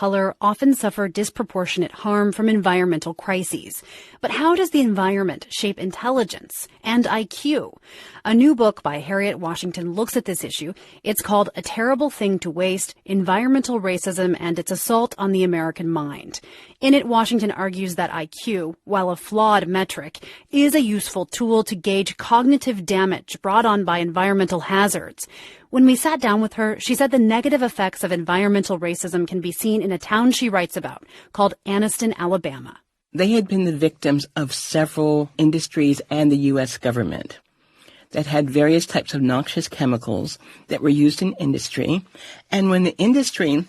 color often suffer disproportionate harm from environmental crises. But how does the environment shape intelligence and IQ? A new book by Harriet Washington looks at this issue. It's called A Terrible Thing to Waste: Environmental Racism and Its Assault on the American Mind. In it, Washington argues that IQ, while a flawed metric, is a useful tool to gauge cognitive damage brought on by environmental hazards. When we sat down with her, she said the negative effects of environmental racism can be seen in a town she writes about called Anniston, Alabama. They had been the victims of several industries and the U.S. government that had various types of noxious chemicals that were used in industry. And when the industry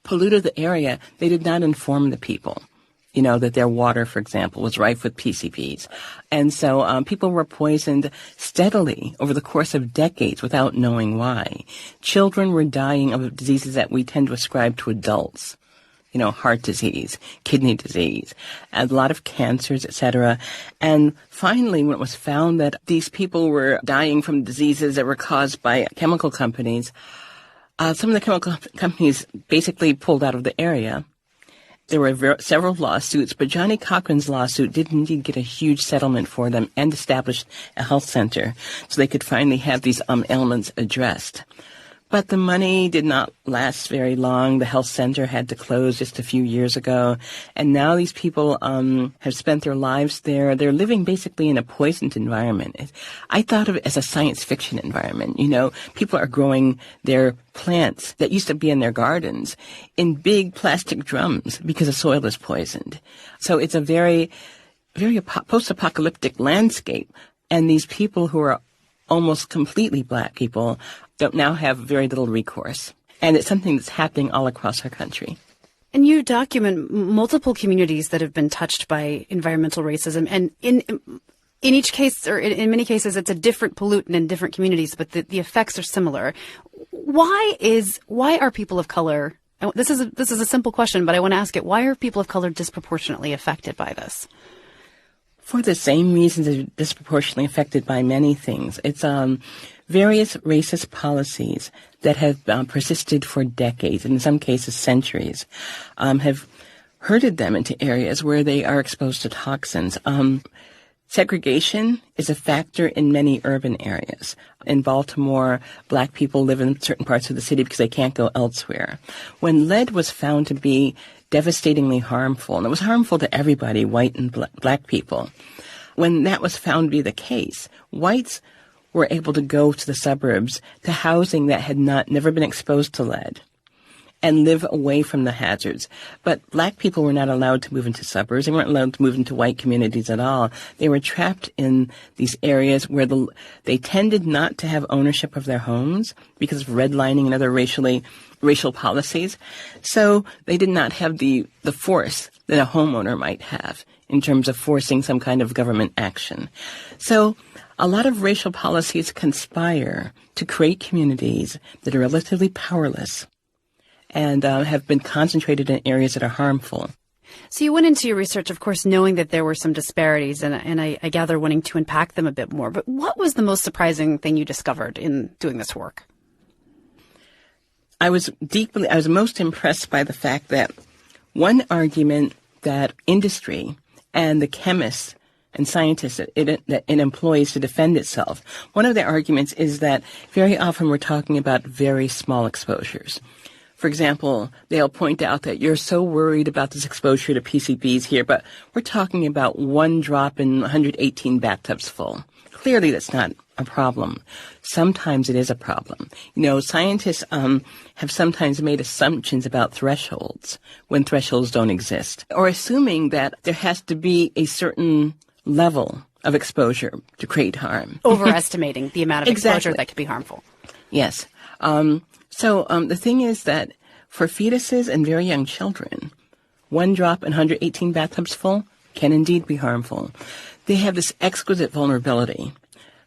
polluted the area, they did not inform the people, that their water, for example, was rife with PCBs. And so people were poisoned steadily over the course of decades without knowing why. Children were dying of diseases that we tend to ascribe to adults. Heart disease, kidney disease, a lot of cancers, etc. And finally, when it was found that these people were dying from diseases that were caused by chemical companies, some of the chemical companies basically pulled out of the area. There were several lawsuits, but Johnny Cochran's lawsuit did indeed get a huge settlement for them and established a health center so they could finally have these ailments addressed. But the money did not last very long. The health center had to close just a few years ago. And now these people have spent their lives there. They're living basically in a poisoned environment. I thought of it as a science fiction environment. People are growing their plants that used to be in their gardens in big plastic drums because the soil is poisoned. So it's a very, very post-apocalyptic landscape. And these people who are almost completely black people don't now have very little recourse. And it's something that's happening all across our country. And you document multiple communities that have been touched by environmental racism. And in each case, or in many cases, it's a different pollutant in different communities, but the effects are similar. Why are people of color, this is a simple question, but I want to ask it, why are people of color disproportionately affected by this? For the same reasons they're disproportionately affected by many things. It's various racist policies that have persisted for decades, and in some cases centuries, have herded them into areas where they are exposed to toxins. Segregation is a factor in many urban areas. In Baltimore, black people live in certain parts of the city because they can't go elsewhere. When lead was found to be devastatingly harmful, and it was harmful to everybody, white and black people, when that was found to be the case, whites were able to go to the suburbs to housing that had never been exposed to lead and live away from the hazards. But black people were not allowed to move into suburbs. They weren't allowed to move into white communities at all. They were trapped in these areas where they tended not to have ownership of their homes because of redlining and other racial policies. So they did not have the force that a homeowner might have in terms of forcing some kind of government action. So a lot of racial policies conspire to create communities that are relatively powerless and have been concentrated in areas that are harmful. So you went into your research, of course, knowing that there were some disparities, and I gather wanting to unpack them a bit more. But what was the most surprising thing you discovered in doing this work? I was most impressed by the fact that one argument that industry and the chemists and scientists that it employs to defend itself, one of their arguments is that very often we're talking about very small exposures. For example, they'll point out that you're so worried about this exposure to PCBs here, but we're talking about one drop in 118 bathtubs full. Clearly, that's not a problem. Sometimes it is a problem. Scientists have sometimes made assumptions about thresholds when thresholds don't exist, or assuming that there has to be a certain level of exposure to create harm. Overestimating the amount of exposure Exactly. that could be harmful. Yes. So the thing is that for fetuses and very young children, one drop in 118 bathtubs full can indeed be harmful. They have this exquisite vulnerability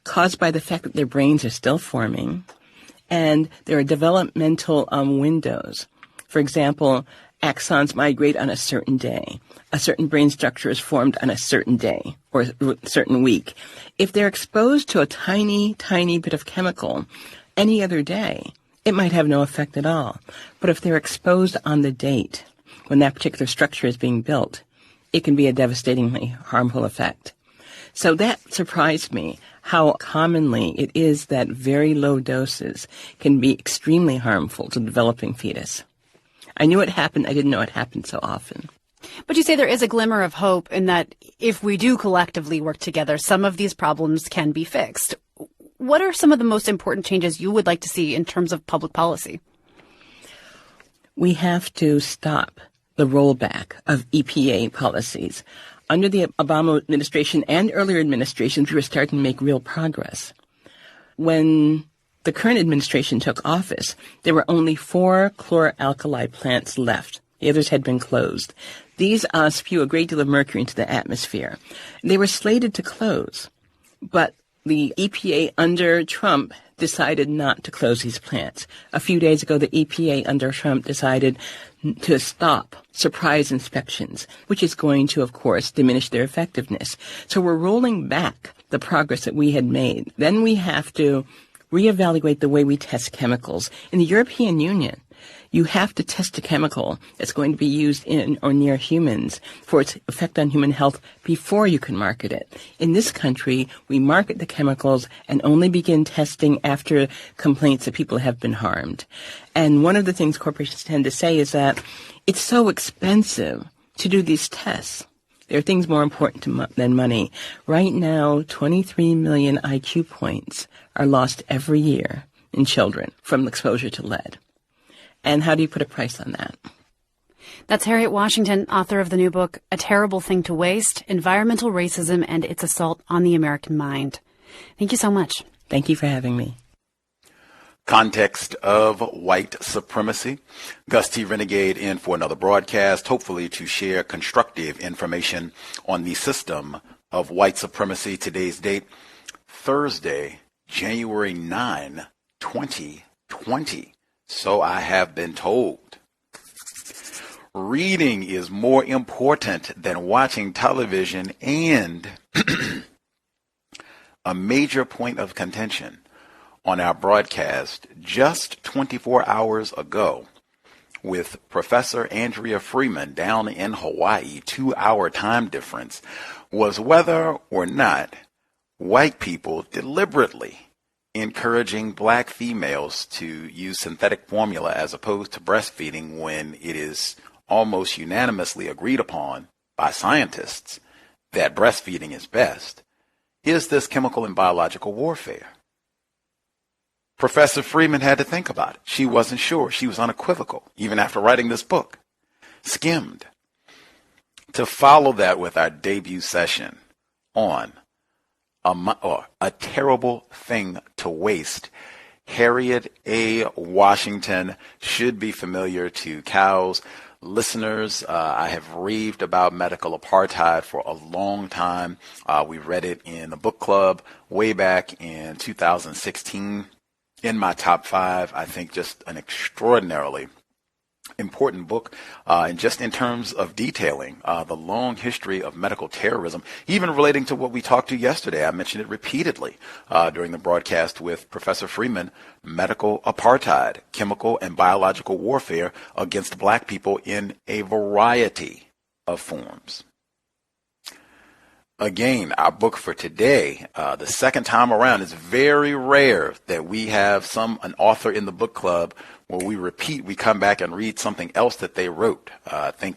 caused by the fact that their brains are still forming and there are developmental windows. For example, axons migrate on a certain day. A certain brain structure is formed on a certain day or a certain week. If they're exposed to a tiny, tiny bit of chemical any other day, it might have no effect at all. But if they're exposed on the date when that particular structure is being built, it can be a devastatingly harmful effect. So that surprised me, how commonly it is that very low doses can be extremely harmful to the developing fetus. I knew it happened. I didn't know it happened so often. But you say there is a glimmer of hope in that if we do collectively work together, some of these problems can be fixed. What are some of the most important changes you would like to see in terms of public policy? We have to stop the rollback of EPA policies. Under the Obama administration and earlier administrations, we were starting to make real progress. When the current administration took office, there were only 4 chloralkali plants left. The others had been closed. These spew a great deal of mercury into the atmosphere. They were slated to close, but the EPA under Trump decided not to close these plants. A few days ago, the EPA under Trump decided to stop surprise inspections, which is going to, of course, diminish their effectiveness. So we're rolling back the progress that we had made. Then we have to reevaluate the way we test chemicals. In the European Union, you have to test a chemical that's going to be used in or near humans for its effect on human health before you can market it. In this country, we market the chemicals and only begin testing after complaints that people have been harmed. And one of the things corporations tend to say is that it's so expensive to do these tests. There are things more important than money. Right now, 23 million IQ points are lost every year in children from exposure to lead. And how do you put a price on that? That's Harriet Washington, author of the new book, A Terrible Thing to Waste, Environmental Racism and Its Assault on the American Mind. Thank you so much. Thank you for having me. Context of White Supremacy. Gus T. Renegade in for another broadcast, hopefully to share constructive information on the system of white supremacy. Today's date, Thursday, January 9, 2020. So I have been told. Reading is more important than watching television, and a major point of contention on our broadcast just 24 hours ago with Professor Andrea Freeman down in Hawaii, 2-hour time difference, was whether or not white people deliberately encouraging black females to use synthetic formula as opposed to breastfeeding when it is almost unanimously agreed upon by scientists that breastfeeding is best. Is this chemical and biological warfare? Professor Freeman had to think about it. She wasn't sure. She was unequivocal, even after writing this book. Skimmed. To follow that with our debut session on A Terrible Thing to Waste, Harriet A. Washington should be familiar to C.O.W.S listeners. I have raved about medical apartheid for a long time. We read it in the book club way back in 2016. In my top 5, I think just an extraordinarily important book, and just in terms of detailing the long history of medical terrorism, even relating to what we talked to yesterday. I mentioned it repeatedly during the broadcast with Professor Freeman, medical apartheid, chemical and biological warfare against black people in a variety of forms. Again, our book for today, the second time around, it's very rare that we have an author in the book club where we come back and read something else that they wrote. I think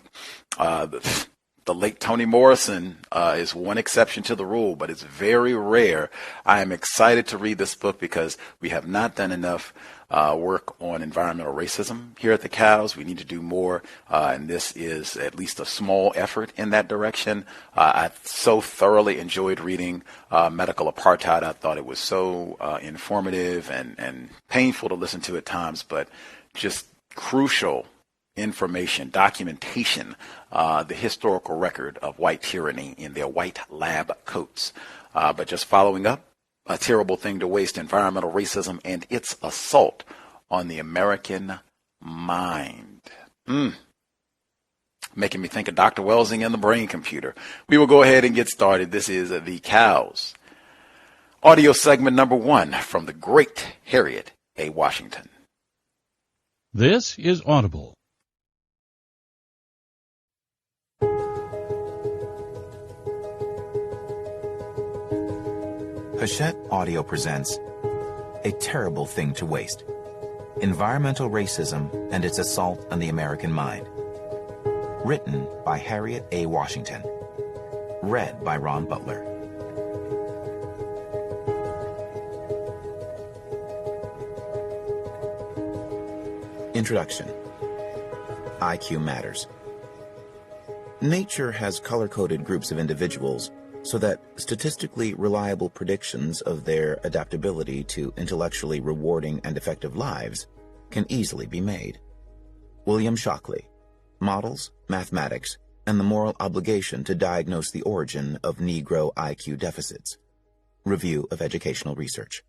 the late Toni Morrison is one exception to the rule, but it's very rare. I am excited to read this book because we have not done enough work on environmental racism here at the C.O.W.S. We need to do more, and this is at least a small effort in that direction. I so thoroughly enjoyed reading Medical Apartheid. I thought it was so informative and painful to listen to at times, but just crucial information, documentation, the historical record of white tyranny in their white lab coats. But just following up, A Terrible Thing to Waste, Environmental Racism and Its Assault on the American Mind. Making me think of Dr. Welsing and the brain computer. We will go ahead and get started. This is the C.O.W.S. audio segment number 1 from the great Harriet A. Washington. This is Audible. Hachette Audio presents A Terrible Thing to Waste: Environmental Racism and Its Assault on the American Mind. Written by Harriet A. Washington. Read by Ron Butler. Introduction. IQ matters. Nature has color-coded groups of individuals so that statistically reliable predictions of their adaptability to intellectually rewarding and effective lives can easily be made. William Shockley, Models, Mathematics, and the Moral Obligation to Diagnose the Origin of Negro IQ Deficits. Review of Educational Research.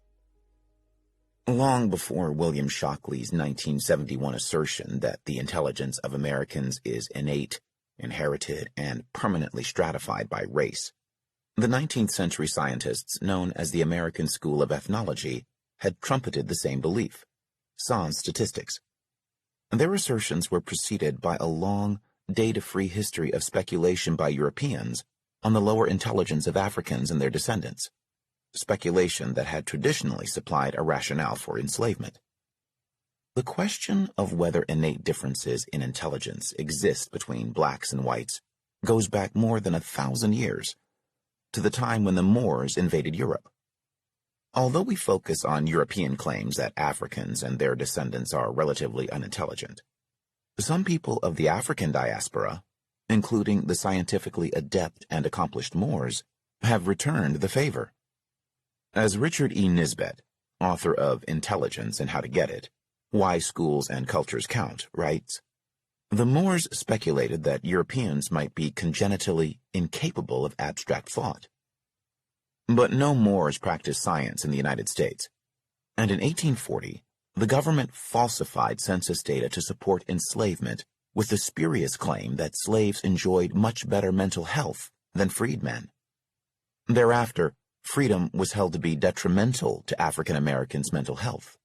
Long before William Shockley's 1971 assertion that the intelligence of Americans is innate, inherited, and permanently stratified by race, the 19th century scientists known as the American School of Ethnology had trumpeted the same belief, sans statistics. Their assertions were preceded by a long, data-free history of speculation by Europeans on the lower intelligence of Africans and their descendants, speculation that had traditionally supplied a rationale for enslavement. The question of whether innate differences in intelligence exist between blacks and whites goes back more than 1,000 years, to the time when the Moors invaded Europe. Although we focus on European claims that Africans and their descendants are relatively unintelligent, some people of the African diaspora, including the scientifically adept and accomplished Moors, have returned the favor. As Richard E. Nisbet, author of Intelligence and How to Get It, Why Schools and Cultures Count, writes, the Moors speculated that Europeans might be congenitally incapable of abstract thought. But no Moors practiced science in the United States, and in 1840, the government falsified census data to support enslavement with the spurious claim that slaves enjoyed much better mental health than freedmen. Thereafter, freedom was held to be detrimental to African Americans' mental health.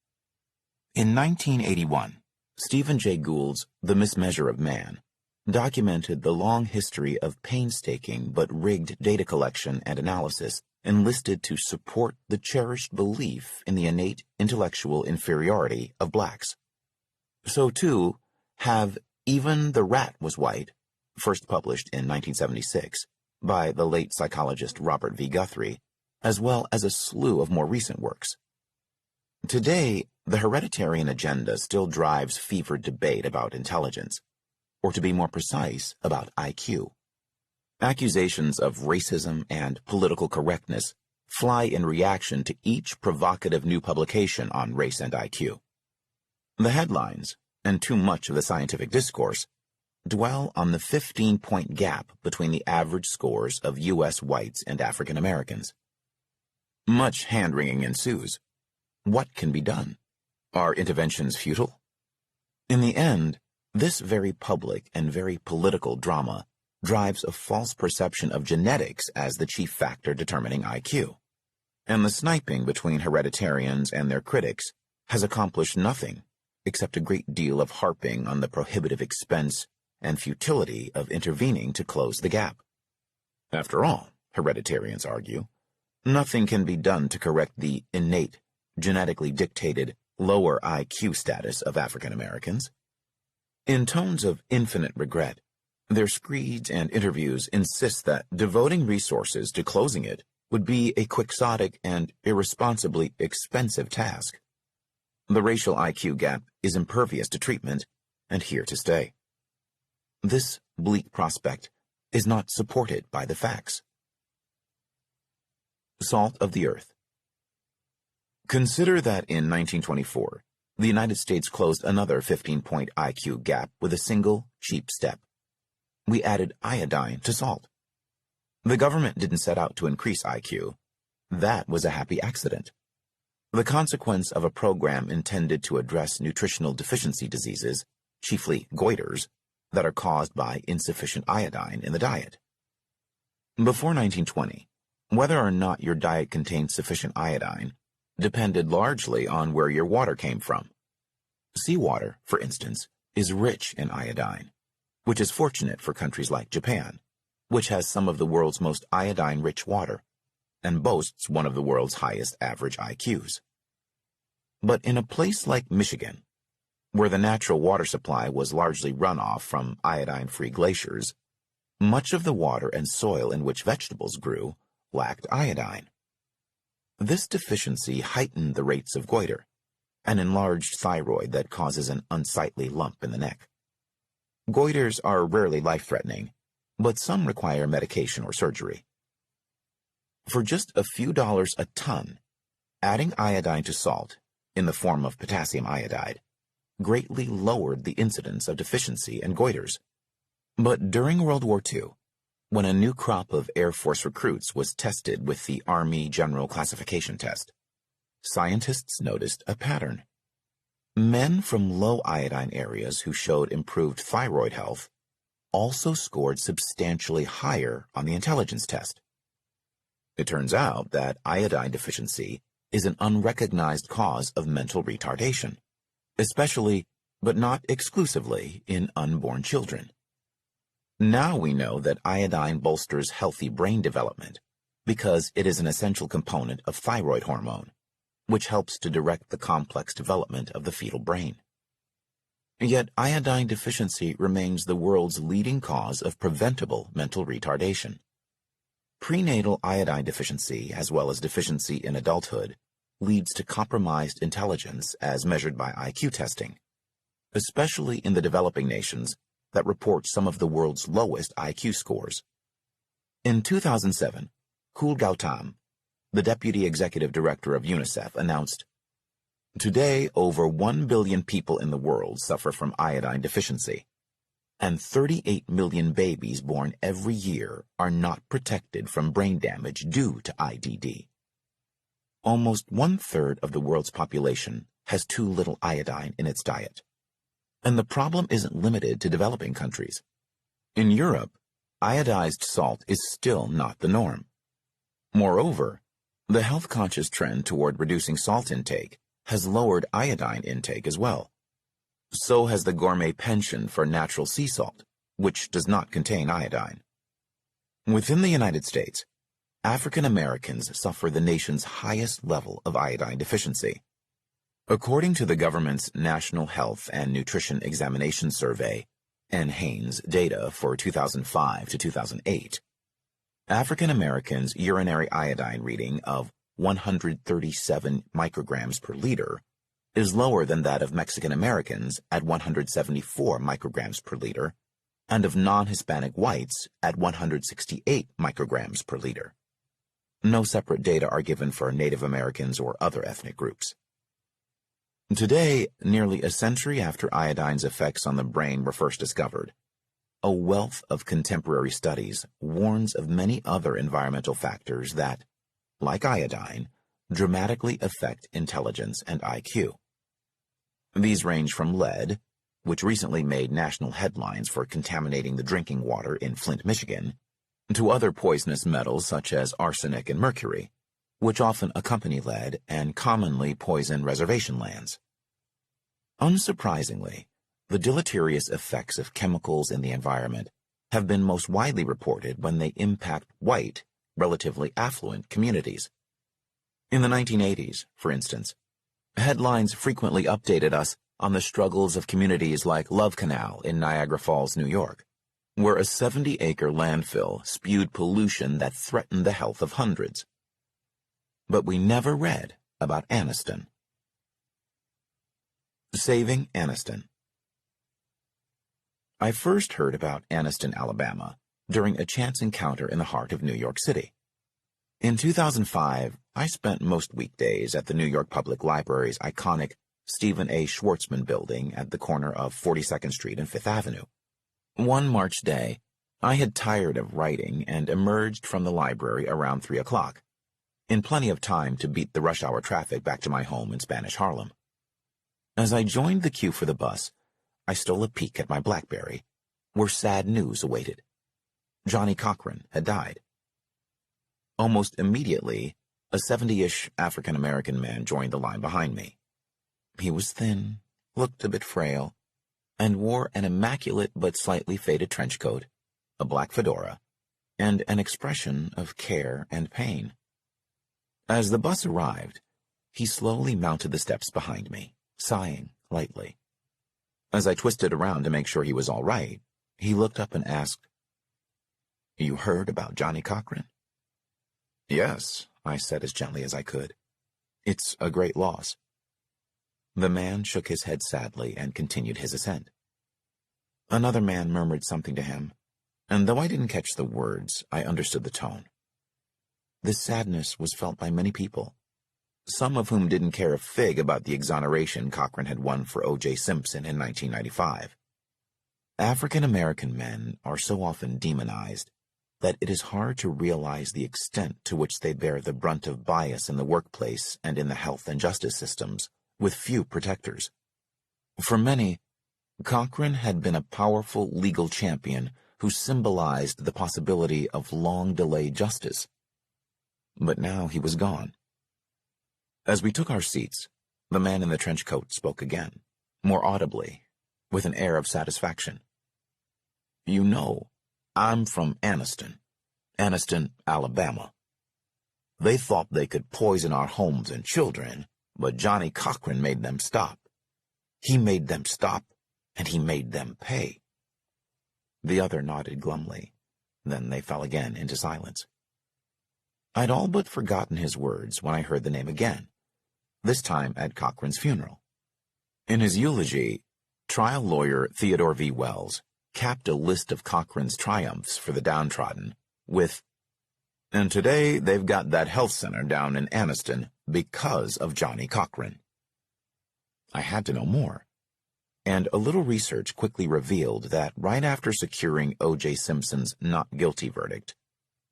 In 1981, Stephen Jay Gould's The Mismeasure of Man documented the long history of painstaking but rigged data collection and analysis enlisted to support the cherished belief in the innate intellectual inferiority of blacks. So too have Even the Rat Was White, first published in 1976 by the late psychologist Robert V. Guthrie, as well as a slew of more recent works. Today, the hereditarian agenda still drives fevered debate about intelligence, or to be more precise, about IQ. Accusations of racism and political correctness fly in reaction to each provocative new publication on race and IQ. The headlines, and too much of the scientific discourse, dwell on the 15-point gap between the average scores of U.S. whites and African Americans. Much hand-wringing ensues. What can be done? Are interventions futile? In the end, this very public and very political drama drives a false perception of genetics as the chief factor determining IQ. And the sniping between hereditarians and their critics has accomplished nothing except a great deal of harping on the prohibitive expense and futility of intervening to close the gap. After all, hereditarians argue, nothing can be done to correct the innate, genetically dictated, lower IQ status of African Americans. In tones of infinite regret, their screeds and interviews insist that devoting resources to closing it would be a quixotic and irresponsibly expensive task. The racial IQ gap is impervious to treatment and here to stay. This bleak prospect is not supported by the facts. Salt of the earth. Consider that in 1924, the United States closed another 15-point IQ gap with a single, cheap step. We added iodine to salt. The government didn't set out to increase IQ. That was a happy accident. The consequence of a program intended to address nutritional deficiency diseases, chiefly goiters, that are caused by insufficient iodine in the diet. Before 1920, whether or not your diet contained sufficient iodine depended largely on where your water came from. Seawater, for instance, is rich in iodine, which is fortunate for countries like Japan, which has some of the world's most iodine-rich water and boasts one of the world's highest average IQs. But in a place like Michigan, where the natural water supply was largely runoff from iodine-free glaciers, much of the water and soil in which vegetables grew lacked iodine. This deficiency heightened the rates of goiter, an enlarged thyroid that causes an unsightly lump in the neck. Goiters are rarely life-threatening, but some require medication or surgery. For just a few dollars a ton, adding iodine to salt, in the form of potassium iodide, greatly lowered the incidence of deficiency and goiters. But during World War II, when a new crop of Air Force recruits was tested with the Army General Classification Test, scientists noticed a pattern. Men from low iodine areas who showed improved thyroid health also scored substantially higher on the intelligence test. It turns out that iodine deficiency is an unrecognized cause of mental retardation, especially, but not exclusively, in unborn children. Now we know that iodine bolsters healthy brain development because it is an essential component of thyroid hormone, which helps to direct the complex development of the fetal brain. Yet iodine deficiency remains the world's leading cause of preventable mental retardation. Prenatal iodine deficiency, as well as deficiency in adulthood, leads to compromised intelligence as measured by IQ testing, especially in the developing nations that report some of the world's lowest IQ scores. In 2007, Kul Gautam, the deputy executive director of UNICEF, announced, "Today, over 1 billion people in the world suffer from iodine deficiency, and 38 million babies born every year are not protected from brain damage due to IDD. Almost 1/3 of the world's population has too little iodine in its diet. And the problem isn't limited to developing countries. In Europe, iodized salt is still not the norm. Moreover, the health-conscious trend toward reducing salt intake has lowered iodine intake as well. So has the gourmet penchant for natural sea salt, which does not contain iodine. Within the United States, African Americans suffer the nation's highest level of iodine deficiency. According to the government's National Health and Nutrition Examination Survey, NHANES data for 2005 to 2008, African Americans' urinary iodine reading of 137 micrograms per liter is lower than that of Mexican Americans at 174 micrograms per liter and of non-Hispanic whites at 168 micrograms per liter. No separate data are given for Native Americans or other ethnic groups. Today, nearly a century after iodine's effects on the brain were first discovered, a wealth of contemporary studies warns of many other environmental factors that, like iodine, dramatically affect intelligence and IQ. These range from lead, which recently made national headlines for contaminating the drinking water in Flint, Michigan, to other poisonous metals such as arsenic and mercury, which often accompany lead and commonly poison reservation lands. Unsurprisingly, the deleterious effects of chemicals in the environment have been most widely reported when they impact white, relatively affluent communities. In the 1980s, for instance, headlines frequently updated us on the struggles of communities like Love Canal in Niagara Falls, New York, where a 70-acre landfill spewed pollution that threatened the health of hundreds. But we never read about Anniston. Saving Anniston. I first heard about Anniston, Alabama, during a chance encounter in the heart of New York City. In 2005, I spent most weekdays at the New York Public Library's iconic Stephen A. Schwartzman building at the corner of 42nd Street and 5th Avenue. One March day, I had tired of writing and emerged from the library around 3 o'clock, in plenty of time to beat the rush hour traffic back to my home in Spanish Harlem. As I joined the queue for the bus, I stole a peek at my BlackBerry, where sad news awaited. Johnny Cochran had died. Almost immediately, a 70-ish African-American man joined the line behind me. He was thin, looked a bit frail, and wore an immaculate but slightly faded trench coat, a black fedora, and an expression of care and pain. As the bus arrived, he slowly mounted the steps behind me, sighing lightly. As I twisted around to make sure he was all right, he looked up and asked, "You heard about Johnny Cochran?" "Yes," I said as gently as I could. "It's a great loss." The man shook his head sadly and continued his ascent. Another man murmured something to him, and though I didn't catch the words, I understood the tone. This sadness was felt by many people, some of whom didn't care a fig about the exoneration Cochran had won for O.J. Simpson in 1995. African-American men are so often demonized that it is hard to realize the extent to which they bear the brunt of bias in the workplace and in the health and justice systems, with few protectors. For many, Cochran had been a powerful legal champion who symbolized the possibility of long-delayed justice. But now he was gone. As we took our seats, the man in the trench coat spoke again, more audibly, with an air of satisfaction. "You know, I'm from Anniston, Alabama. They thought they could poison our homes and children, but Johnny Cochran made them stop. He made them stop, and he made them pay." The other nodded glumly. Then they fell again into silence. I'd all but forgotten his words when I heard the name again, this time at Cochran's funeral. In his eulogy, trial lawyer Theodore V. Wells capped a list of Cochran's triumphs for the downtrodden with, "And today they've got that health center down in Anniston because of Johnny Cochran." I had to know more, and a little research quickly revealed that right after securing O.J. Simpson's not guilty verdict,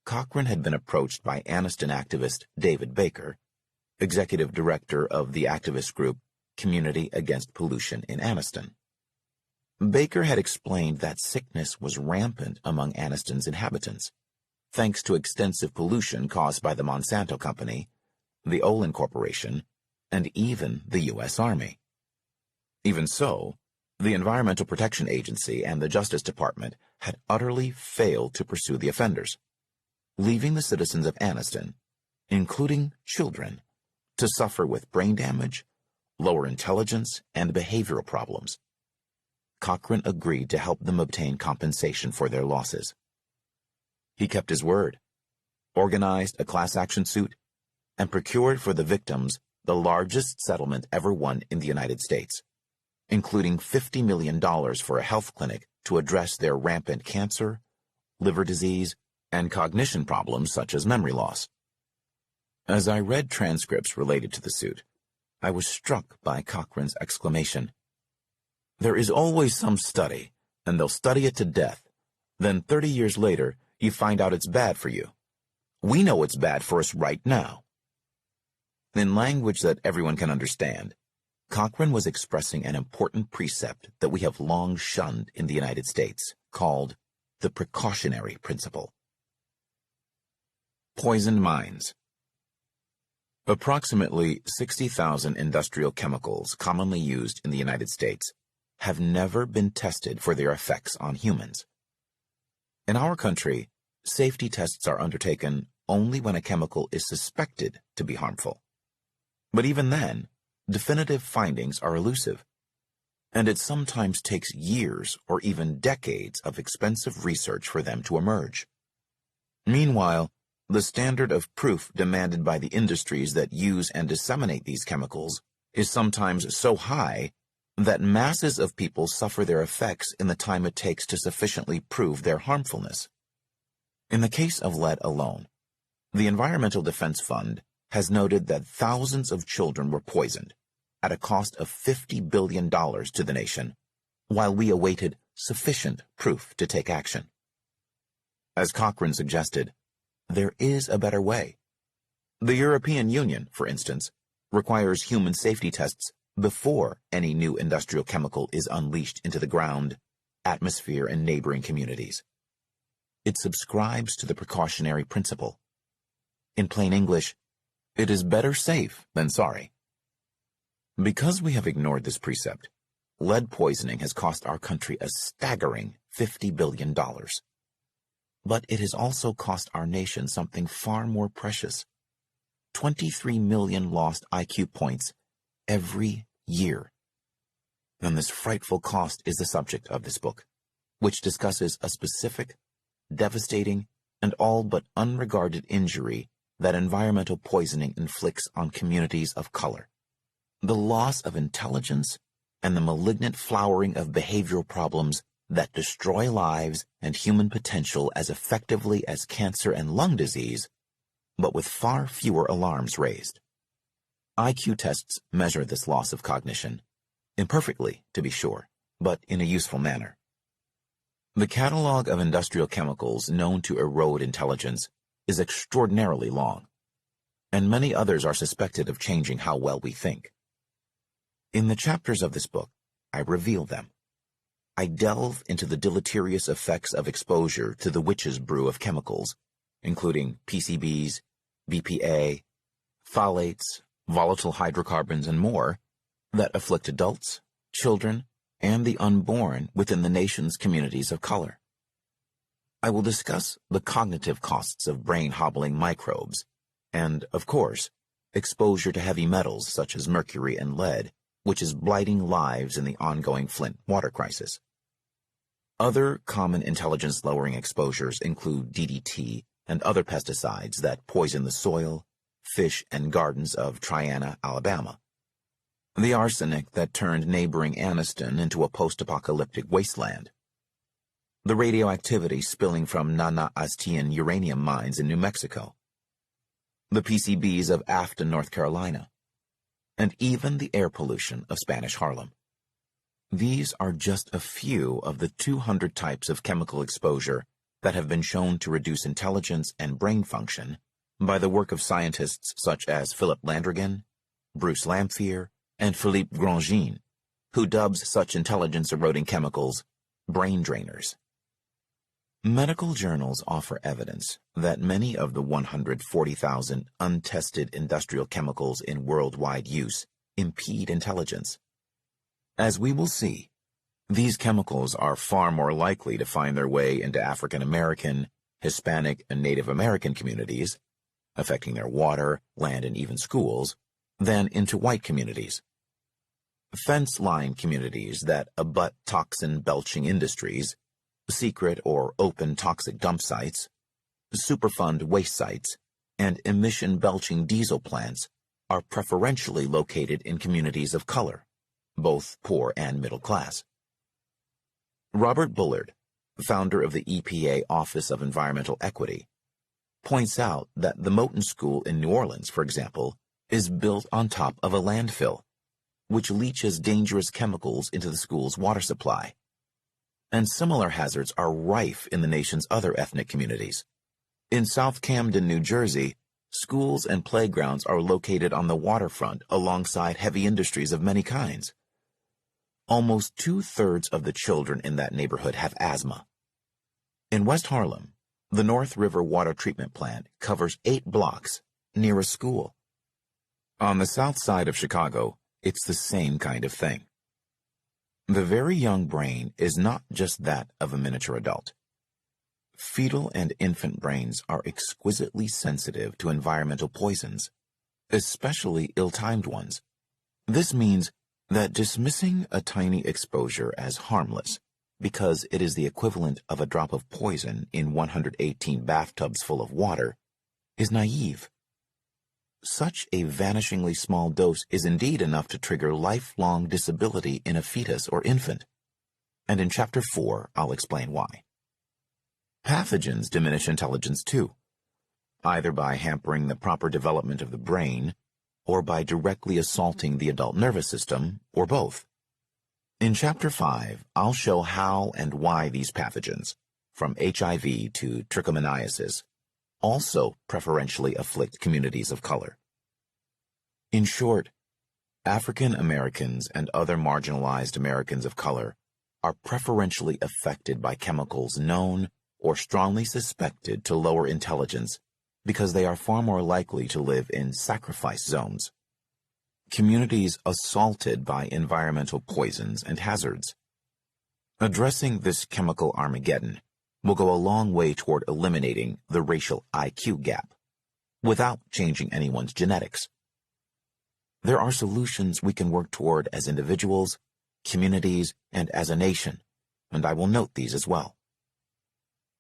Cochran had been approached by Anniston activist David Baker, executive director of the activist group Community Against Pollution in Anniston. Baker had explained that sickness was rampant among Anniston's inhabitants, thanks to extensive pollution caused by the Monsanto Company, the Olin Corporation, and even the U.S. Army. Even so, the Environmental Protection Agency and the Justice Department had utterly failed to pursue the offenders, leaving the citizens of Anniston, including children, to suffer with brain damage, lower intelligence, and behavioral problems. Cochran agreed to help them obtain compensation for their losses. He kept his word, organized a class action suit, and procured for the victims the largest settlement ever won in the United States, including $50 million for a health clinic to address their rampant cancer, liver disease, and cognition problems such as memory loss. As I read transcripts related to the suit, I was struck by Cochran's exclamation, "There is always some study, and they'll study it to death. Then 30 years later, you find out it's bad for you. We know it's bad for us right now." In language that everyone can understand, Cochran was expressing an important precept that we have long shunned in the United States, called the precautionary principle. Poisoned mines. Approximately 60,000 industrial chemicals commonly used in the United States have never been tested for their effects on humans. In our country, safety tests are undertaken only when a chemical is suspected to be harmful. But even then, definitive findings are elusive, and it sometimes takes years or even decades of expensive research for them to emerge. Meanwhile, the standard of proof demanded by the industries that use and disseminate these chemicals is sometimes so high that masses of people suffer their effects in the time it takes to sufficiently prove their harmfulness. In the case of lead alone, the Environmental Defense Fund has noted that thousands of children were poisoned at a cost of $50 billion to the nation, while we awaited sufficient proof to take action. As Cochran suggested, there is a better way. The European Union, for instance, requires human safety tests before any new industrial chemical is unleashed into the ground, atmosphere, and neighboring communities. It subscribes to the precautionary principle. In plain English, it is better safe than sorry. Because we have ignored this precept, lead poisoning has cost our country a staggering $50 billion. But it has also cost our nation something far more precious: 23 million lost IQ points every year. And this frightful cost is the subject of this book, which discusses a specific, devastating, and all but unregarded injury that environmental poisoning inflicts on communities of color: the loss of intelligence and the malignant flowering of behavioral problems that destroy lives and human potential as effectively as cancer and lung disease, but with far fewer alarms raised. IQ tests measure this loss of cognition, imperfectly, to be sure, but in a useful manner. The catalog of industrial chemicals known to erode intelligence is extraordinarily long, and many others are suspected of changing how well we think. In the chapters of this book, I reveal them. I delve into the deleterious effects of exposure to the witch's brew of chemicals, including PCBs, BPA, phthalates, volatile hydrocarbons, and more, that afflict adults, children, and the unborn within the nation's communities of color. I will discuss the cognitive costs of brain-hobbling microbes, and, of course, exposure to heavy metals such as mercury and lead, which is blighting lives in the ongoing Flint water crisis. Other common intelligence-lowering exposures include DDT and other pesticides that poison the soil, fish, and gardens of Triana, Alabama. The arsenic that turned neighboring Anniston into a post-apocalyptic wasteland. The radioactivity spilling from Nana Aztecan uranium mines in New Mexico. The PCBs of Afton, North Carolina. And even the air pollution of Spanish Harlem. These are just a few of the 200 types of chemical exposure that have been shown to reduce intelligence and brain function by the work of scientists such as Philip Landrigan, Bruce Lamphere, and Philippe Grandjean, who dubs such intelligence-eroding chemicals brain drainers. Medical journals offer evidence that many of the 140,000 untested industrial chemicals in worldwide use impede intelligence. As we will see, these chemicals are far more likely to find their way into African American, Hispanic, and Native American communities, affecting their water, land, and even schools, than into white communities. Fence-line communities that abut toxin-belching industries, secret or open toxic dump sites, Superfund waste sites, and emission-belching diesel plants are preferentially located in communities of color, both poor and middle class. Robert Bullard, founder of the EPA Office of Environmental Equity, points out that the Moton School in New Orleans, for example, is built on top of a landfill, which leaches dangerous chemicals into the school's water supply. And similar hazards are rife in the nation's other ethnic communities. In South Camden, New Jersey, schools and playgrounds are located on the waterfront alongside heavy industries of many kinds. Almost 2/3 of the children in that neighborhood have asthma. In West Harlem, the North River Water Treatment Plant covers 8 blocks near a school. On the south side of Chicago, it's the same kind of thing. The very young brain is not just that of a miniature adult. Fetal and infant brains are exquisitely sensitive to environmental poisons, especially ill-timed ones. This means that dismissing a tiny exposure as harmless because it is the equivalent of a drop of poison in 118 bathtubs full of water is naive. Such a vanishingly small dose is indeed enough to trigger lifelong disability in a fetus or infant. And in Chapter 4, I'll explain why. Pathogens diminish intelligence too, either by hampering the proper development of the brain or by directly assaulting the adult nervous system, or both. In Chapter 5, I'll show how and why these pathogens, from HIV to trichomoniasis, also preferentially afflict communities of color. In short, African Americans and other marginalized Americans of color are preferentially affected by chemicals known or strongly suspected to lower intelligence because they are far more likely to live in sacrifice zones. communities assaulted by environmental poisons and hazards. Addressing this chemical Armageddon will go a long way toward eliminating the racial IQ gap, without changing anyone's genetics. There are solutions we can work toward as individuals, communities, and as a nation, and I will note these as well.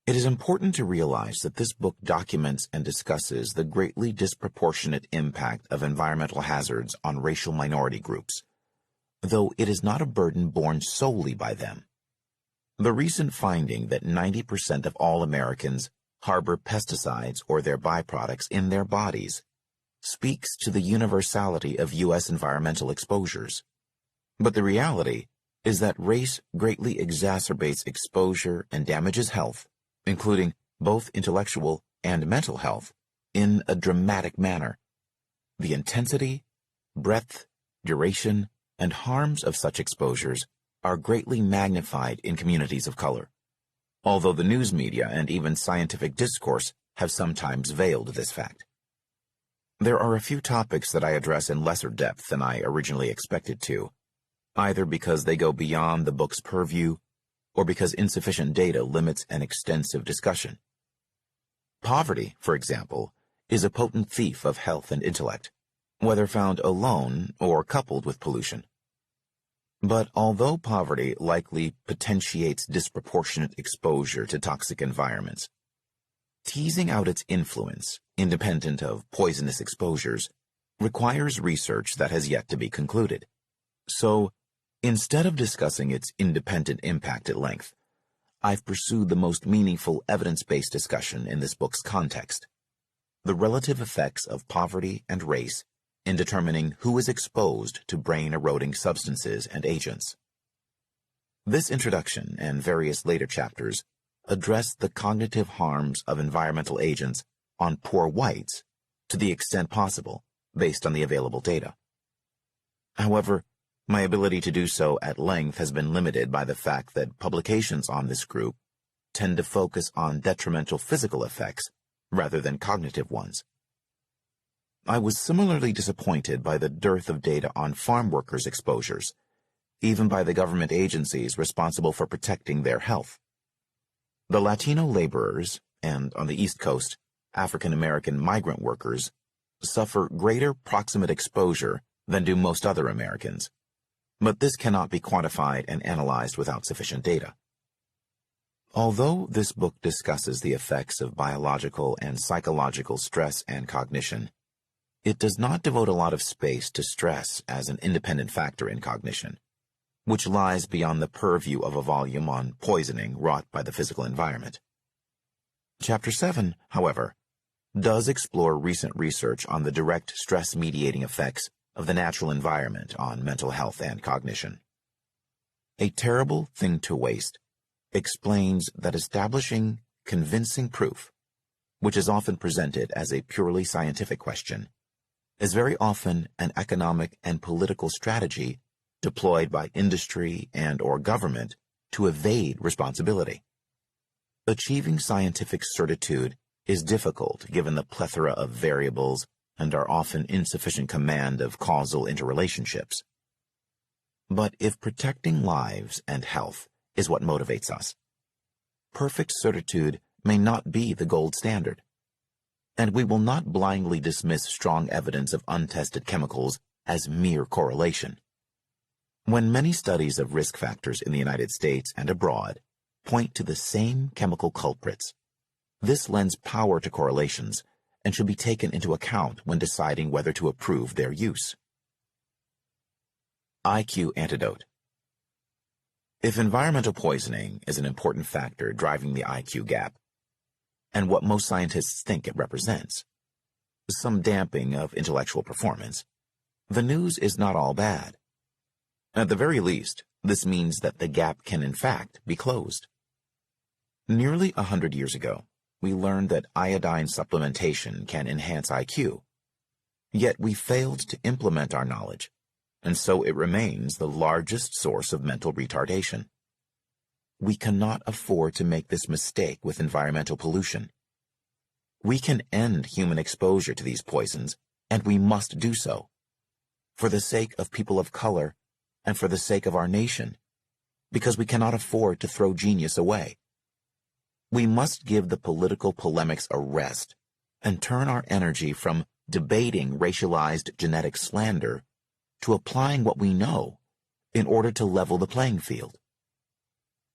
It is important to realize that this book documents and discusses the greatly disproportionate impact of environmental hazards on racial minority groups, though it is not a burden borne solely by them. The recent finding that 90% of all Americans harbor pesticides or their byproducts in their bodies speaks to the universality of U.S. environmental exposures. But the reality is that race greatly exacerbates exposure and damages health, including both intellectual and mental health, in a dramatic manner. The intensity, breadth, duration, and harms of such exposures are greatly magnified in communities of color, although the news media and even scientific discourse have sometimes veiled this fact. There are a few topics that I address in lesser depth than I originally expected to, either because they go beyond the book's purview or because insufficient data limits an extensive discussion. Poverty, for example, is a potent thief of health and intellect, whether found alone or coupled with pollution. But although poverty likely potentiates disproportionate exposure to toxic environments, teasing out its influence, independent of poisonous exposures, requires research that has yet to be concluded. So, instead of discussing its independent impact at length, I've pursued the most meaningful evidence-based discussion in this book's context: the relative effects of poverty and race in determining who is exposed to brain-eroding substances and agents. This introduction and various later chapters address the cognitive harms of environmental agents on poor whites to the extent possible, based on the available data. However, my ability to do so at length has been limited by the fact that publications on this group tend to focus on detrimental physical effects rather than cognitive ones. I was similarly disappointed by the dearth of data on farm workers' exposures, even by the government agencies responsible for protecting their health. The Latino laborers, and on the East Coast, African-American migrant workers, suffer greater proximate exposure than do most other Americans, but this cannot be quantified and analyzed without sufficient data. Although this book discusses the effects of biological and psychological stress and cognition, it does not devote a lot of space to stress as an independent factor in cognition, which lies beyond the purview of a volume on poisoning wrought by the physical environment. Chapter 7, however, does explore recent research on the direct stress-mediating effects of the natural environment on mental health and cognition. A Terrible Thing to Waste explains that establishing convincing proof, which is often presented as a purely scientific question, is very often an economic and political strategy deployed by industry and/or government to evade responsibility. Achieving scientific certitude is difficult given the plethora of variables and our often insufficient command of causal interrelationships. But if protecting lives and health is what motivates us, perfect certitude may not be the gold standard, and we will not blindly dismiss strong evidence of untested chemicals as mere correlation. When many studies of risk factors in the United States and abroad point to the same chemical culprits, this lends power to correlations and should be taken into account when deciding whether to approve their use. IQ Antidote. If environmental poisoning is an important factor driving the IQ gap, and what most scientists think it represents, some damping of intellectual performance, the news is not all bad. At the very least, this means that the gap can in fact be closed. Nearly 100 years ago, we learned that iodine supplementation can enhance IQ, yet we failed to implement our knowledge, and so it remains the largest source of mental retardation. We cannot afford to make this mistake with environmental pollution. We can end human exposure to these poisons, and we must do so. for the sake of people of color, and for the sake of our nation, because we cannot afford to throw genius away. We must give the political polemics a rest and turn our energy from debating racialized genetic slander to applying what we know in order to level the playing field.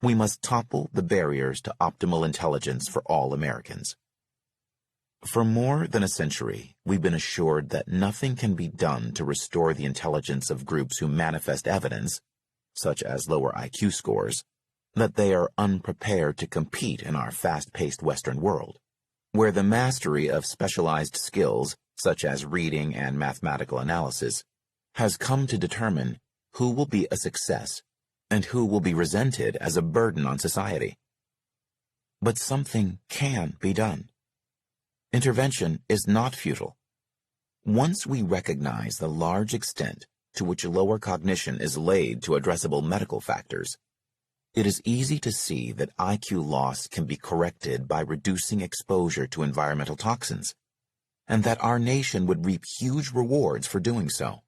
We must topple the barriers to optimal intelligence for all Americans. For more than a century, we've been assured that nothing can be done to restore the intelligence of groups who manifest evidence, such as lower IQ scores, that they are unprepared to compete in our fast-paced Western world, where the mastery of specialized skills, such as reading and mathematical analysis, has come to determine who will be a success and who will be resented as a burden on society. But something can be done. Intervention is not futile. Once we recognize the large extent to which lower cognition is laid to addressable medical factors, it is easy to see that IQ loss can be corrected by reducing exposure to environmental toxins, and that our nation would reap huge rewards for doing so.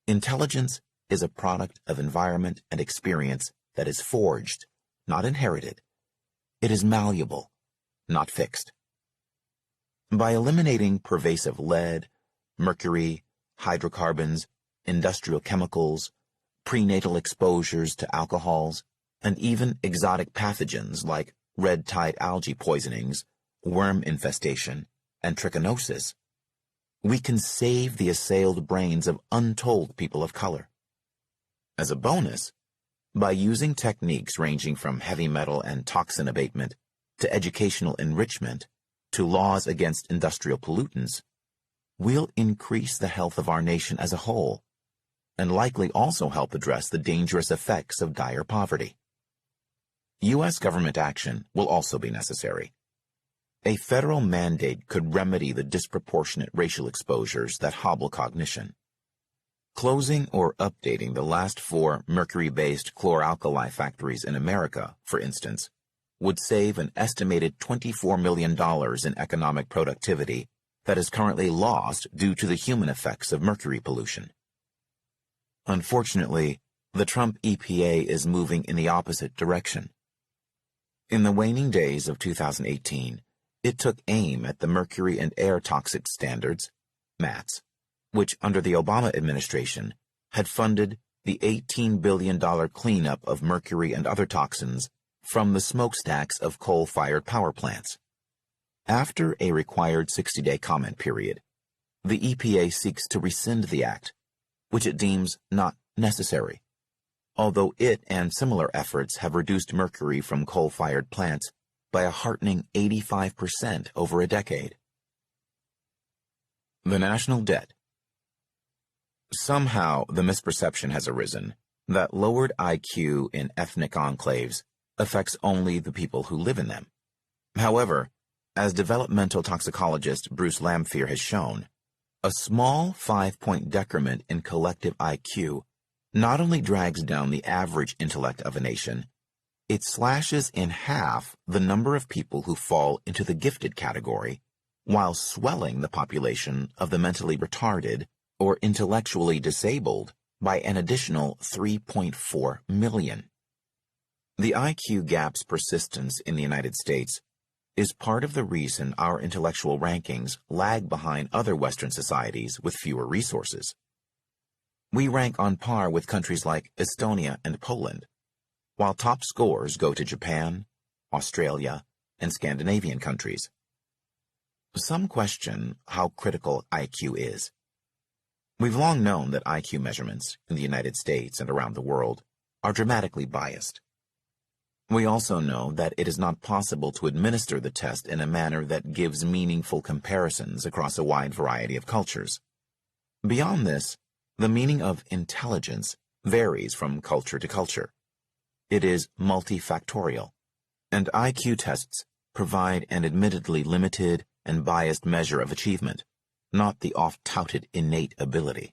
Intelligence is a product of environment and experience that is forged, not inherited. It is malleable, not fixed. By eliminating pervasive lead, mercury, hydrocarbons, industrial chemicals, prenatal exposures to alcohols, and even exotic pathogens like red tide algae poisonings, worm infestation, and trichinosis, we can save the assailed brains of untold people of color. As a bonus, by using techniques ranging from heavy metal and toxin abatement to educational enrichment to laws against industrial pollutants, we'll increase the health of our nation as a whole, and likely also help address the dangerous effects of dire poverty. U.S. government action will also be necessary. A federal mandate could remedy the disproportionate racial exposures that hobble cognition. Closing or updating the last 4 mercury-based chlor-alkali factories in America, for instance, would save an estimated $24 million in economic productivity that is currently lost due to the human effects of mercury pollution. Unfortunately, the Trump EPA is moving in the opposite direction. In the waning days of 2018, it took aim at the Mercury and Air Toxic Standards, MATS, which under the Obama administration had funded the $18 billion cleanup of mercury and other toxins from the smokestacks of coal-fired power plants. After a required 60-day comment period, the EPA seeks to rescind the act, which it deems not necessary, although it and similar efforts have reduced mercury from coal-fired plants by a heartening 85% over a decade. The national debt. Somehow, the misperception has arisen that lowered IQ in ethnic enclaves affects only the people who live in them. However, as developmental toxicologist Bruce Lamphere has shown, a small 5-point decrement in collective IQ not only drags down the average intellect of a nation, it slashes in half the number of people who fall into the gifted category, while swelling the population of the mentally retarded or intellectually disabled by an additional 3.4 million. The IQ gap's persistence in the United States is part of the reason our intellectual rankings lag behind other Western societies with fewer resources. We rank on par with countries like Estonia and Poland, while top scores go to Japan, Australia, and Scandinavian countries. Some question how critical IQ is. We've long known that IQ measurements in the United States and around the world are dramatically biased. We also know that it is not possible to administer the test in a manner that gives meaningful comparisons across a wide variety of cultures. Beyond this, the meaning of intelligence varies from culture to culture. It is multifactorial, and IQ tests provide an admittedly limited and biased measure of achievement, not the oft-touted innate ability.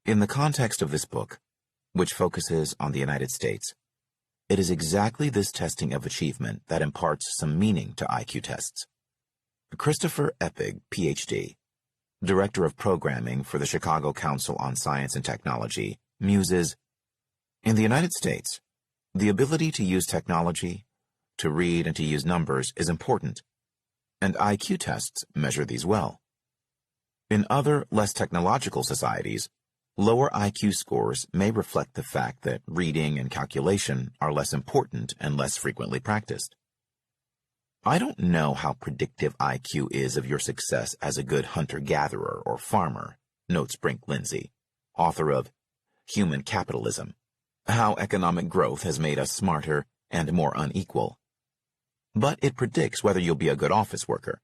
In the context of this book, which focuses on the United States, it is exactly this testing of achievement that imparts some meaning to IQ tests. Christopher Eppig, Ph.D., director of programming for the Chicago Council on Science and Technology, muses, "In the United States, the ability to use technology, to read and to use numbers is important, and IQ tests measure these well. In other, less technological societies, lower IQ scores may reflect the fact that reading and calculation are less important and less frequently practiced. I don't know how predictive IQ is of your success as a good hunter-gatherer or farmer," notes Brink Lindsay, author of Human Capitalism, How Economic Growth Has Made Us Smarter and More Unequal. "But it predicts whether you'll be a good office worker.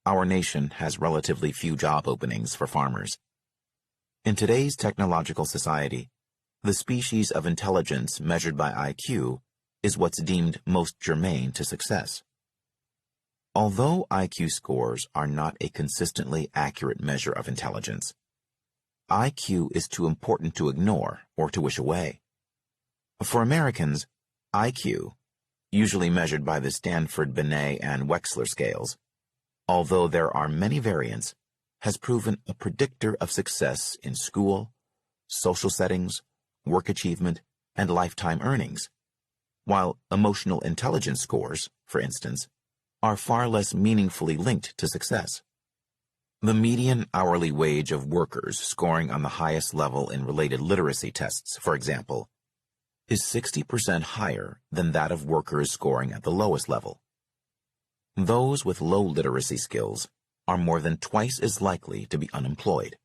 Our nation has relatively few job openings for farmers. In today's technological society, the species of intelligence measured by IQ is what's deemed most germane to success. Although IQ scores are not a consistently accurate measure of intelligence, IQ is too important to ignore or to wish away. For Americans, IQ, usually measured by the Stanford, Binet, and Wechsler scales, although there are many variants, has proven a predictor of success in school, social settings, work achievement, and lifetime earnings, while emotional intelligence scores, for instance, are far less meaningfully linked to success. The median hourly wage of workers scoring on the highest level in related literacy tests, for example, is 60% higher than that of workers scoring at the lowest level. Those with low literacy skills are more than twice as likely to be unemployed.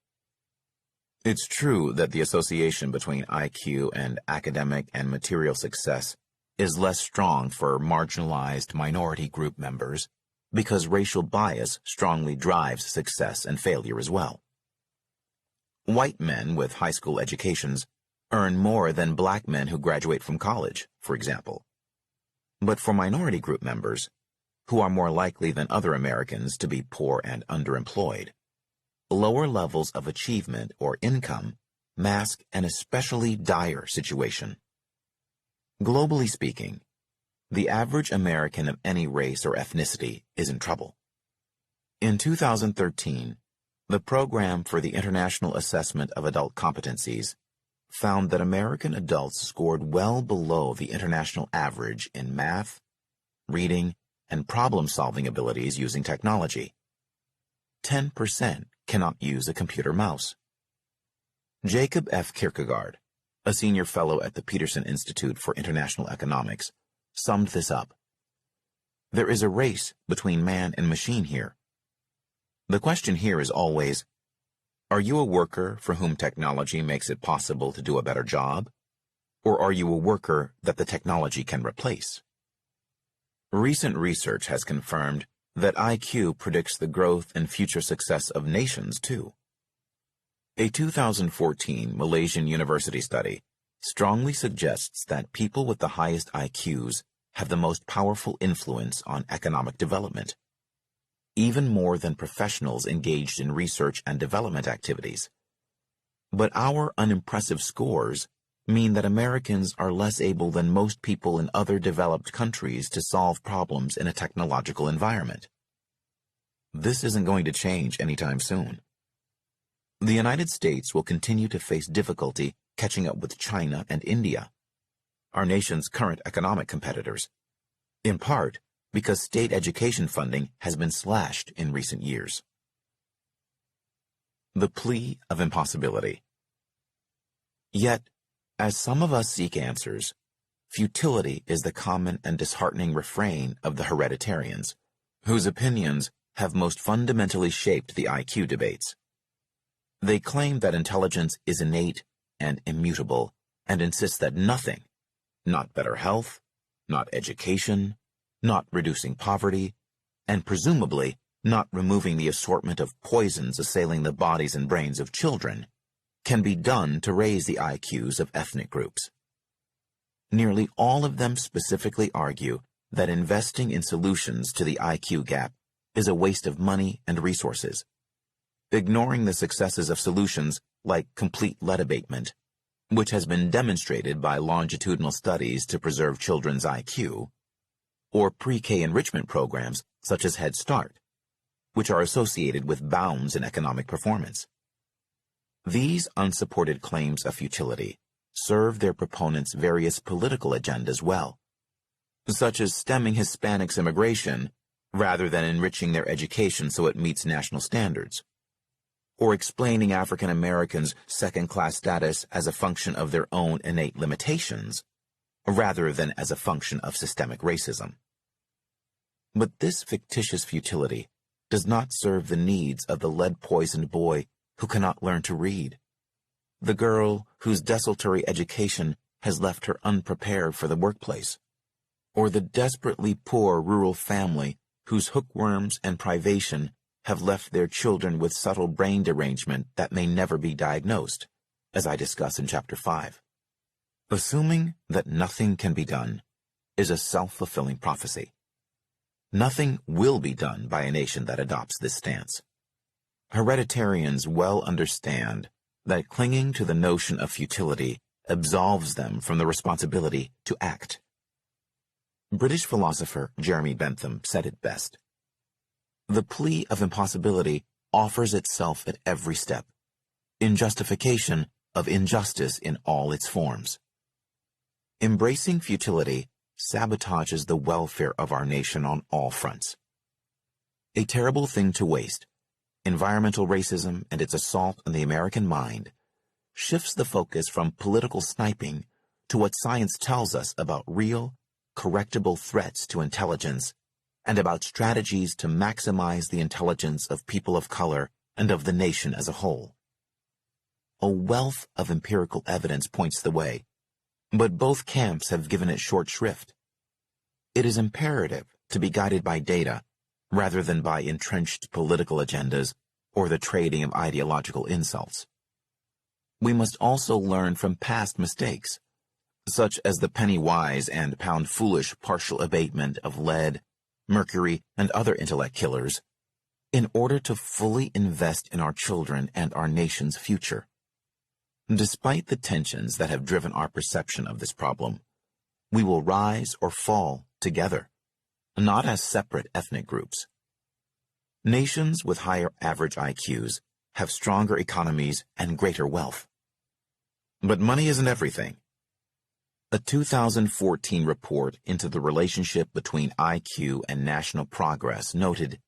It's true that the association between IQ and academic and material success is less strong for marginalized minority group members because racial bias strongly drives success and failure as well. White men with high school educations earn more than black men who graduate from college, for example. But for minority group members, who are more likely than other Americans to be poor and underemployed, lower levels of achievement or income mask an especially dire situation. Globally speaking, the average American of any race or ethnicity is in trouble. In 2013, the Program for the International Assessment of Adult Competencies found that American adults scored well below the international average in math, reading, and problem-solving abilities using technology. 10% cannot use a computer mouse. Jacob F. Kierkegaard, a senior fellow at the Peterson Institute for International Economics, summed this up. There is a race between man and machine here. The question here is always, are you a worker for whom technology makes it possible to do a better job, or are you a worker that the technology can replace? Recent research has confirmed that IQ predicts the growth and future success of nations, too. A 2014 Malaysian university study strongly suggests that people with the highest IQs have the most powerful influence on economic development, even more than professionals engaged in research and development activities. But our unimpressive scores mean that Americans are less able than most people in other developed countries to solve problems in a technological environment. This isn't going to change anytime soon. The United States will continue to face difficulty catching up with China and India, our nation's current economic competitors, in part because state education funding has been slashed in recent years. The plea of impossibility. Yet, as some of us seek answers, futility is the common and disheartening refrain of the hereditarians, whose opinions have most fundamentally shaped the IQ debates. They claim that intelligence is innate and immutable, and insist that nothing, not better health, not education, not reducing poverty, and presumably not removing the assortment of poisons assailing the bodies and brains of children, can be done to raise the IQs of ethnic groups. Nearly all of them specifically argue that investing in solutions to the IQ gap is a waste of money and resources, ignoring the successes of solutions like complete lead abatement, which has been demonstrated by longitudinal studies to preserve children's IQ, or pre-K enrichment programs such as Head Start, which are associated with bounds in economic performance. These unsupported claims of futility serve their proponents' various political agendas well, such as stemming Hispanics' immigration rather than enriching their education so it meets national standards, or explaining African Americans' second-class status as a function of their own innate limitations, rather than as a function of systemic racism. But this fictitious futility does not serve the needs of the lead-poisoned boy who cannot learn to read, the girl whose desultory education has left her unprepared for the workplace, or the desperately poor rural family whose hookworms and privation have left their children with subtle brain derangement that may never be diagnosed, as I discuss in Chapter 5. Assuming that nothing can be done is a self-fulfilling prophecy. Nothing will be done by a nation that adopts this stance. Hereditarians well understand that clinging to the notion of futility absolves them from the responsibility to act. British philosopher Jeremy Bentham said it best. The plea of impossibility offers itself at every step, in justification of injustice in all its forms. Embracing futility sabotages the welfare of our nation on all fronts. A terrible thing to waste, environmental racism and its assault on the American mind, shifts the focus from political sniping to what science tells us about real, correctable threats to intelligence and about strategies to maximize the intelligence of people of color and of the nation as a whole. A wealth of empirical evidence points the way, but both camps have given it short shrift. It is imperative to be guided by data rather than by entrenched political agendas or the trading of ideological insults. We must also learn from past mistakes, such as the penny-wise and pound-foolish partial abatement of lead, mercury, and other intellect killers, in order to fully invest in our children and our nation's future. Despite the tensions that have driven our perception of this problem, we will rise or fall together, not as separate ethnic groups. Nations with higher average IQs have stronger economies and greater wealth. But money isn't everything. A 2014 report into the relationship between IQ and national progress noted,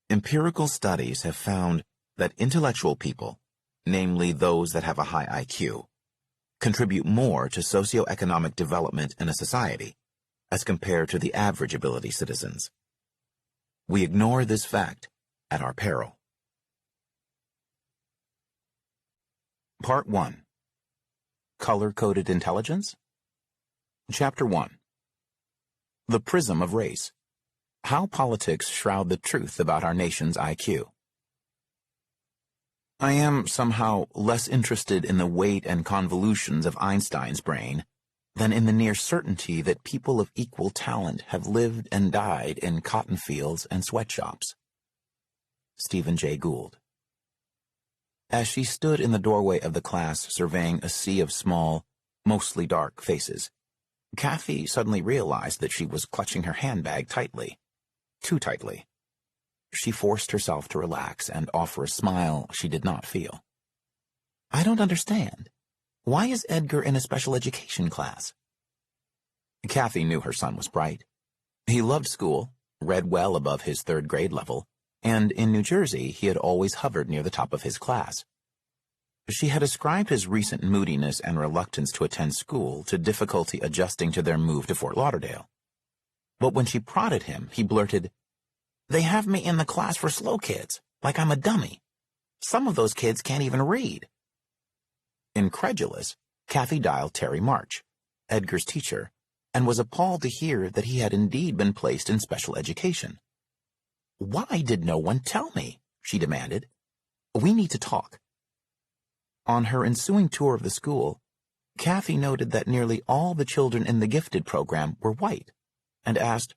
empirical studies have found that intellectual people, namely those that have a high IQ, contribute more to socioeconomic development in a society as compared to the average ability citizens. We ignore this fact at our peril. Part 1. Color-Coded Intelligence? Chapter 1. The Prism of Race. How Politics Shroud the Truth About Our Nation's IQ. I am somehow less interested in the weight and convolutions of Einstein's brain than in the near certainty that people of equal talent have lived and died in cotton fields and sweatshops. Stephen Jay Gould. As she stood in the doorway of the class surveying a sea of small, mostly dark faces, Kathy suddenly realized that she was clutching her handbag tightly. Too tightly. She forced herself to relax and offer a smile she did not feel. I don't understand. Why is Edgar in a special education class? Kathy knew her son was bright. He loved school, read well above his third grade level, and in New Jersey he had always hovered near the top of his class. She had ascribed his recent moodiness and reluctance to attend school to difficulty adjusting to their move to Fort Lauderdale. But when she prodded him, he blurted, "They have me in the class for slow kids, like I'm a dummy. Some of those kids can't even read." Incredulous, Kathy dialed Terry March, Edgar's teacher, and was appalled to hear that he had indeed been placed in special education. "Why did no one tell me?" she demanded. "We need to talk." On her ensuing tour of the school, Kathy noted that nearly all the children in the gifted program were white, and asked,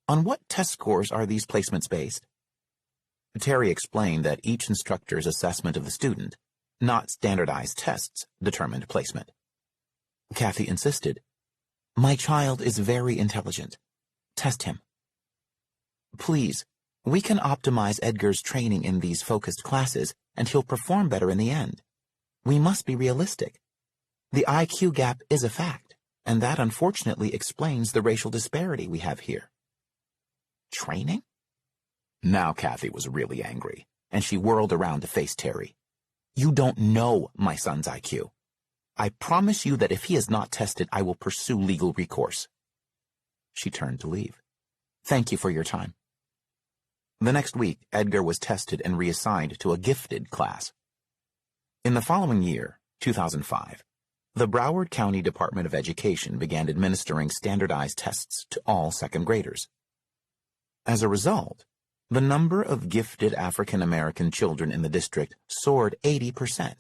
"On what test scores are these placements based?" Terry explained that each instructor's assessment of the student, not standardized tests, determined placement. Kathy insisted, "My child is very intelligent. Test him." "Please, We can optimize Edgar's training in these focused classes, and he'll perform better in the end. We must be realistic. The IQ gap is a fact, and that unfortunately explains the racial disparity we have here. Training? Now Kathy was really angry, and she whirled around to face Terry. You don't know my son's IQ. I promise you that if he is not tested, I will pursue legal recourse. She turned to leave. Thank you for your time. The next week, Edgar was tested and reassigned to a gifted class. In the following year, 2005, the Broward County Department of Education began administering standardized tests to all second graders. As a result, the number of gifted African American children in the district soared 80%,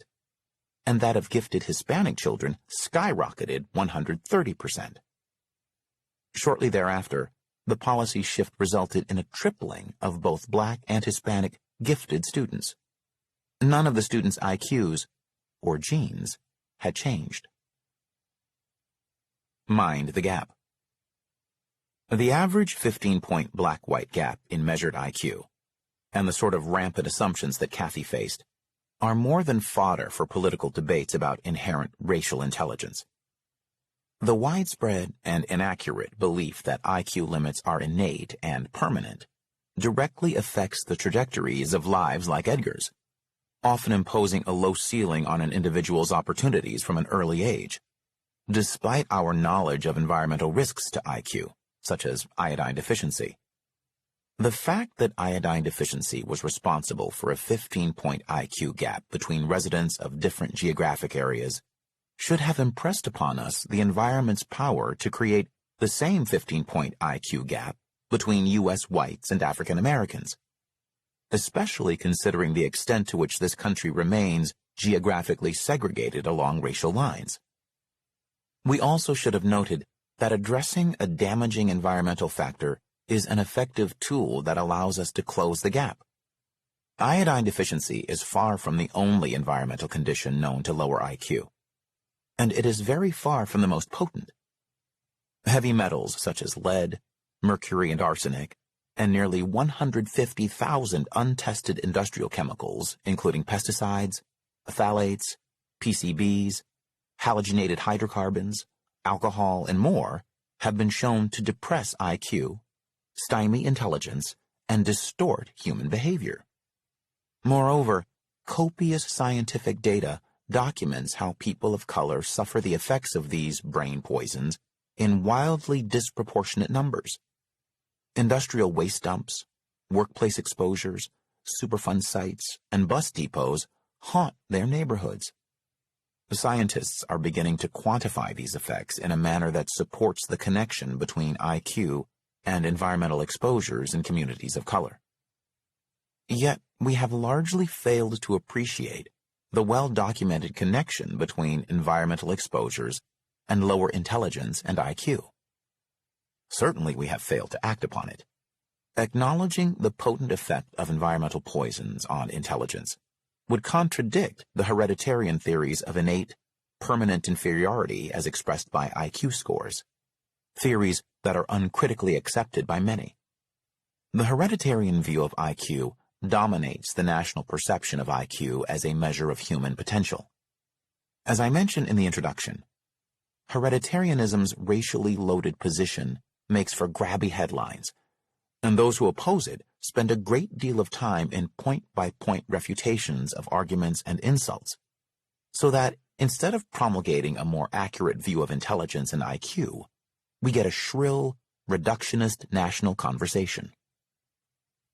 and that of gifted Hispanic children skyrocketed 130%. Shortly thereafter, the policy shift resulted in a tripling of both Black and Hispanic gifted students. None of the students' IQs, or genes, had changed. Mind the gap. The average 15-point Black-white gap in measured IQ, and the sort of rampant assumptions that Kathy faced, are more than fodder for political debates about inherent racial intelligence. The widespread and inaccurate belief that IQ limits are innate and permanent directly affects the trajectories of lives like Edgar's, often imposing a low ceiling on an individual's opportunities from an early age, despite our knowledge of environmental risks to IQ, such as iodine deficiency. The fact that iodine deficiency was responsible for a 15-point IQ gap between residents of different geographic areas should have impressed upon us the environment's power to create the same 15-point IQ gap between U.S. whites and African Americans, especially considering the extent to which this country remains geographically segregated along racial lines. We also should have noted that addressing a damaging environmental factor is an effective tool that allows us to close the gap. Iodine deficiency is far from the only environmental condition known to lower IQ, and it is very far from the most potent. Heavy metals such as lead, mercury, and arsenic, and nearly 150,000 untested industrial chemicals, including pesticides, phthalates, PCBs, halogenated hydrocarbons, alcohol, and more, have been shown to depress IQ, stymie intelligence, and distort human behavior. Moreover, copious scientific data documents how people of color suffer the effects of these brain poisons in wildly disproportionate numbers. Industrial waste dumps, workplace exposures, Superfund sites, and bus depots haunt their neighborhoods. The scientists are beginning to quantify these effects in a manner that supports the connection between IQ and environmental exposures in communities of color. Yet, we have largely failed to appreciate the well-documented connection between environmental exposures and lower intelligence and IQ. Certainly, we have failed to act upon it. Acknowledging the potent effect of environmental poisons on intelligence would contradict the hereditarian theories of innate, permanent inferiority as expressed by IQ scores, theories that are uncritically accepted by many. The hereditarian view of IQ dominates the national perception of IQ as a measure of human potential. As I mentioned in the introduction, hereditarianism's racially loaded position makes for grabby headlines, and those who oppose it spend a great deal of time in point-by-point refutations of arguments and insults, so that instead of promulgating a more accurate view of intelligence and IQ, we get a shrill, reductionist national conversation.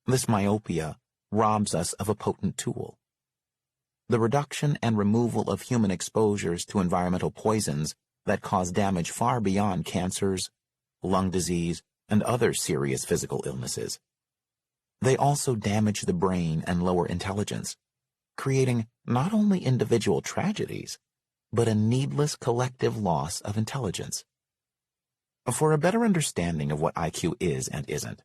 This myopia robs us of a potent tool. The reduction and removal of human exposures to environmental poisons that cause damage far beyond cancers, lung disease, and other serious physical illnesses. They also damage the brain and lower intelligence, creating not only individual tragedies, but a needless collective loss of intelligence. For a better understanding of what IQ is and isn't,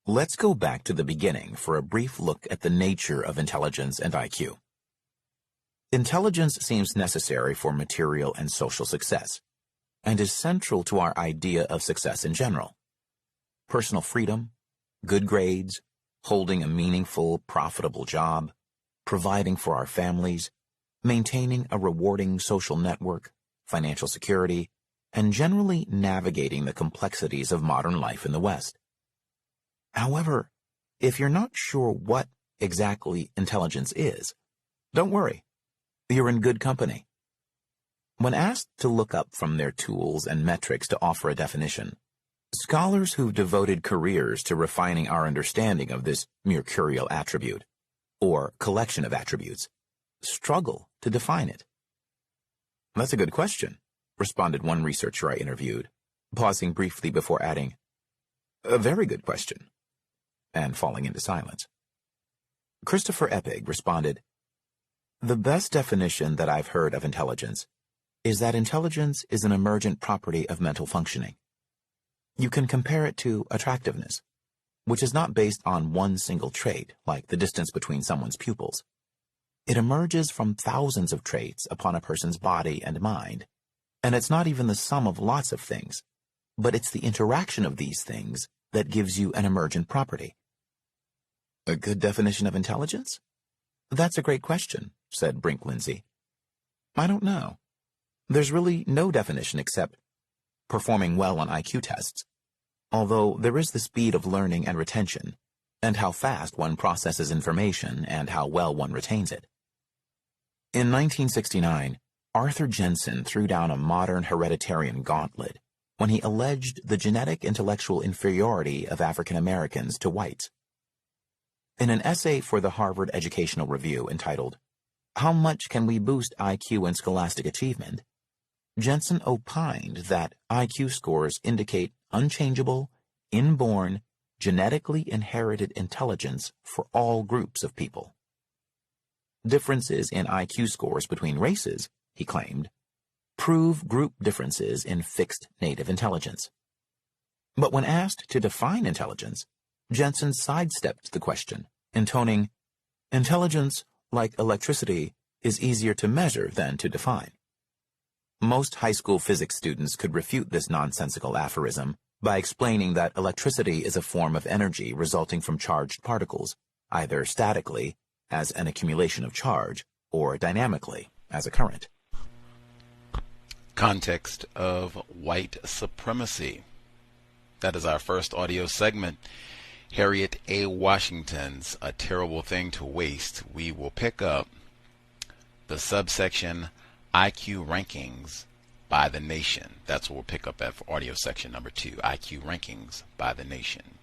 let's go back to the beginning for a brief look at the nature of intelligence and IQ. Intelligence seems necessary for material and social success, and is central to our idea of success in general. Personal freedom, good grades, holding a meaningful, profitable job, providing for our families, maintaining a rewarding social network, financial security, and generally navigating the complexities of modern life in the West. However, if you're not sure what exactly intelligence is, don't worry. You're in good company. When asked to look up from their tools and metrics to offer a definition, scholars who've devoted careers to refining our understanding of this mercurial attribute, or collection of attributes, struggle to define it. That's a good question, responded one researcher I interviewed, pausing briefly before adding, a very good question, and falling into silence. Christopher Epig responded, the best definition that I've heard of intelligence is that intelligence is an emergent property of mental functioning. You can compare it to attractiveness, which is not based on one single trait, like the distance between someone's pupils. It emerges from thousands of traits upon a person's body and mind, and it's not even the sum of lots of things, but it's the interaction of these things that gives you an emergent property. A good definition of intelligence? That's a great question, said Brink Lindsay. I don't know. There's really no definition except performing well on IQ tests, although there is the speed of learning and retention, and how fast one processes information and how well one retains it. In 1969, Arthur Jensen threw down a modern hereditarian gauntlet when he alleged the genetic intellectual inferiority of African Americans to whites. In an essay for the Harvard Educational Review entitled, How Much Can We Boost IQ and Scholastic Achievement?, Jensen opined that IQ scores indicate unchangeable, inborn, genetically inherited intelligence for all groups of people. Differences in IQ scores between races, he claimed, prove group differences in fixed native intelligence. But when asked to define intelligence, Jensen sidestepped the question, intoning, intelligence, like electricity, is easier to measure than to define. Most high school physics students could refute this nonsensical aphorism by explaining that electricity is a form of energy resulting from charged particles, either statically, as an accumulation of charge, or dynamically, as a current. Context of White Supremacy. That is our first audio segment. Harriet A. Washington's A Terrible Thing to Waste. We will pick up the subsection IQ Rankings by the Nation. That's what we'll pick up at for audio section number 2, IQ Rankings by the Nation.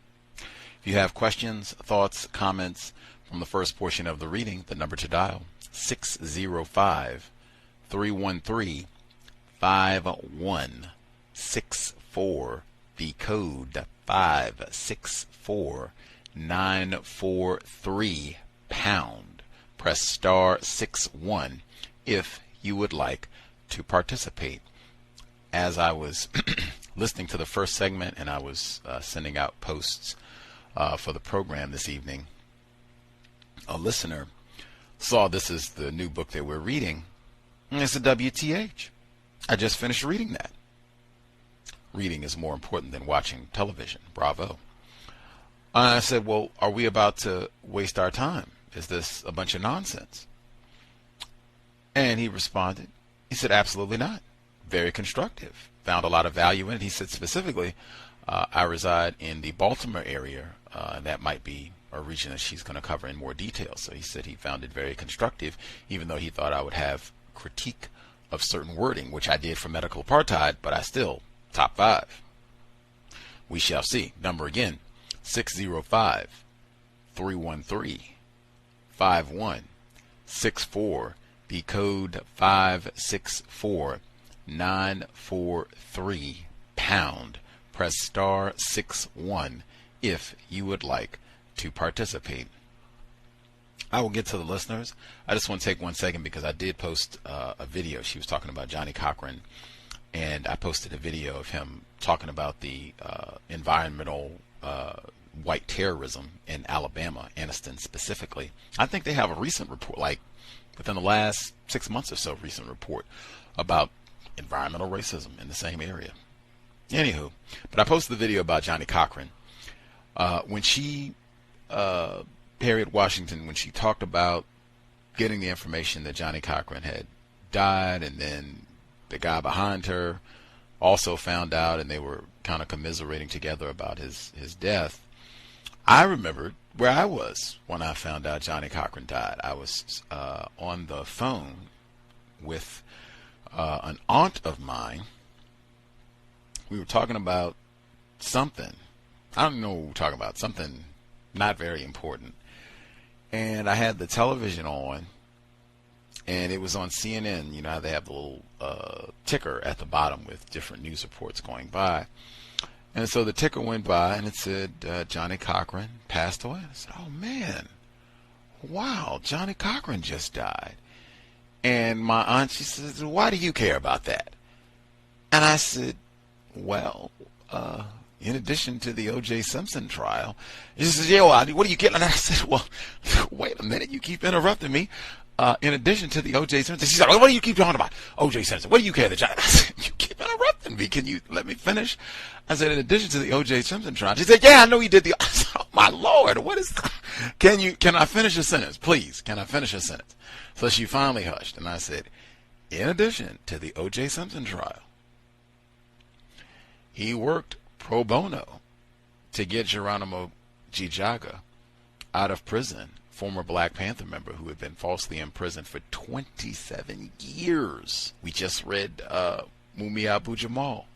If you have questions, thoughts, comments from the first portion of the reading, the number to dial, 605-313-5164, the code 564943 pound. Press star 61 if you would like to participate. As I was listening to the first segment and I was sending out posts for the program this evening, a listener saw this is the new book that we're reading. It's a WTH. I just finished reading that. Reading is more important than watching television. Bravo. I said, well, are we about to waste our time? Is this a bunch of nonsense? And he responded, he said, absolutely not. Very constructive. Found a lot of value in it. He said specifically, I reside in the Baltimore area. That might be a region that she's going to cover in more detail. So he said he found it very constructive, even though he thought I would have critique of certain wording, which I did for medical apartheid, but I still top 5. We shall see. Number again, 605-313-5164. The code 564943 pound. Press star 61 if you would like to participate. I will get to the listeners. I just want to take 1 second because I did post a video. She was talking about Johnny Cochran, and I posted a video of him talking about the environmental white terrorism in Alabama, Anniston specifically. I think they have a recent report, like within the last 6 months or so, recent report about environmental racism in the same area. Anywho, but I posted the video about Johnny Cochran. When she Harriet Washington, when she talked about getting the information that Johnnie Cochran had died, and then the guy behind her also found out, and they were kind of commiserating together about his death, I remembered where I was when I found out Johnnie Cochran died. I was on the phone with an aunt of mine. We were talking about something. I don't know what we were talking about. Something not very important. And I had the television on, and it was on CNN. You know how they have the little ticker at the bottom with different news reports going by. And so the ticker went by, and it said Johnnie Cochran passed away. I said, oh, man, wow, Johnnie Cochran just died. And my aunt, she says, why do you care about that? And I said, well, in addition to the O.J. Simpson trial. She says, yeah, well, what are you getting? And I said, well, wait a minute, you keep interrupting me. In addition to the O.J. Simpson, she said, what do you keep talking about? O.J. Simpson, what do you care? I said, you keep interrupting me. Can you let me finish? I said, in addition to the O.J. Simpson trial. She said, yeah, I know he did the. I said, oh, my Lord, what is that? Can I finish a sentence? Please, can I finish a sentence? So she finally hushed, and I said, in addition to the O.J. Simpson trial, he worked pro bono to get Geronimo Gijaga out of prison, former Black Panther member who had been falsely imprisoned for 27 years. We just read Mumia Abu-Jamal.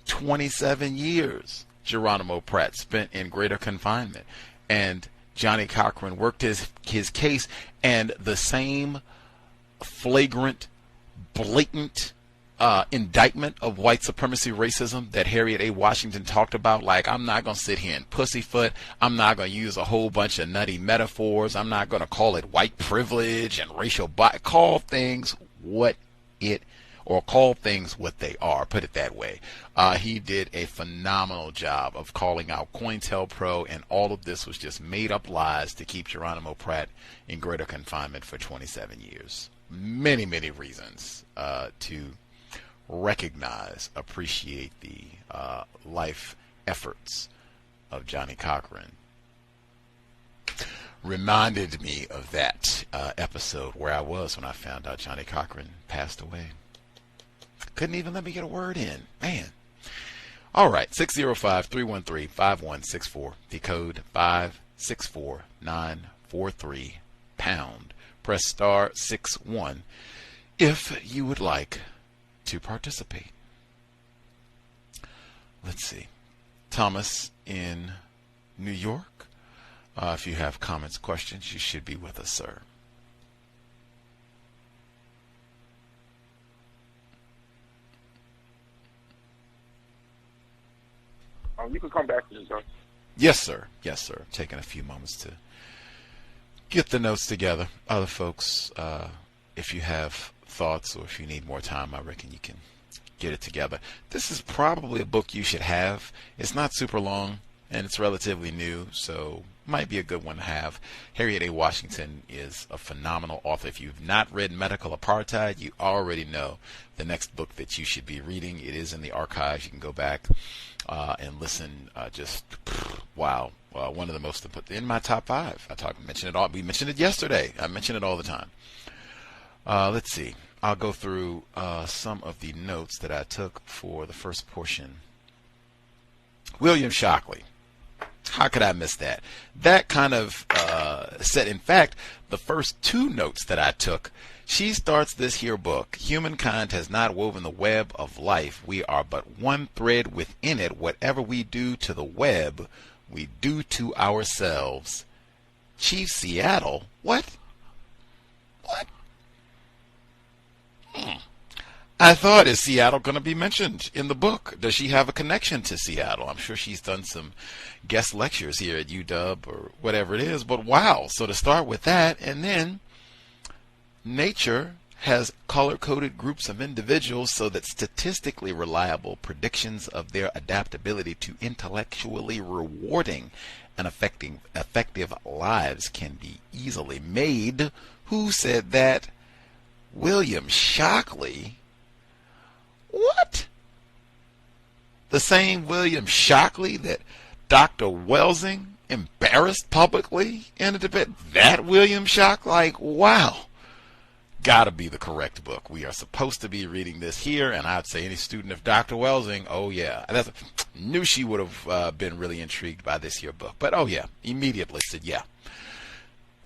27 years Geronimo Pratt spent in greater confinement. And Johnnie Cochran worked his case, and the same flagrant, blatant indictment of white supremacy racism that Harriet A. Washington talked about, like, I'm not going to sit here and pussyfoot. I'm not going to use a whole bunch of nutty metaphors. I'm not going to call it white privilege and racial bias. Call things what they are, put it that way. He did a phenomenal job of calling out COINTELPRO, and all of this was just made up lies to keep Geronimo Pratt in greater confinement for 27 years. Many, many reasons to recognize, appreciate the life efforts of Johnnie Cochran. Reminded me of that episode where I was when I found out Johnnie Cochran passed away. Couldn't even let me get a word in. Man. All right, 605-313-5164. The code 564943 pound. Press star 61 if you would like to participate. Let's see. Thomas in New York. If you have comments, questions, you should be with us, sir. You can come back to this, sir. Yes, sir. Yes, sir. Taking a few moments to get the notes together. Other folks, if you have thoughts or if you need more time, I reckon you can get it together. This is probably a book you should have. It's not super long, and it's relatively new, so might be a good one to have. Harriet A. Washington is a phenomenal author. If you've not read Medical Apartheid, you already know the next book that you should be reading. It is in the archives. You can go back and listen. Wow. One of the most in my top 5. Mentioned it all. We mentioned it yesterday. I mention it all the time. Let's see. I'll go through some of the notes that I took for the first portion. William Shockley. How could I miss that? That kind of said, in fact, the first 2 notes that I took, she starts this here book. Humankind has not woven the web of life. We are but one thread within it. Whatever we do to the web, we do to ourselves. Chief Seattle? What? I thought, is Seattle going to be mentioned in the book? Does she have a connection to Seattle? I'm sure she's done some guest lectures here at UW or whatever it is, but wow. So to start with that, and then nature has color-coded groups of individuals so that statistically reliable predictions of their adaptability to intellectually rewarding and effective lives can be easily made. Who said that? William Shockley? What? The same William Shockley that Dr. Welsing embarrassed publicly in a debate. That William Shockley, like, wow. Gotta be the correct book. We are supposed to be reading this here, and I'd say any student of Dr. Welsing, oh yeah. Knew she would have been really intrigued by this here book. But oh yeah, immediately said, yeah,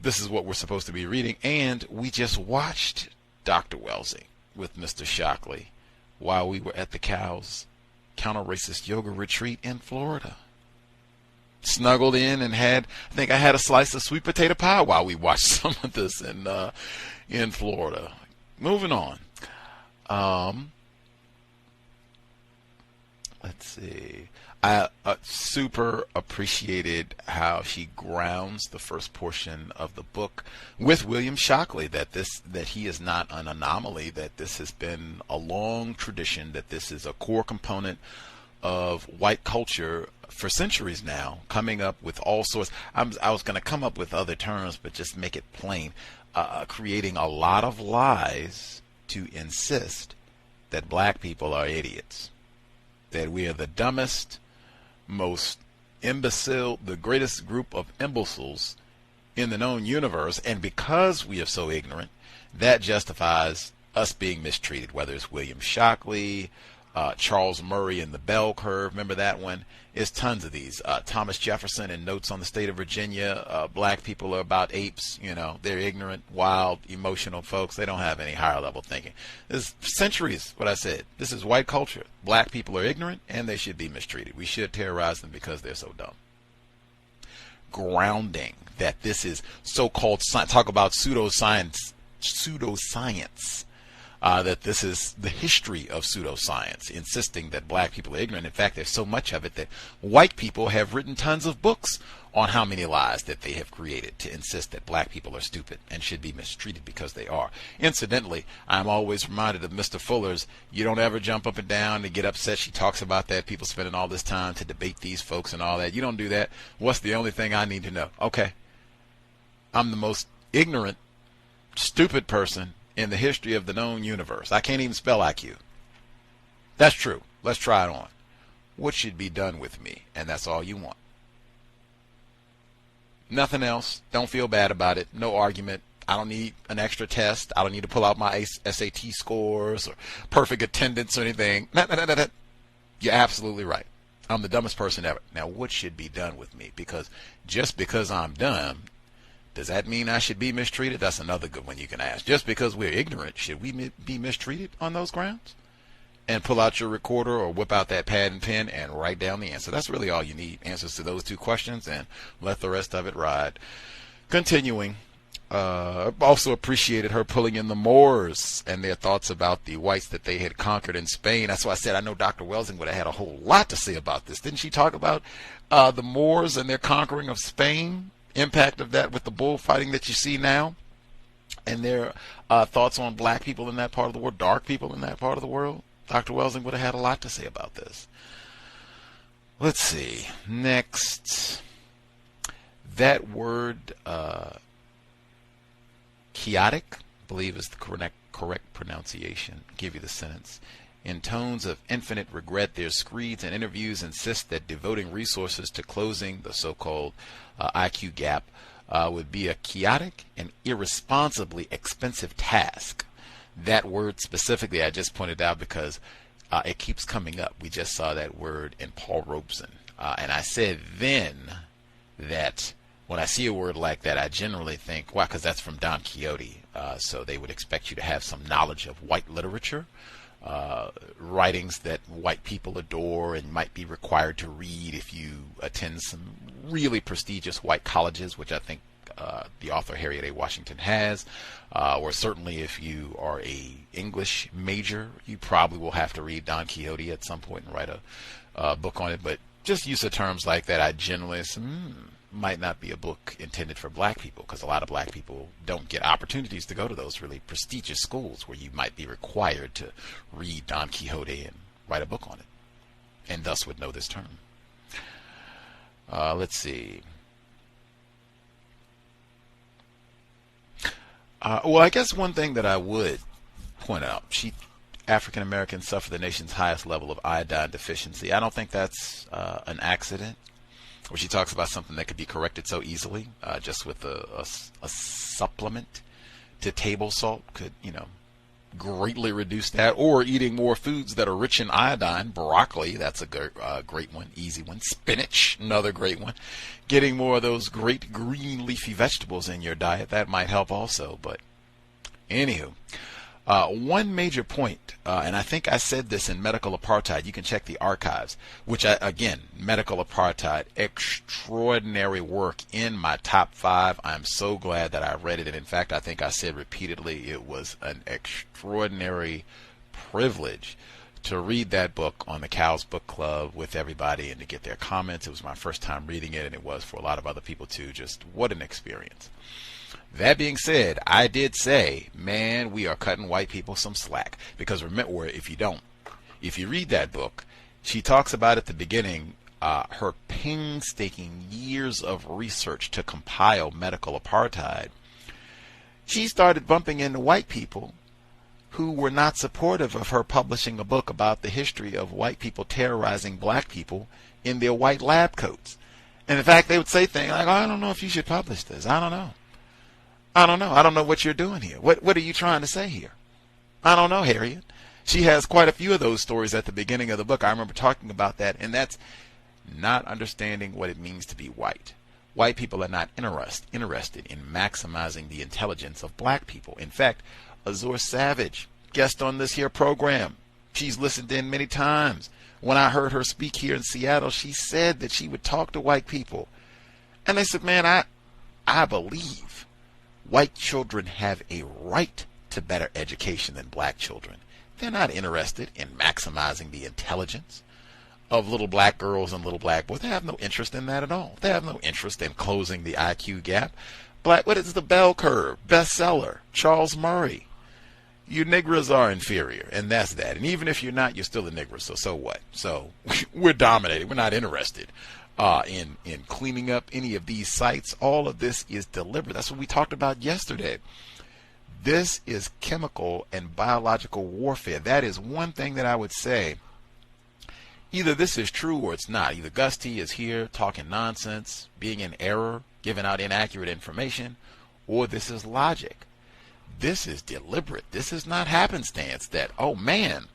this is what we're supposed to be reading. And we just watched Dr. Welsing with Mr. Shockley while we were at the C.O.W.S counter-racist yoga retreat in Florida. Snuggled in and I think I had a slice of sweet potato pie while we watched some of this in Florida. Moving on. Let's see. I super appreciated how she grounds the first portion of the book with William Shockley, that he is not an anomaly, that this has been a long tradition, that this is a core component of white culture for centuries now, coming up with all sorts. I was going to come up with other terms, but just make it plain, creating a lot of lies to insist that black people are idiots, that we are the dumbest, most imbecile, the greatest group of imbeciles in the known universe, and because we are so ignorant, that justifies us being mistreated, whether it's William Shockley, Charles Murray in the Bell Curve, remember that one? There's tons of these. Thomas Jefferson in Notes on the State of Virginia, black people are about apes, they're ignorant, wild, emotional folks. They don't have any higher level thinking. This is centuries, what I said. This is white culture. Black people are ignorant and they should be mistreated. We should terrorize them because they're so dumb. Grounding that this is so-called science, talk about pseudoscience, that this is the history of pseudoscience, insisting that black people are ignorant. In fact, there's so much of it that white people have written tons of books on how many lies that they have created to insist that black people are stupid and should be mistreated because they are. Incidentally, I'm always reminded of Mr. Fuller's, you don't ever jump up and down and get upset. She talks about that, people spending all this time to debate these folks and all that. You don't do that. What's the only thing I need to know? Okay, I'm the most ignorant, stupid person in the history of the known universe. I can't even spell IQ. That's true. Let's try it on. What should be done with me? And that's all you want. Nothing else. Don't feel bad about it. No argument. I don't need an extra test. I don't need to pull out my SAT scores or perfect attendance or anything. You're absolutely right. I'm the dumbest person ever. Now, what should be done with me? Because just because I'm dumb, does that mean I should be mistreated? That's another good one you can ask. Just because we're ignorant, should we be mistreated on those grounds? And pull out your recorder or whip out that pad and pen and write down the answer. That's really all you need. Answers to those two questions, and let the rest of it ride. Continuing, also appreciated her pulling in the Moors and their thoughts about the whites that they had conquered in Spain. That's why I said I know Dr. Welsing would have had a whole lot to say about this. Didn't she talk about the Moors and their conquering of Spain? Impact of that with the bullfighting that you see now, and their thoughts on black people in that part of the world, dark people in that part of the world. Dr. Welsing would have had a lot to say about this. Let's see. Next, that word chaotic, I believe is the correct pronunciation. I'll give you the sentence. In tones of infinite regret, their screeds and interviews insist that devoting resources to closing the so-called IQ gap would be a chaotic and irresponsibly expensive task. That word specifically I just pointed out because it keeps coming up. We just saw that word in Paul Robeson. And I said then that when I see a word like that, I generally think, wow, because that's from Don Quixote. So they would expect you to have some knowledge of white literature. Writings that white people adore and might be required to read if you attend some really prestigious white colleges, which I think the author Harriet A. Washington has, or certainly if you are a English major, you probably will have to read Don Quixote at some point and write a book on it. But just use of terms like that, I generally might not be a book intended for black people, because a lot of black people don't get opportunities to go to those really prestigious schools where you might be required to read Don Quixote and write a book on it, and thus would know this term. Let's see. Well, I guess one thing that I would point out, African Americans suffer the nation's highest level of iodine deficiency. I don't think that's an accident. where she talks about something that could be corrected so easily, just with a supplement to table salt could, greatly reduce that, or eating more foods that are rich in iodine. Broccoli, that's a great one, easy one. Spinach, another great one. Getting more of those great green leafy vegetables in your diet, that might help also. But anywho, one major point, and I think I said this in Medical Apartheid, you can check the archives, again, Medical Apartheid, extraordinary work, in my top 5. I'm so glad that I read it. And in fact, I think I said repeatedly, it was an extraordinary privilege to read that book on the C.O.W.S book club with everybody and to get their comments. It was my first time reading it, and it was for a lot of other people too. Just what an experience. That being said, I did say, man, we are cutting white people some slack. Because remember, if you read that book, she talks about at the beginning her painstaking years of research to compile Medical Apartheid. She started bumping into white people who were not supportive of her publishing a book about the history of white people terrorizing black people in their white lab coats. And in fact, they would say things like, I don't know if you should publish this. I don't know. I don't know what you're doing here. What are you trying to say here? I don't know, Harriet. She has quite a few of those stories at the beginning of the book. I remember talking about that, and that's not understanding what it means to be white. White people are not interested in maximizing the intelligence of black people. In fact, Azor Savage, guest on this here program, she's listened in many times. When I heard her speak here in Seattle, she said that she would talk to white people. And they said, man, I believe white children have a right to better education than black children. They're not interested in maximizing the intelligence of little black girls and little black boys. They have no interest in that at all. They have no interest in closing the IQ gap. What is the bell curve? Bestseller, Charles Murray. You Negras are inferior, and that's that. And even if you're not, you're still a Negro, so what? So we're dominated. We're not interested in cleaning up any of these sites. All of this is deliberate. That's what we talked about yesterday. This is chemical and biological warfare. That is one thing that I would say. Either this is true or it's not. Either Gus T is here talking nonsense, being in error, giving out inaccurate information, or this is logic. This is deliberate. This is not happenstance that, oh man,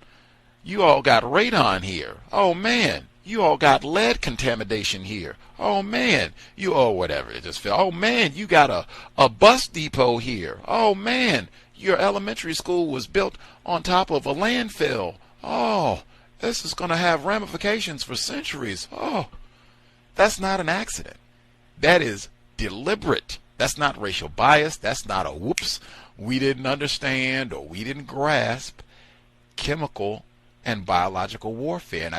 you all got radon here. Oh man, you all got lead contamination here. Oh man, you all whatever. It just felt, oh man, you got a bus depot here. Oh man, your elementary school was built on top of a landfill. Oh, this is going to have ramifications for centuries. Oh, that's not an accident. That is deliberate. That's not racial bias. That's not a whoops, we didn't understand or we didn't grasp. Chemical and biological warfare. And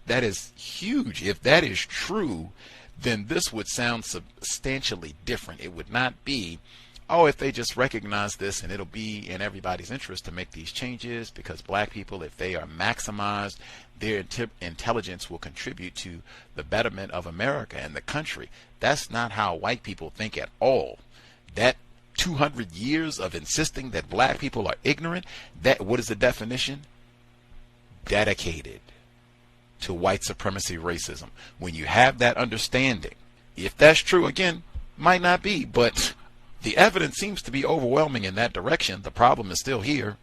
that is huge. If that is true, then this would sound substantially different. It would not be, oh, if they just recognize this and it'll be in everybody's interest to make these changes because black people, if they are maximized, their intelligence will contribute to the betterment of America and the country. That's not how white people think at all. That 200 years of insisting that black people are ignorant, what is the definition? Dedicated to white supremacy racism. When you have that understanding, if that's true, again, might not be, but the evidence seems to be overwhelming in that direction. The problem is still here.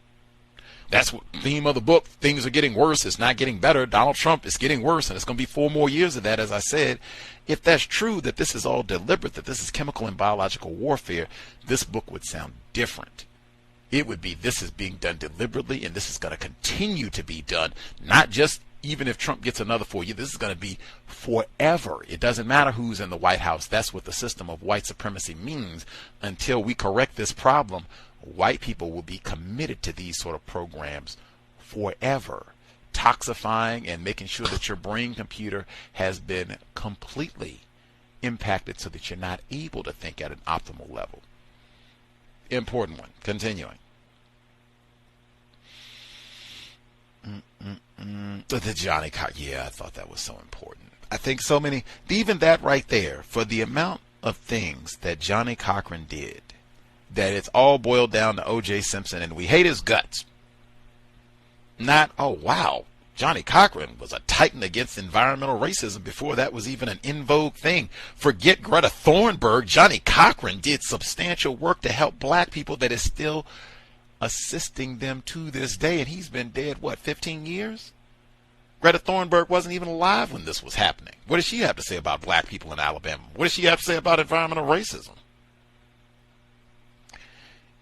That's what the theme of the book. Things are getting worse. It's not getting better. Donald Trump is getting worse, and it's going to be 4 more years of that, as I said. If that's true, that this is all deliberate, that this is chemical and biological warfare, this book would sound different. It would be, this is being done deliberately, and this is going to continue to be done, not just even if Trump gets another 4 years. This is going to be forever. It doesn't matter who's in the White House. That's what the system of white supremacy means. Until we correct this problem, white people will be committed to these sort of programs forever, toxifying and making sure that your brain computer has been completely impacted so that you're not able to think at an optimal level. Important one. Continuing. The Johnny Cochran. Yeah, I thought that was so important. I think so many, even that right there, for the amount of things that Johnny Cochran did, that it's all boiled down to O.J. Simpson, and we hate his guts. Not, oh wow, Johnny Cochran was a titan against environmental racism before that was even an in vogue thing. Forget Greta Thunberg. Johnny Cochran did substantial work to help black people that is still assisting them to this day. And he's been dead, 15 years? Greta Thunberg wasn't even alive when this was happening. What does she have to say about black people in Alabama? What does she have to say about environmental racism?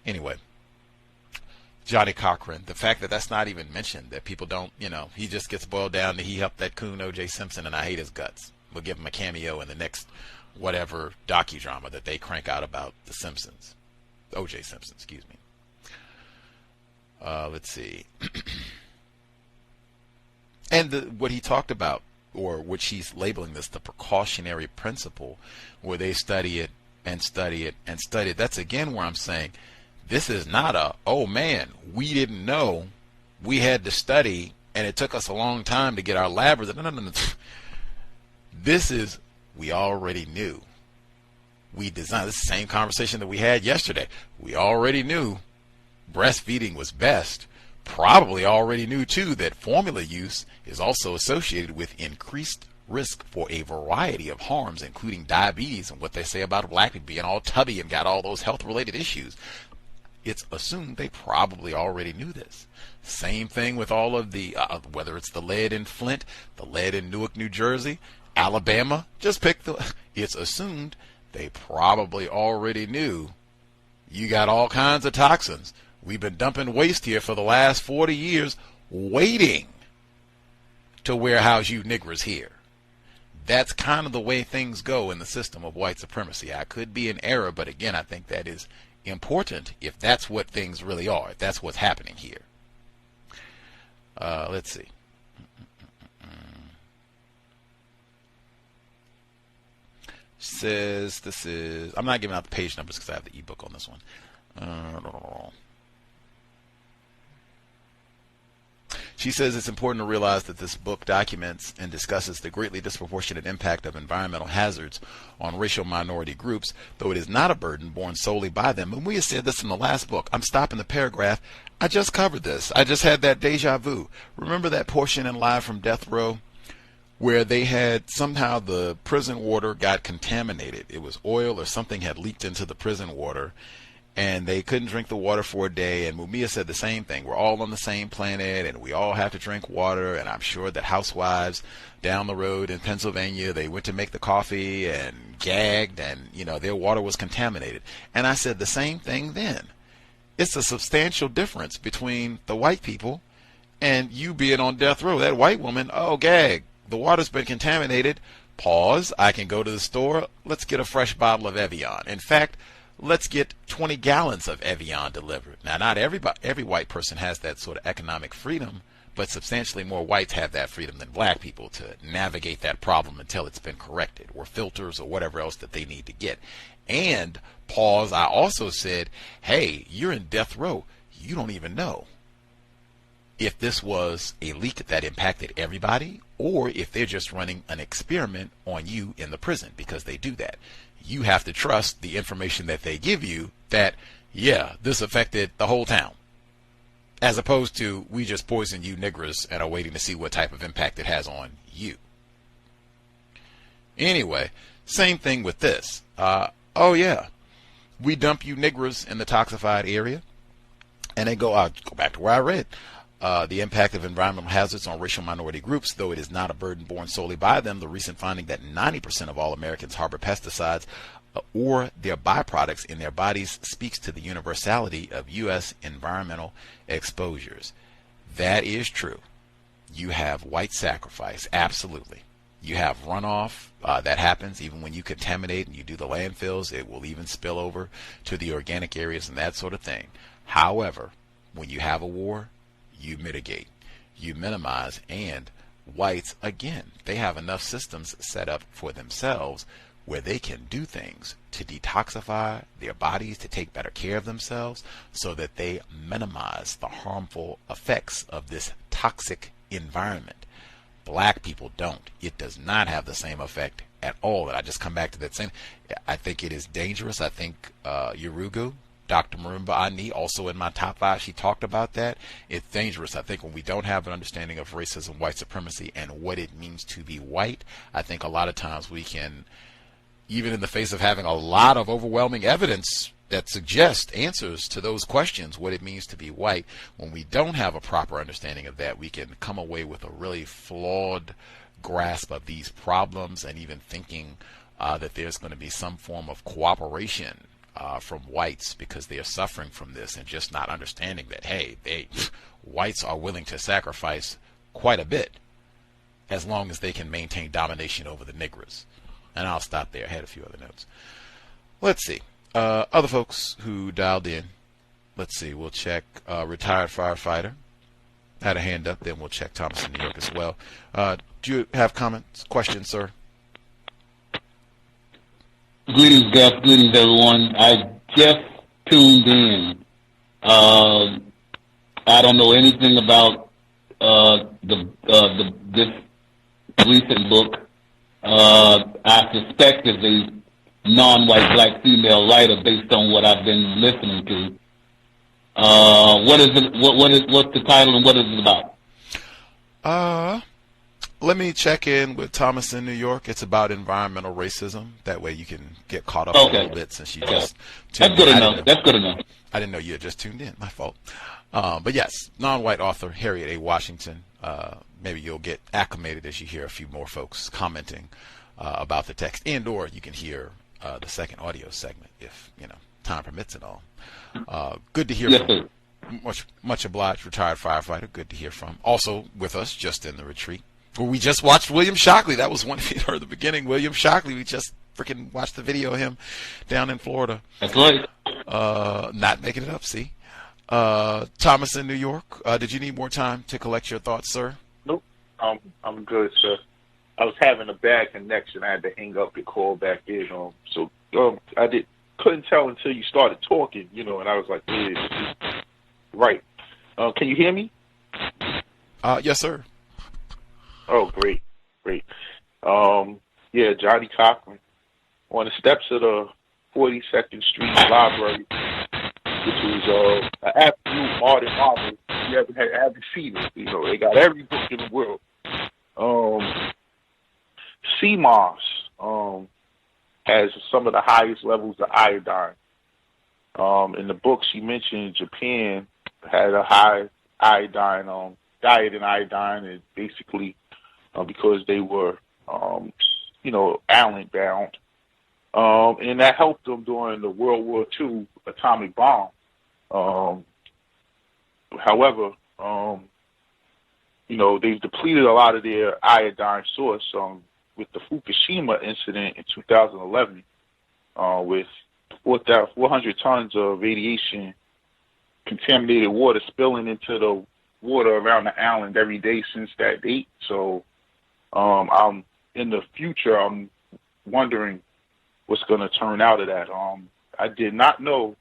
Anyway, Johnny Cochran, the fact that that's not even mentioned, that people don't, he just gets boiled down to he helped that coon O.J. Simpson and I hate his guts. We'll give him a cameo in the next whatever docudrama that they crank out about the Simpsons. O.J. Simpson, excuse me. Let's see. And what he talked about, or which he's labeling this, the precautionary principle, where they study it and study it and study it. That's again where I'm saying, this is not oh man, we didn't know, we had to study and it took us a long time to get our lab results. No. This is, we already knew. We designed, this is the same conversation that we had yesterday. We already knew breastfeeding was best. Probably already knew too that formula use is also associated with increased risk for a variety of harms, including diabetes and what they say about black people being all tubby and got all those health related issues. It's assumed they probably already knew this. Same thing with all of the, whether it's the lead in Flint, the lead in Newark, New Jersey, Alabama, just pick it's assumed they probably already knew you got all kinds of toxins. We've been dumping waste here for the last 40 years, waiting to warehouse you niggers here. That's kind of the way things go in the system of white supremacy. I could be in error, but again, I think that is important if that's what things really are, if that's what's happening here. Let's see. Says this is, I'm not giving out the page numbers because I have the ebook on this one. She says it's important to realize that this book documents and discusses the greatly disproportionate impact of environmental hazards on racial minority groups, though it is not a burden borne solely by them. And we have said this in the last book. I'm stopping the paragraph. I just covered this. I just had that deja vu. Remember that portion in Live from Death Row where they had somehow the prison water got contaminated? It was oil or something had leaked into the prison water, and they couldn't drink the water for a day. And Mumia said the same thing. We're all on the same planet, and we all have to drink water. And I'm sure that housewives down the road in Pennsylvania, they went to make the coffee and gagged, and their water was contaminated. And I said the same thing then. It's a substantial difference between the white people and you being on death row. That white woman, oh, gag, the water's been contaminated. Pause. I can go to the store. Let's get a fresh bottle of Evian. In fact, let's get 20 gallons of Evian delivered. Now, not every white person has that sort of economic freedom, but substantially more whites have that freedom than black people to navigate that problem until it's been corrected, or filters or whatever else that they need to get. And, pause, I also said, hey, you're in death row. You don't even know if this was a leak that impacted everybody, or if they're just running an experiment on you in the prison, because they do that. You have to trust the information that they give you that, yeah, this affected the whole town, as opposed to we just poisoned you niggers and are waiting to see what type of impact it has on you. Anyway, same thing with this. Oh yeah, we dump you niggers in the toxified area, and they go, I'll go back to where I read. The impact of environmental hazards on racial minority groups, though it is not a burden borne solely by them. The recent finding that 90% of all Americans harbor pesticides or their byproducts in their bodies speaks to the universality of U.S. environmental exposures. That is true. You have white sacrifice, absolutely. You have runoff that happens even when you contaminate and you do the landfills. It will even spill over to the organic areas and that sort of thing. However, when you have a war, you mitigate, you minimize, and whites, again, they have enough systems set up for themselves where they can do things to detoxify their bodies, to take better care of themselves, so that they minimize the harmful effects of this toxic environment. Black people don't. It does not have the same effect at all. And I just come back to that same, I think it is dangerous. I think Urugu, Dr. Marimba Ani, also in my top 5, she talked about that. It's dangerous. I think when we don't have an understanding of racism, white supremacy, and what it means to be white, I think a lot of times we can, even in the face of having a lot of overwhelming evidence that suggests answers to those questions, what it means to be white, when we don't have a proper understanding of that, we can come away with a really flawed grasp of these problems, and even thinking that there's going to be some form of cooperation from whites because they are suffering from this, and just not understanding that, hey, whites are willing to sacrifice quite a bit as long as they can maintain domination over the niggers. And I'll stop there. I had a few other notes. Let's see. Other folks who dialed in. Let's see. We'll check retired firefighter. Had a hand up. Then we'll check Thomas in New York as well. Do you have comments, questions, sir? Greetings, Gus. Greetings, everyone. I just tuned in. I don't know anything about this recent book. I suspect it's a non-white black female writer based on what I've been listening to. What is it? What's the title and what is it about? Let me check in with Thomas in New York. It's about environmental racism. That way you can get caught up a little bit since you just tuned in. That's good enough. I didn't know you had just tuned in. My fault. But yes, non-white author Harriet A. Washington. Maybe you'll get acclimated as you hear a few more folks commenting about the text, and or you can hear the second audio segment if time permits it all. Good to hear from. Much obliged, retired firefighter. Good to hear from. Also with us, just in the retreat, where we just watched William Shockley. That was one, if you heard the beginning, William Shockley. We just freaking watched the video of him down in Florida. That's right. Not making it up, see. Thomas in New York, did you need more time to collect your thoughts, sir? Nope. I'm good, sir. I was having a bad connection. I had to hang up and call back in. I couldn't tell until you started talking, and I was like, yeah, right. Can you hear me? Yes, sir. Oh, great. Yeah, Johnny Cochran on the steps of the 42nd Street Library, which was an absolute art and marvel. You haven't seen it. They got every book in the world. C.O.W.S. Has some of the highest levels of iodine. In the book, she mentioned Japan had a high iodine diet in iodine, and basically because they were, island bound, and that helped them during the World War II atomic bomb. However, they've depleted a lot of their iodine source with the Fukushima incident in 2011, with 400 tons of radiation contaminated water spilling into the water around the island every day since that date. So I'm in the future, I'm wondering what's going to turn out of that. I did not know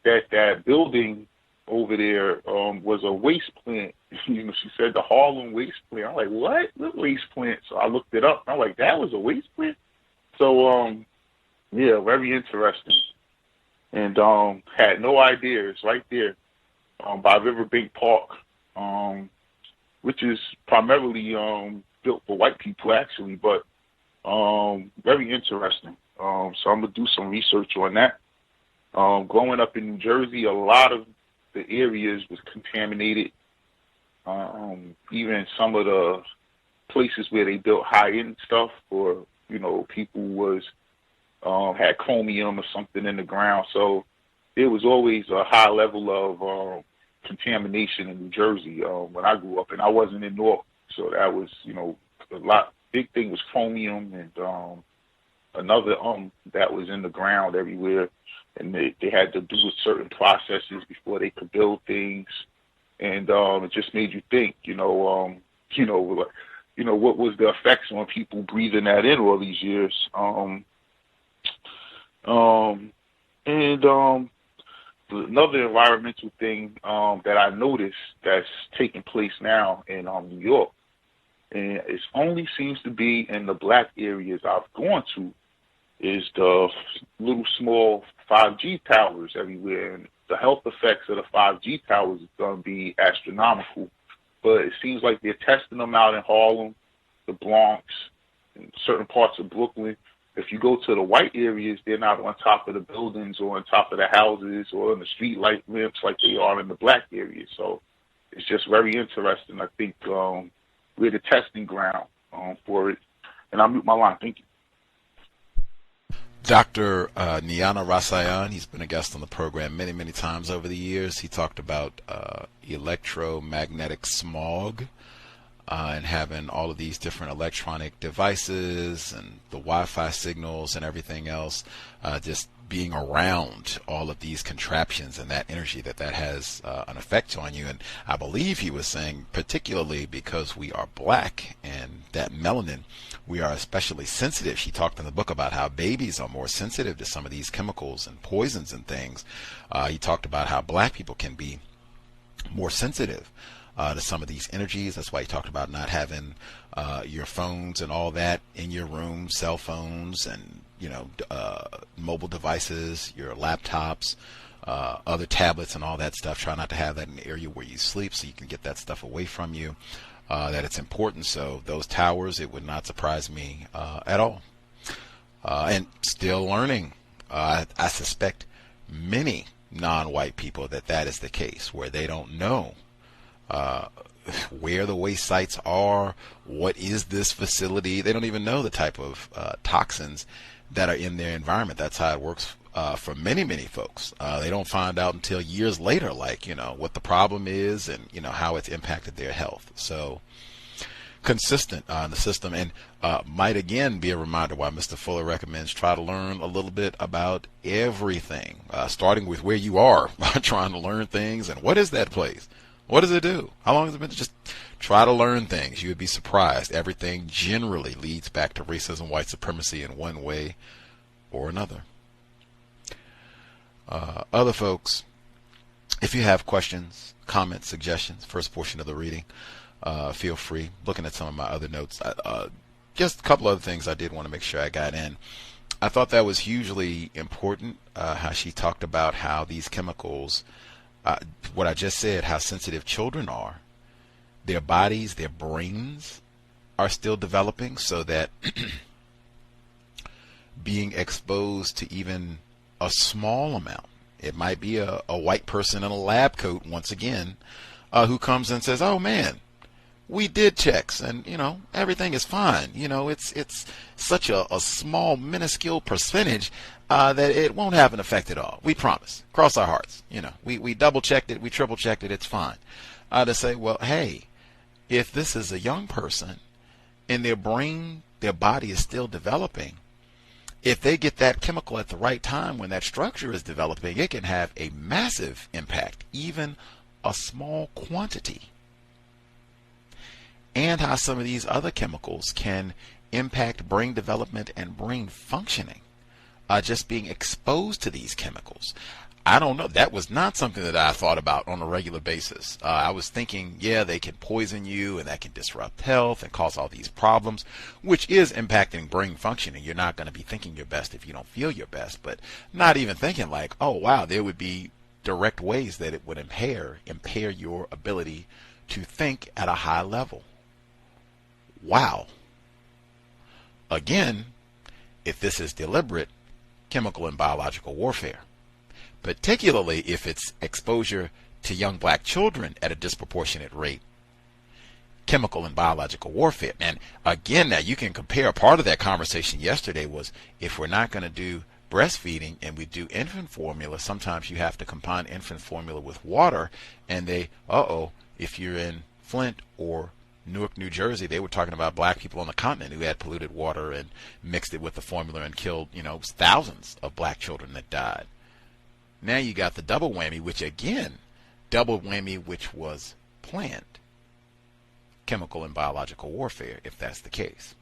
that building over there was a waste plant. She said the Harlem waste plant. I'm like, what waste plant? So I looked it up. I'm like, that was a waste plant? So, yeah, very interesting. And had no idea. It's right there by Riverbank Park, which is primarily built for white people, actually, but very interesting. So I'm going to do some research on that. Growing up in New Jersey, a lot of the areas was contaminated. Even some of the places where they built high-end stuff, or people was had chromium or something in the ground. So there was always a high level of contamination in New Jersey when I grew up, and I wasn't in North, so that was a lot. Big thing was chromium, and another that was in the ground everywhere. And they had to do certain processes before they could build things, and it just made you think, what was the effects on people breathing that in all these years, another environmental thing that I noticed that's taking place now in New York, and it only seems to be in the black areas I've gone to, is the little small 5G towers everywhere, and the health effects of the 5G towers is going to be astronomical. But it seems like they're testing them out in Harlem, the Bronx, and certain parts of Brooklyn. If you go to the white areas, they're not on top of the buildings or on top of the houses or on the street light lamps like they are in the black areas. So it's just very interesting. I think we're the testing ground for it. And I'll mute my line. Thank you. Dr. Nyana Rasayan, he's been a guest on the program many, many times over the years. He talked about electromagnetic smog and having all of these different electronic devices and the Wi-Fi signals and everything else, just being around all of these contraptions and that energy that has an effect on you. And I believe he was saying particularly because we are black and that melanin, we are especially sensitive. She talked in the book about how babies are more sensitive to some of these chemicals and poisons and things. He talked about how black people can be more sensitive to some of these energies. That's why he talked about not having your phones and all that in your room, cell phones and mobile devices, your laptops, other tablets and all that stuff. Try not to have that in the area where you sleep so you can get that stuff away from you, that it's important. So those towers, it would not surprise me at all. And still learning. I suspect many non-white people that is the case, where they don't know where the waste sites are, what is this facility. They don't even know the type of toxins that are in their environment. That's how it works for many, many folks. They don't find out until years later, like, what the problem is and, how it's impacted their health. So consistent in the system, and might again be a reminder why Mr. Fuller recommends try to learn a little bit about everything, starting with where you are, trying to learn things. And what is that place? What does it do? How long has it been? Just try to learn things. You would be surprised. Everything generally leads back to racism, white supremacy in one way or another. Other folks, if you have questions, comments, suggestions, first portion of the reading, feel free. Looking at some of my other notes, just a couple other things I did want to make sure I got in. I thought that was hugely important, how she talked about how these chemicals, what I just said, how sensitive children are. Their bodies, their brains are still developing, so that being exposed to even a small amount, it might be a white person in a lab coat, once again, who comes and says, oh man, we did checks and, everything is fine. It's such a small, minuscule percentage that it won't have an effect at all. We promise. Cross our hearts. We double checked it. We triple checked it. It's fine. To say, well, hey, if this is a young person and their brain, their body is still developing, if they get that chemical at the right time when that structure is developing, it can have a massive impact, even a small quantity. And how some of these other chemicals can impact brain development and brain functioning, just being exposed to these chemicals. I don't know. That was not something that I thought about on a regular basis. I was thinking, yeah, they can poison you and that can disrupt health and cause all these problems, which is impacting brain functioning. You're not going to be thinking your best if you don't feel your best, but not even thinking like, oh, wow, there would be direct ways that it would impair your ability to think at a high level. Wow. Again, if this is deliberate, chemical and biological warfare, particularly if it's exposure to young black children at a disproportionate rate, chemical and biological warfare. And again, now you can compare. Part of that conversation yesterday was, if we're not going to do breastfeeding and we do infant formula, sometimes you have to combine infant formula with water, and if you're in Flint or Newark, New Jersey, they were talking about black people on the continent who had polluted water and mixed it with the formula and killed, thousands of black children that died. Now you got the double whammy, which was planned. Chemical and biological warfare, if that's the case.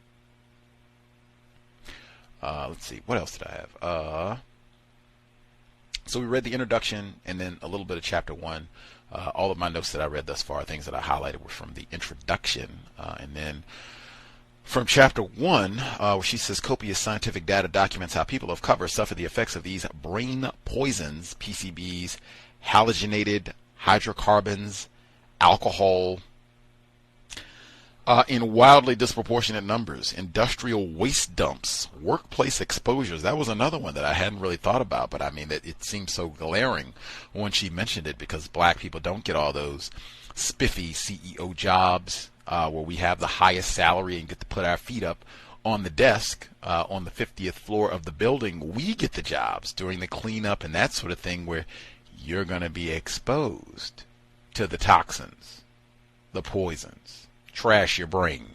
Let's see, what else did I have? So we read the introduction and then a little bit of chapter 1. All of my notes that I read thus far, things that I highlighted, were from the introduction. And then from chapter 1, where she says copious scientific data documents how people of color suffer the effects of these brain poisons, PCBs, halogenated hydrocarbons, alcohol, in wildly disproportionate numbers. Industrial waste dumps, workplace exposures. That was another one that I hadn't really thought about, but I mean, it seemed so glaring when she mentioned it, because black people don't get all those spiffy CEO jobs where we have the highest salary and get to put our feet up on the desk on the 50th floor of the building. We get the jobs during the cleanup and that sort of thing, where you're going to be exposed to the toxins, the poisons, trash your brain.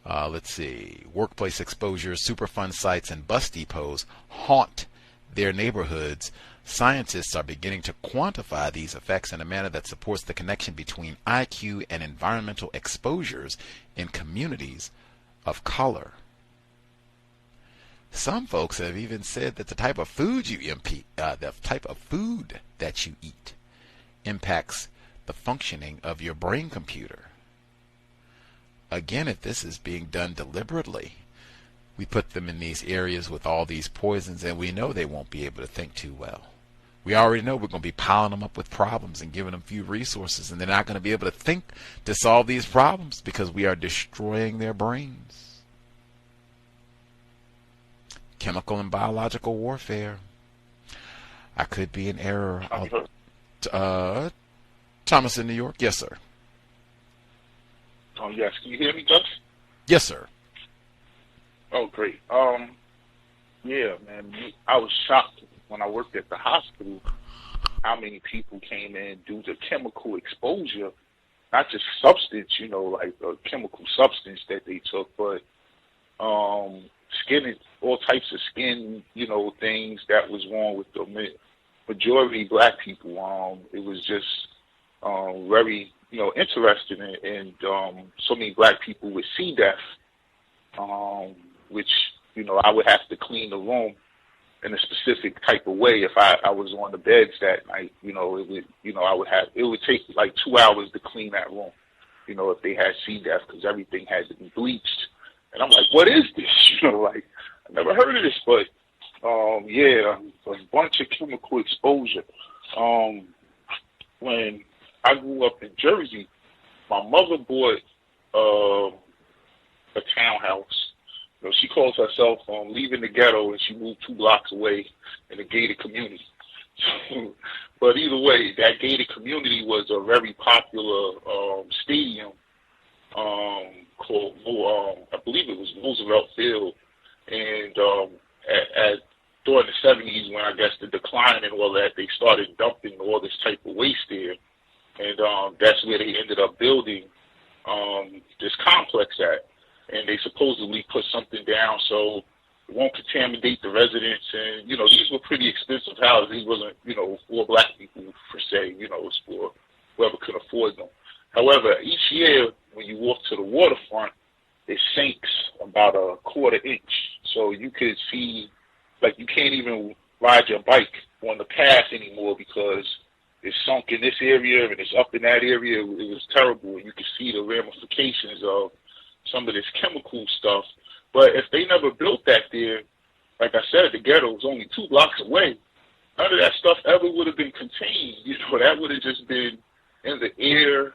Let's see. Workplace exposures, Superfund sites, and bus depots haunt their neighborhoods. Scientists are beginning to quantify these effects in a manner that supports the connection between IQ and environmental exposures in communities of color. Some folks have even said that the type of food that you eat impacts the functioning of your brain computer. Again, if this is being done deliberately, we put them in these areas with all these poisons, and we know they won't be able to think too well. We already know we're going to be piling them up with problems and giving them few resources, and they're not going to be able to think to solve these problems because we are destroying their brains. Chemical and biological warfare. I could be in error. Thomas in New York. Yes, sir. Oh, yes. Can you hear me, Gus? Yes, sir. Oh, great. Yeah, man. I was shocked when I worked at the hospital how many people came in due to chemical exposure, not just substance, like a chemical substance that they took, but skin, all types of skin, things that was wrong with the majority black people. It was just very, interesting, and so many black people with C.O.W.S, which, I would have to clean the room in a specific type of way if I was on the beds that night. It would take like 2 hours to clean that room, if they had C.O.W.S, because everything had to be bleached. And I'm like, what is this? I never heard of this, but yeah, a bunch of chemical exposure. When I grew up in Jersey, my mother bought a townhouse. She calls herself leaving the ghetto, and she moved 2 blocks away in a gated community. But either way, that gated community was a very popular stadium called, I believe it was Roosevelt Field. And during the 70s, when I guess the decline and all that, they started dumping all this type of waste there. And that's where they ended up building this complex at. And they supposedly put something down so it won't contaminate the residents. And, these were pretty expensive houses. These wasn't, for black people per se, it's for whoever could afford them. However, each year when you walk to the waterfront, it sinks about a quarter inch. So you could see, you can't even ride your bike on the path anymore because it's sunk in this area and it's up in that area. It was terrible. And you could see the ramifications of some of this chemical stuff. But if they never built that there, like I said, the ghetto was only 2 blocks away. None of that stuff ever would have been contained. That would have just been in the air.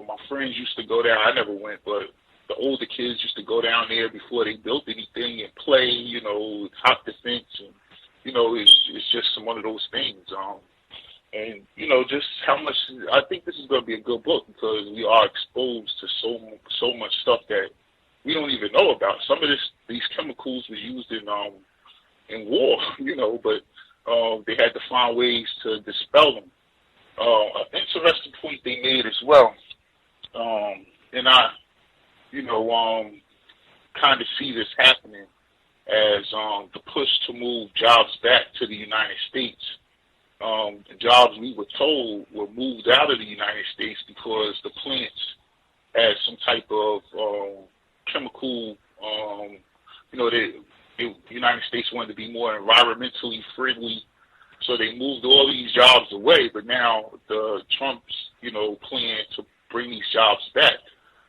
My friends used to go down. I never went, but the older kids used to go down there before they built anything and play, hop the fence. And, it's just one of those things. And, just how much, I think this is going to be a good book because we are exposed to so much stuff that we don't even know about. Some of these chemicals were used in war, but they had to find ways to dispel them. An interesting point they made as well, and I, kind of see this happening as the push to move jobs back to the United States. The jobs we were told were moved out of the United States because the plants had some type of chemical, the United States wanted to be more environmentally friendly, so they moved all these jobs away. But now the Trump's, plan to bring these jobs back,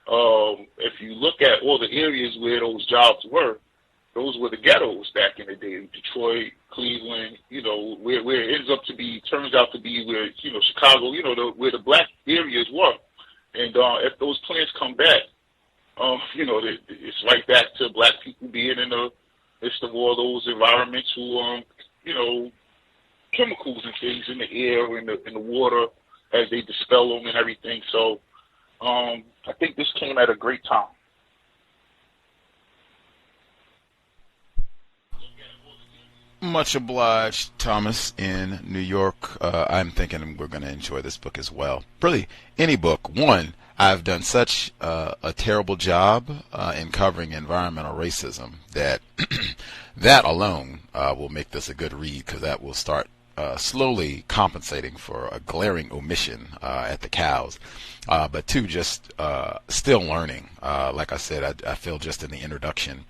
if you look at all the areas where those jobs were, those were the ghettos back in the day. Detroit, Cleveland, where it turns out to be where, Chicago, where the black areas were. And if those plants come back, it's right back to black people being in the midst of all those environmental, chemicals and things in the air and in the water as they dispel them and everything. So I think this came at a great time. Much obliged, Thomas, in New York. I'm thinking we're going to enjoy this book as well. Really, any book. One, I've done such a terrible job in covering environmental racism that that alone will make this a good read, because that will start slowly compensating for a glaring omission at the cows. But two, just still learning. Like I said, I feel just in the introduction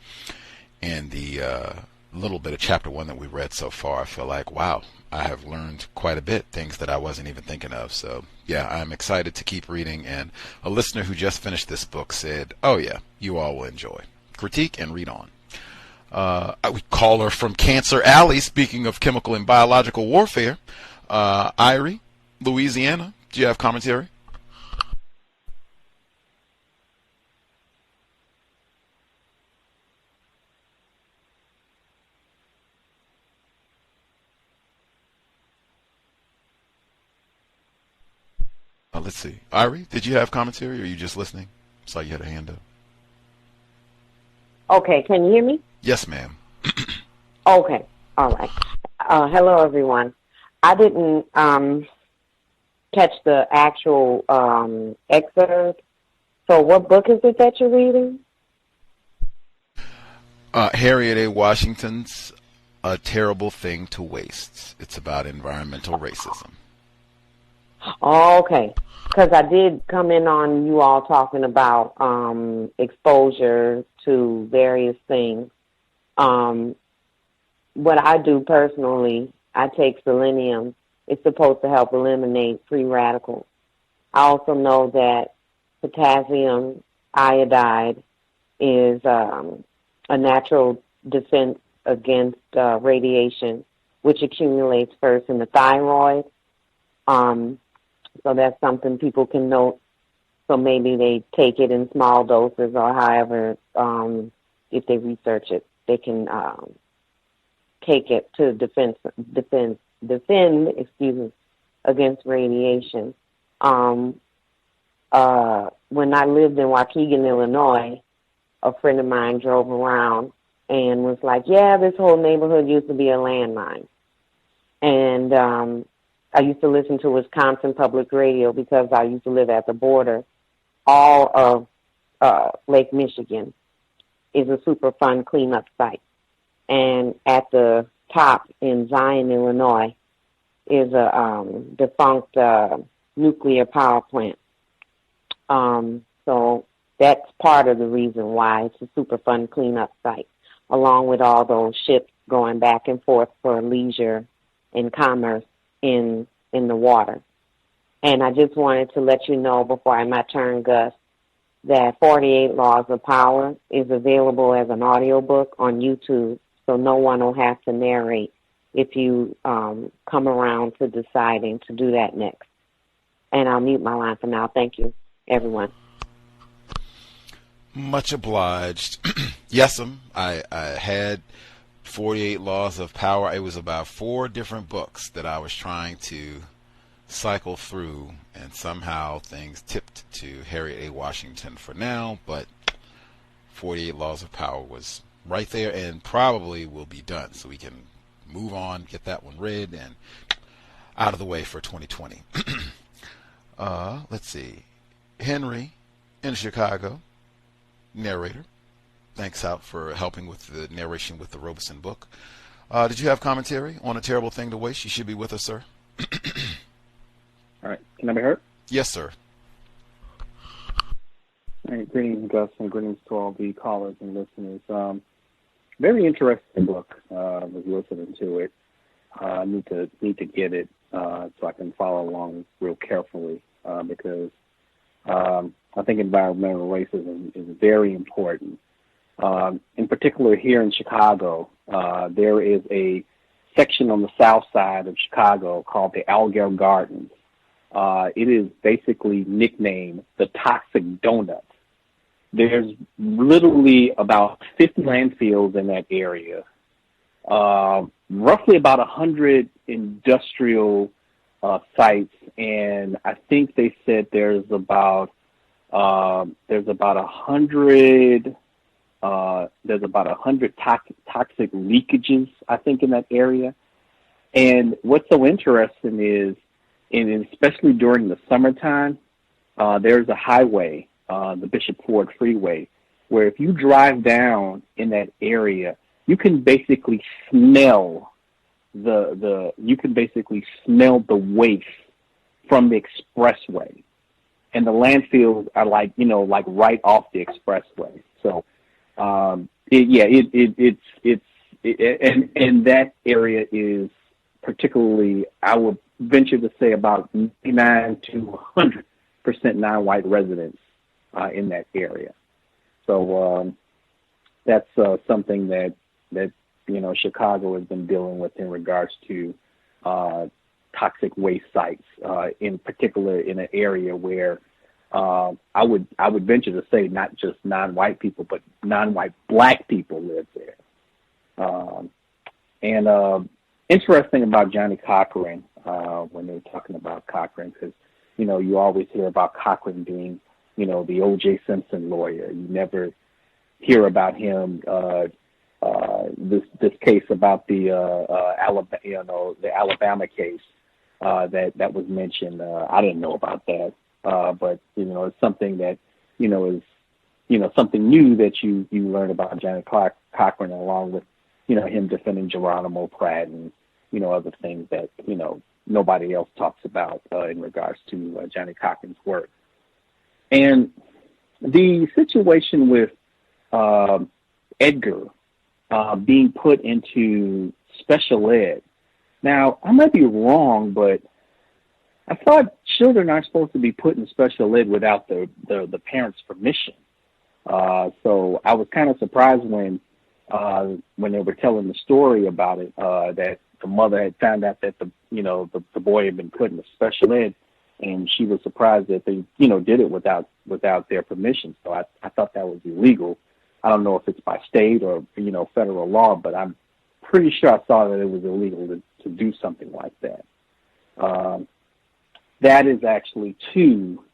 and the little bit of chapter 1 that we read so far, I feel like, wow, I have learned quite a bit, things that I wasn't even thinking of. So yeah, I'm excited to keep reading. And a listener who just finished this book said, oh yeah, you all will enjoy. Critique and read on. We call her from Cancer Alley, speaking of chemical and biological warfare. Irie, Louisiana, do you have commentary? Let's see. Irie, did you have commentary, or are you just listening? Saw you had a hand up. Okay, can you hear me? Yes, ma'am. Okay, all right. Hello, everyone. I didn't catch the actual excerpt. So what book is it that you're reading? Harriet A. Washington's A Terrible Thing to Waste. It's about environmental racism. Oh, okay, because I did come in on you all talking about exposure to various things. What I do personally, I take selenium. It's supposed to help eliminate free radicals. I also know that potassium iodide is a natural defense against radiation, which accumulates first in the thyroid. So that's something people can note. So maybe they take it in small doses, or however, if they research it, they can take it to defend against radiation. When I lived in Waukegan, Illinois, a friend of mine drove around and was like, yeah, this whole neighborhood used to be a landmine. And I used to listen to Wisconsin Public Radio because I used to live at the border. All of Lake Michigan is a Superfund cleanup site. And at the top in Zion, Illinois, is a defunct nuclear power plant. So that's part of the reason why it's a Superfund cleanup site, along with all those ships going back and forth for leisure and commerce in the water. And I just wanted to let you know before my turn, Gus, that 48 Laws of Power is available as an audiobook on YouTube, so no one will have to narrate if you come around to deciding to do that next. And I'll mute my line for now. Thank you, everyone. Much obliged. Yes, I had 48 Laws of Power. It was about 4 different books that I was trying to cycle through, and somehow things tipped to Harriet A. Washington for now, but 48 Laws of Power was right there and probably will be done, so we can move on, get that one read, and out of the way for 2020. Let's see. Henry in Chicago, narrator. Thanks out for helping with the narration with the Robeson book. Did you have commentary on A Terrible Thing to Waste? You should be with us, sir. All right. Can I be heard? Yes, sir. All right. Greetings, Gus, and greetings to all the callers and listeners. Very interesting book. I was listening to it. I need to get it so I can follow along real carefully because I think environmental racism is very important. In particular, here in Chicago, there is a section on the south side of Chicago called the Alger Gardens. It is basically nicknamed the Toxic Donut. There's literally about 50 landfills in that area, roughly about 100 industrial sites, and I think they said there's about 100 toxic leakages, I think, in that area. And what's so interesting is, and especially during the summertime, there's a highway, the Bishop Ford Freeway, where if you drive down in that area, you can basically smell the waste from the expressway, and the landfills are like right off the expressway. So, and that area is particularly, I would venture to say, about 99 to 100% non-white residents in that area. So that's something that Chicago has been dealing with in regards to toxic waste sites, in particular in an area where I would venture to say not just non-white people, but non-white black people live there. Interesting about Johnny Cochran, when they were talking about Cochran, because you always hear about Cochran being the O.J. Simpson lawyer. You never hear about him. This case about the Alabama case that was mentioned. I didn't know about that, but it's something that is something new that you learn about Johnny Cochran, along with him defending Geronimo Pratt and other things that nobody else talks about in regards to Johnny Cochran's work. And the situation with Edgar being put into special ed. Now, I might be wrong, but I thought children aren't supposed to be put in special ed without the parents' permission. So I was kind of surprised when they were telling the story about it, that the mother had found out that the boy had been put in special ed, and she was surprised that they did it without their permission. So I thought that was illegal. I don't know if it's by state or federal law, but I'm pretty sure I saw that it was illegal to do something like that. That is actually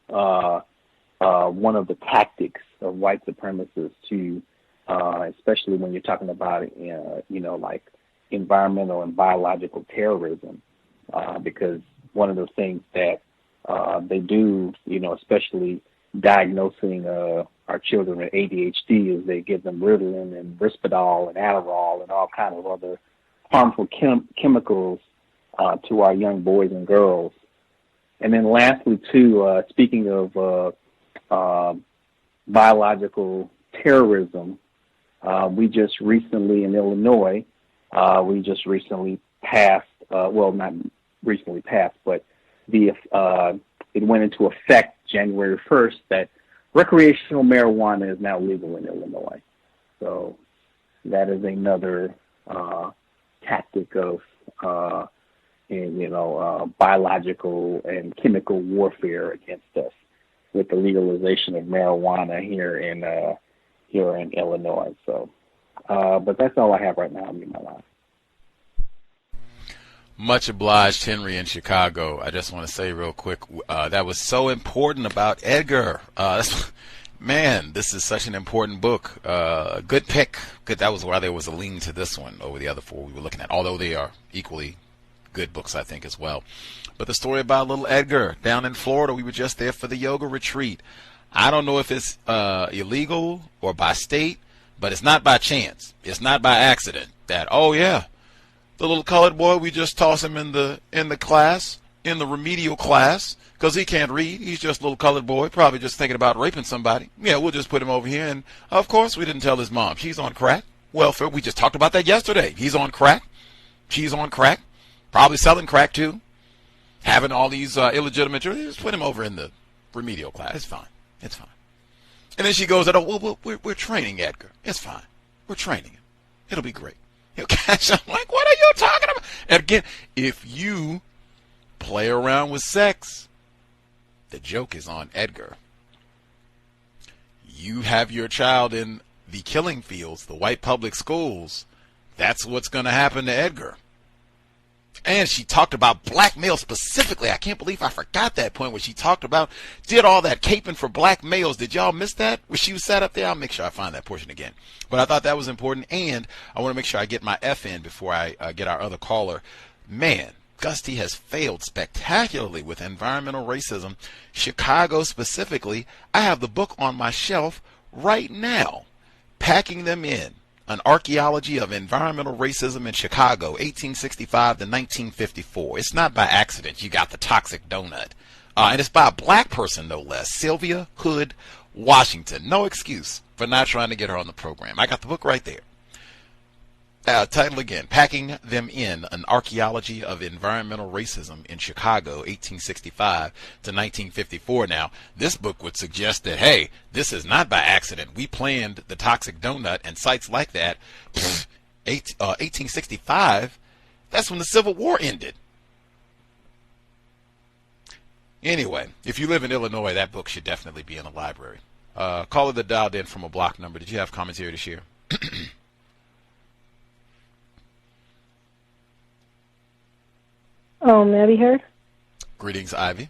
one of the tactics of white supremacists to, especially when you're talking about like environmental and biological terrorism, because one of the things that they do, especially diagnosing our children with ADHD, is they give them Ritalin and Risperdal and Adderall and all kind of other harmful chemicals to our young boys and girls. And then lastly, too, speaking of biological terrorism, we just recently in Illinois, passed, not recently passed, but it went into effect January 1st that recreational marijuana is now legal in Illinois. So that is another tactic of biological and chemical warfare against us, with the legalization of marijuana here in Illinois. So, but that's all I have right now in my life. Much obliged, Henry in Chicago. I just want to say real quick, that was so important about Edgar. Man, this is such an important book. Good pick. Good. That was why there was a lean to this one over the other four we were looking at, although they are equally good books, I think, as well. But the story about little Edgar down in Florida, we were just there for the yoga retreat. I don't know if it's illegal or by state, but it's not by chance. It's not by accident that, oh yeah, the little colored boy, we just toss him in the class, in the remedial class, because he can't read. He's just a little colored boy, probably just thinking about raping somebody. Yeah, we'll just put him over here. And of course, we didn't tell his mom. She's on crack. Welfare, we just talked about that yesterday. He's on crack. She's on crack. Probably selling crack too. Having all these illegitimate children. Just put him over in the remedial class. It's fine. It's fine. And then she goes, "Oh, well, we're training Edgar. It's fine. We're training him. It'll be great. He'll catch." I'm like, what are you talking about? And again, if you play around with sex, the joke is on Edgar. You have your child in the killing fields, the white public schools. That's what's going to happen to Edgar. And she talked about black males specifically. I can't believe I forgot that point where she talked about, did all that caping for black males. Did y'all miss that? When she was sat up there? I'll make sure I find that portion again. But I thought that was important. And I want to make sure I get my F in before I get our other caller. Man, Gusty has failed spectacularly with environmental racism. Chicago specifically. I have the book on my shelf right now. Packing Them In. An Archaeology of Environmental Racism in Chicago, 1865 to 1954. It's not by accident you got the toxic donut. And it's by a black person, no less. Sylvia Hood Washington. No excuse for not trying to get her on the program. I got the book right there. Title again, Packing Them In, An Archaeology of Environmental Racism in Chicago, 1865 to 1954. Now, this book would suggest that, hey, this is not by accident. We planned the toxic donut and sites like that. 1865, that's when the Civil War ended. Anyway, if you live in Illinois, that book should definitely be in the library. Caller that dialed in from a block number. Did you have commentary to share? May I be heard? Greetings, Ivy.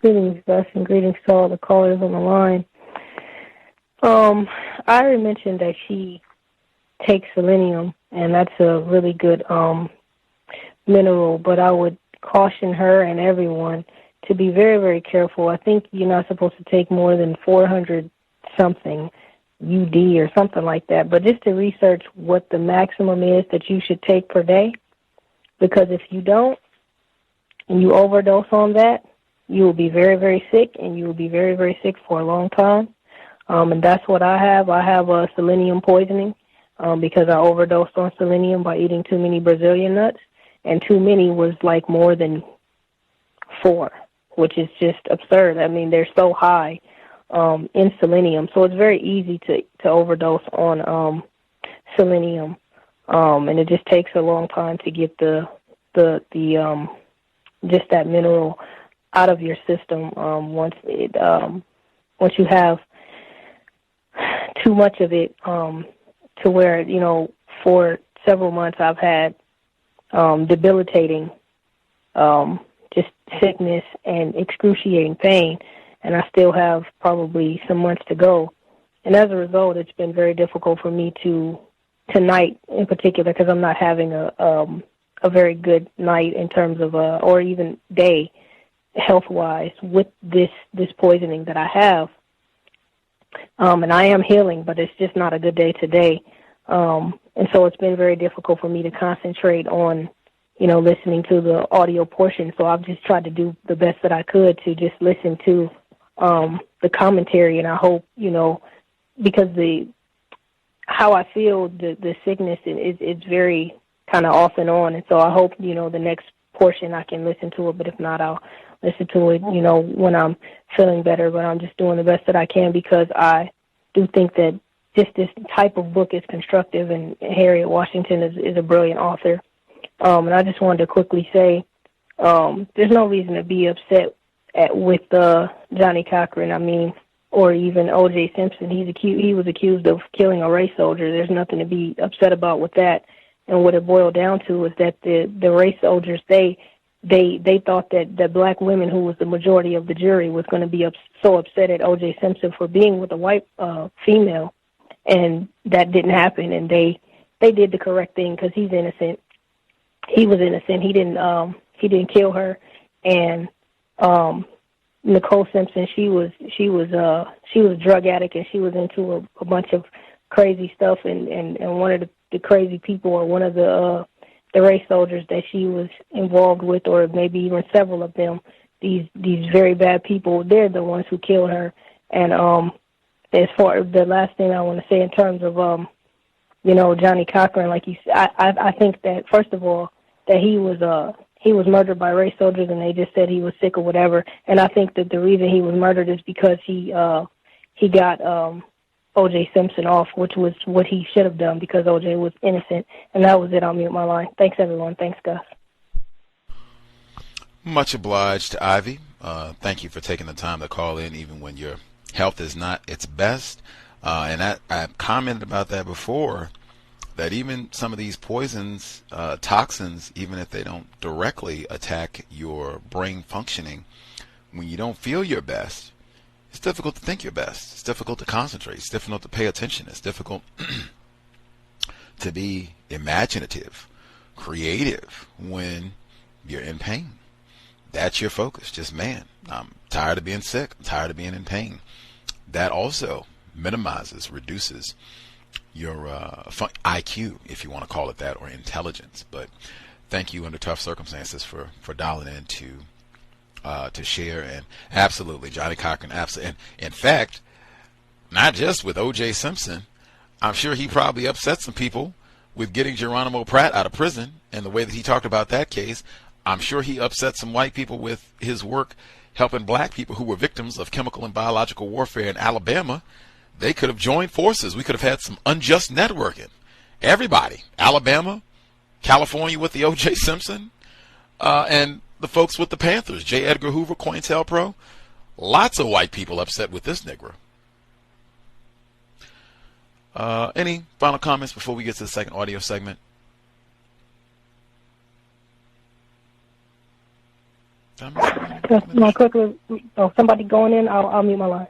Greetings, Gus, and greetings to all the callers on the line. I already mentioned that she takes selenium, and that's a really good mineral, but I would caution her and everyone to be very, very careful. I think you're not supposed to take more than 400-something UD or something like that, but just to research what the maximum is that you should take per day. Because if you don't, and you overdose on that, you will be very, very sick, and you will be very, very sick for a long time. And that's what I have. I have selenium poisoning because I overdosed on selenium by eating too many Brazilian nuts, and too many was like more than 4, which is just absurd. I mean, they're so high in selenium, so it's very easy to overdose on selenium. And it just takes a long time to get the just that mineral out of your system. Once you have too much of it, to where, for several months I've had debilitating just sickness and excruciating pain, and I still have probably some months to go. And as a result, it's been very difficult for me tonight in particular, because I'm not having a very good night in terms of or even day health-wise with this poisoning that I have. And I am healing, but it's just not a good day today. And so it's been very difficult for me to concentrate on, listening to the audio portion. So I've just tried to do the best that I could to just listen to the commentary, and I hope, because how I feel, the sickness is very kind of off and on, and so I hope, the next portion I can listen to it, but if not, I'll listen to it, when I'm feeling better. But I'm just doing the best that I can, because I do think that just this type of book is constructive, and Harriet Washington is a brilliant author. And I just wanted to quickly say, there's no reason to be upset with Johnny Cochran. I mean, or even O.J. Simpson. He was accused of killing a race soldier. There's nothing to be upset about with that. And what it boiled down to is that the race soldiers, they thought that black women, who was the majority of the jury, was going to be so upset at O.J. Simpson for being with a white female, and that didn't happen. And they did the correct thing, because he's innocent. He was innocent. He didn't kill her. And Nicole Simpson, she was a drug addict, and she was into a bunch of crazy stuff, and one of the crazy people, or one of the race soldiers that she was involved with, or maybe even several of them, these very bad people, they're the ones who killed her. And as far as the last thing I want to say in terms of Johnny Cochran, like you said, I think that, first of all, that he was he was murdered by race soldiers, and they just said he was sick or whatever. And I think that the reason he was murdered is because he got O.J. Simpson off, which was what he should have done because O.J. was innocent. And that was it. I'll mute my line. Thanks, everyone. Thanks, Gus. Much obliged to Ivy. Thank you for taking the time to call in even when your health is not its best. And I commented about that before, that even some of these poisons, toxins, even if they don't directly attack your brain functioning, when you don't feel your best, it's difficult to think your best. It's difficult to concentrate. It's difficult to pay attention. It's difficult to be imaginative, creative when you're in pain. That's your focus. Just, man, I'm tired of being sick. I'm tired of being in pain. That also minimizes, reduces your IQ, if you want to call it that, or intelligence. But thank you under tough circumstances for dialing in to share. And absolutely, Johnny Cochran, absolutely. And in fact, not just with O.J. Simpson, I'm sure he probably upset some people with getting Geronimo Pratt out of prison and the way that he talked about that case. I'm sure he upset some white people with his work helping black people who were victims of chemical and biological warfare in Alabama. They could have joined forces. We could have had some unjust networking. Everybody, Alabama, California with the O.J. Simpson, and the folks with the Panthers, J. Edgar Hoover, COINTELPRO. Lots of white people upset with this Negro. Any final comments before we get to the second audio segment? Quickly, somebody going in, I'll mute my line.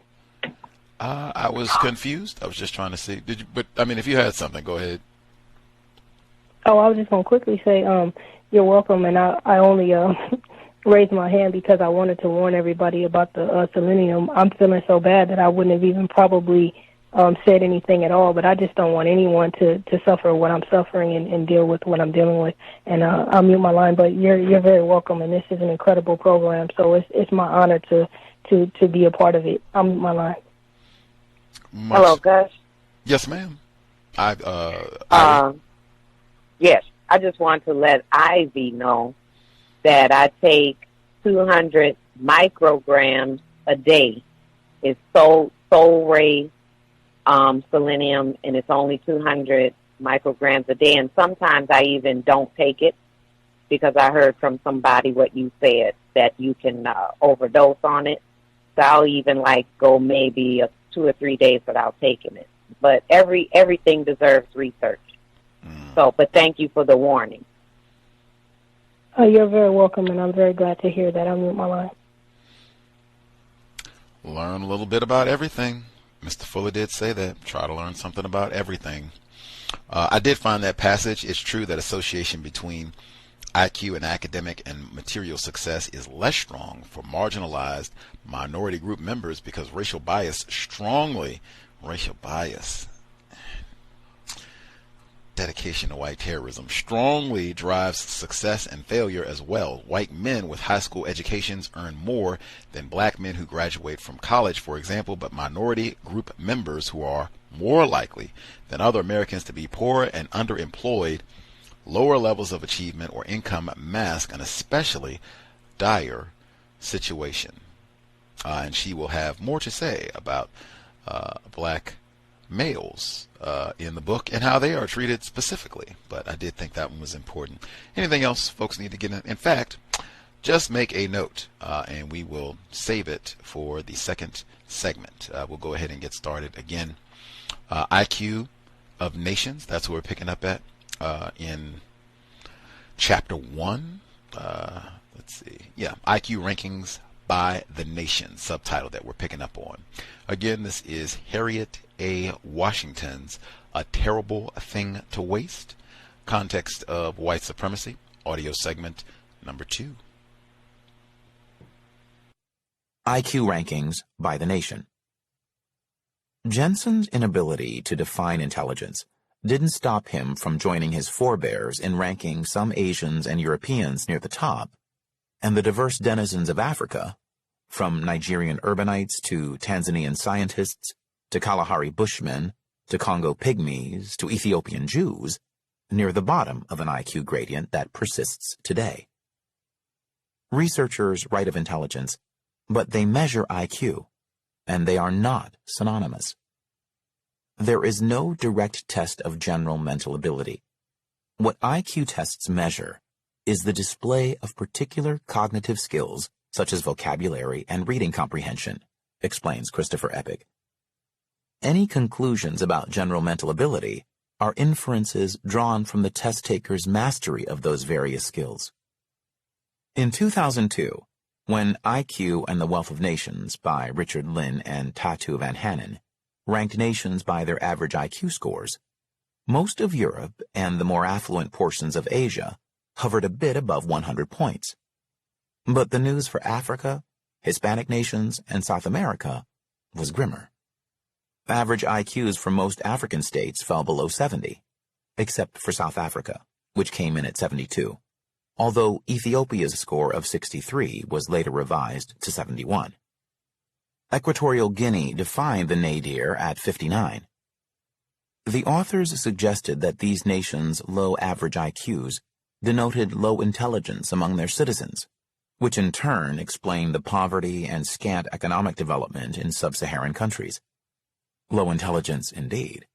I was confused. I was just trying to see. Did you? But I mean, if you had something, go ahead. Oh, I was just going to quickly say, you're welcome, and I only raised my hand because I wanted to warn everybody about the selenium. I'm feeling so bad that I wouldn't have even probably said anything at all, but I just don't want anyone to suffer what I'm suffering and deal with what I'm dealing with. And I'll mute my line, but you're very welcome, and this is an incredible program, so it's my honor to be a part of it. I'll mute my line. Hello, Gus. Yes, ma'am. Yes, I just want to let Ivy know that I take 200 micrograms a day. It's soul ray selenium, and it's only 200 micrograms a day. And sometimes I even don't take it because I heard from somebody what you said, that you can overdose on it. So I'll even go maybe 2 or 3 days without taking it. But everything deserves research. So, but thank you for the warning. You're very welcome, and I'm very glad to hear that. I'll mute my line. Learn a little bit about everything. Mr. Fuller did say that. Try to learn something about everything. I did find that passage. It's true that association between IQ and academic and material success is less strong for marginalized minority group members because racial bias, dedication to white terrorism strongly drives success and failure as well. White men with high school educations earn more than black men who graduate from college, for example, but minority group members who are more likely than other Americans to be poor and underemployed, lower levels of achievement or income mask an especially dire situation. And she will have more to say about black males in the book and how they are treated specifically. But I did think that one was important. Anything else folks need to get in? In fact, just make a note and we will save it for the second segment. We'll go ahead and get started again. IQ of Nations, that's what we're picking up at in chapter 1. Let's see. Yeah, IQ Rankings by the Nation, subtitle that we're picking up on. Again, this is Harriet A. Washington's A Terrible Thing to Waste, Context of White Supremacy, audio segment number 2. IQ Rankings by the Nation. Jensen's inability to define intelligence didn't stop him from joining his forebears in ranking some Asians and Europeans near the top, and the diverse denizens of Africa, from Nigerian urbanites to Tanzanian scientists, to Kalahari Bushmen, to Congo pygmies, to Ethiopian Jews, near the bottom of an IQ gradient that persists today. Researchers write of intelligence, but they measure IQ, and they are not synonymous. There is no direct test of general mental ability. What IQ tests measure is the display of particular cognitive skills such as vocabulary and reading comprehension, explains Christopher Eppig. Any conclusions about general mental ability are inferences drawn from the test taker's mastery of those various skills. In 2002, when IQ and the Wealth of Nations by Richard Lynn and Tatu Van Hanen ranked nations by their average IQ scores, most of Europe and the more affluent portions of Asia hovered a bit above 100 points. But the news for Africa, Hispanic nations, and South America was grimmer. Average IQs for most African states fell below 70, except for South Africa, which came in at 72, although Ethiopia's score of 63 was later revised to 71. Equatorial Guinea defined the nadir at 59. The authors suggested that these nations' low average IQs denoted low intelligence among their citizens, which in turn explained the poverty and scant economic development in sub-Saharan countries. Low intelligence indeed.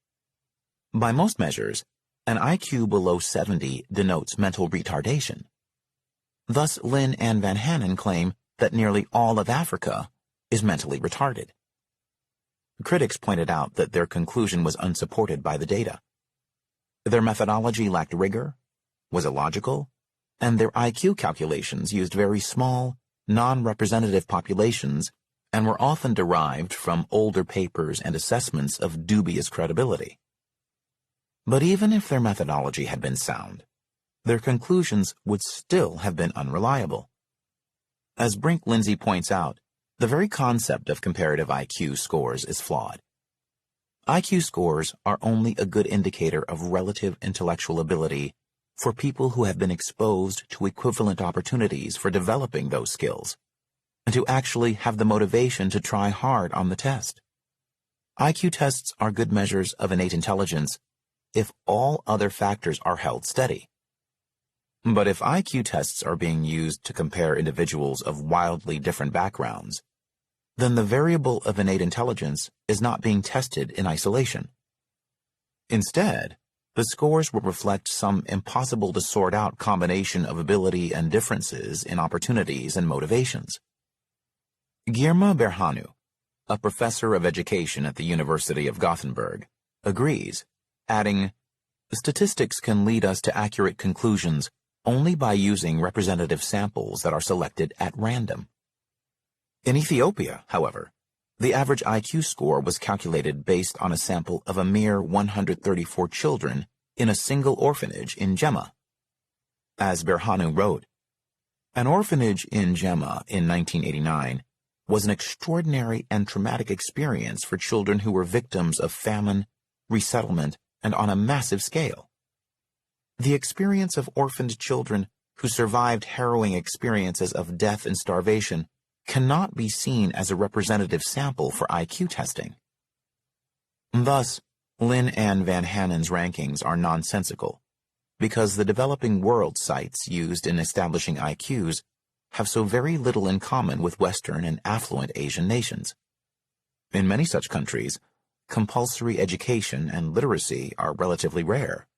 By most measures, an IQ below 70 denotes mental retardation. Thus, Lynn and Van Hanen claim that nearly all of Africa is mentally retarded. Critics pointed out that their conclusion was unsupported by the data. Their methodology lacked rigor, was illogical, and their IQ calculations used very small, non-representative populations and were often derived from older papers and assessments of dubious credibility. But even if their methodology had been sound, their conclusions would still have been unreliable. As Brink-Lindsay points out, the very concept of comparative IQ scores is flawed. IQ scores are only a good indicator of relative intellectual ability for people who have been exposed to equivalent opportunities for developing those skills, and who actually have the motivation to try hard on the test. IQ tests are good measures of innate intelligence if all other factors are held steady. But if IQ tests are being used to compare individuals of wildly different backgrounds, then the variable of innate intelligence is not being tested in isolation. Instead, the scores will reflect some impossible to sort out combination of ability and differences in opportunities and motivations. Girma Berhanu, a professor of education at the University of Gothenburg, agrees, adding, "Statistics can lead us to accurate conclusions only by using representative samples that are selected at random." In Ethiopia, however, the average IQ score was calculated based on a sample of a mere 134 children in a single orphanage in Jemma. As Berhanu wrote, "An orphanage in Jemma in 1989 was an extraordinary and traumatic experience for children who were victims of famine, resettlement, and on a massive scale. The experience of orphaned children who survived harrowing experiences of death and starvation cannot be seen as a representative sample for IQ testing." Thus, Lynn and Van Hanen's rankings are nonsensical, because the developing world sites used in establishing IQs have so very little in common with Western and affluent Asian nations. In many such countries, compulsory education and literacy are relatively rare.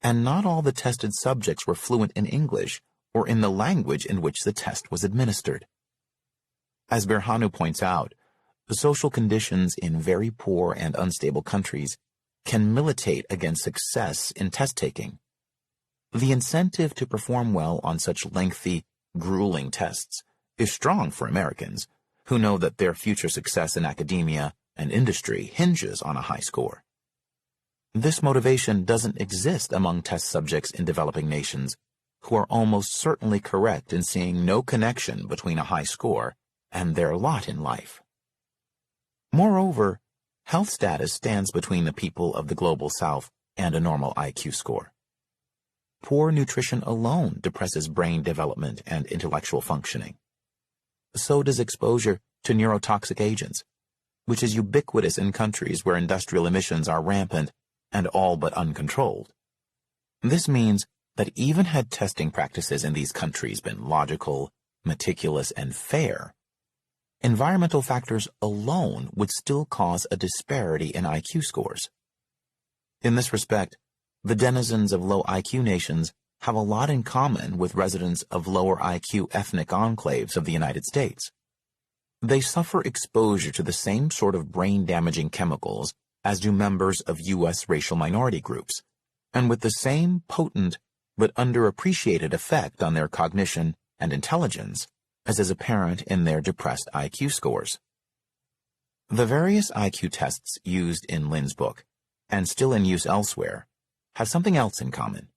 And not all the tested subjects were fluent in English or in the language in which the test was administered. As Berhanu points out, the social conditions in very poor and unstable countries can militate against success in test-taking. The incentive to perform well on such lengthy, grueling tests is strong for Americans, who know that their future success in academia and industry hinges on a high score. This motivation doesn't exist among test subjects in developing nations, who are almost certainly correct in seeing no connection between a high score and their lot in life. Moreover, health status stands between the people of the global South and a normal IQ score. Poor nutrition alone depresses brain development and intellectual functioning. So does exposure to neurotoxic agents, which is ubiquitous in countries where industrial emissions are rampant and all but uncontrolled. This means that even had testing practices in these countries been logical, meticulous, and fair, environmental factors alone would still cause a disparity in IQ scores. In this respect, the denizens of low IQ nations have a lot in common with residents of lower IQ ethnic enclaves of the United States. They suffer exposure to the same sort of brain-damaging chemicals as do members of U.S. racial minority groups, and with the same potent but underappreciated effect on their cognition and intelligence as is apparent in their depressed IQ scores. The various IQ tests used in Lynn's book, and still in use elsewhere, have something else in common.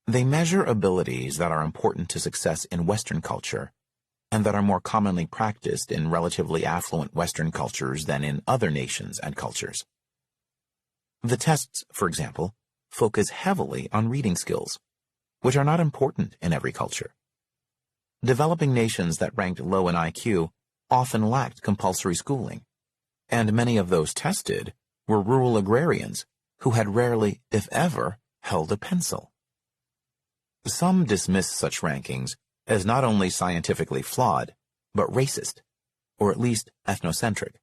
They measure abilities that are important to success in Western culture and that are more commonly practiced in relatively affluent Western cultures than in other nations and cultures. The tests, for example, focus heavily on reading skills, which are not important in every culture. Developing nations that ranked low in IQ often lacked compulsory schooling, and many of those tested were rural agrarians who had rarely, if ever, held a pencil. Some dismiss such rankings as not only scientifically flawed, but racist, or at least ethnocentric,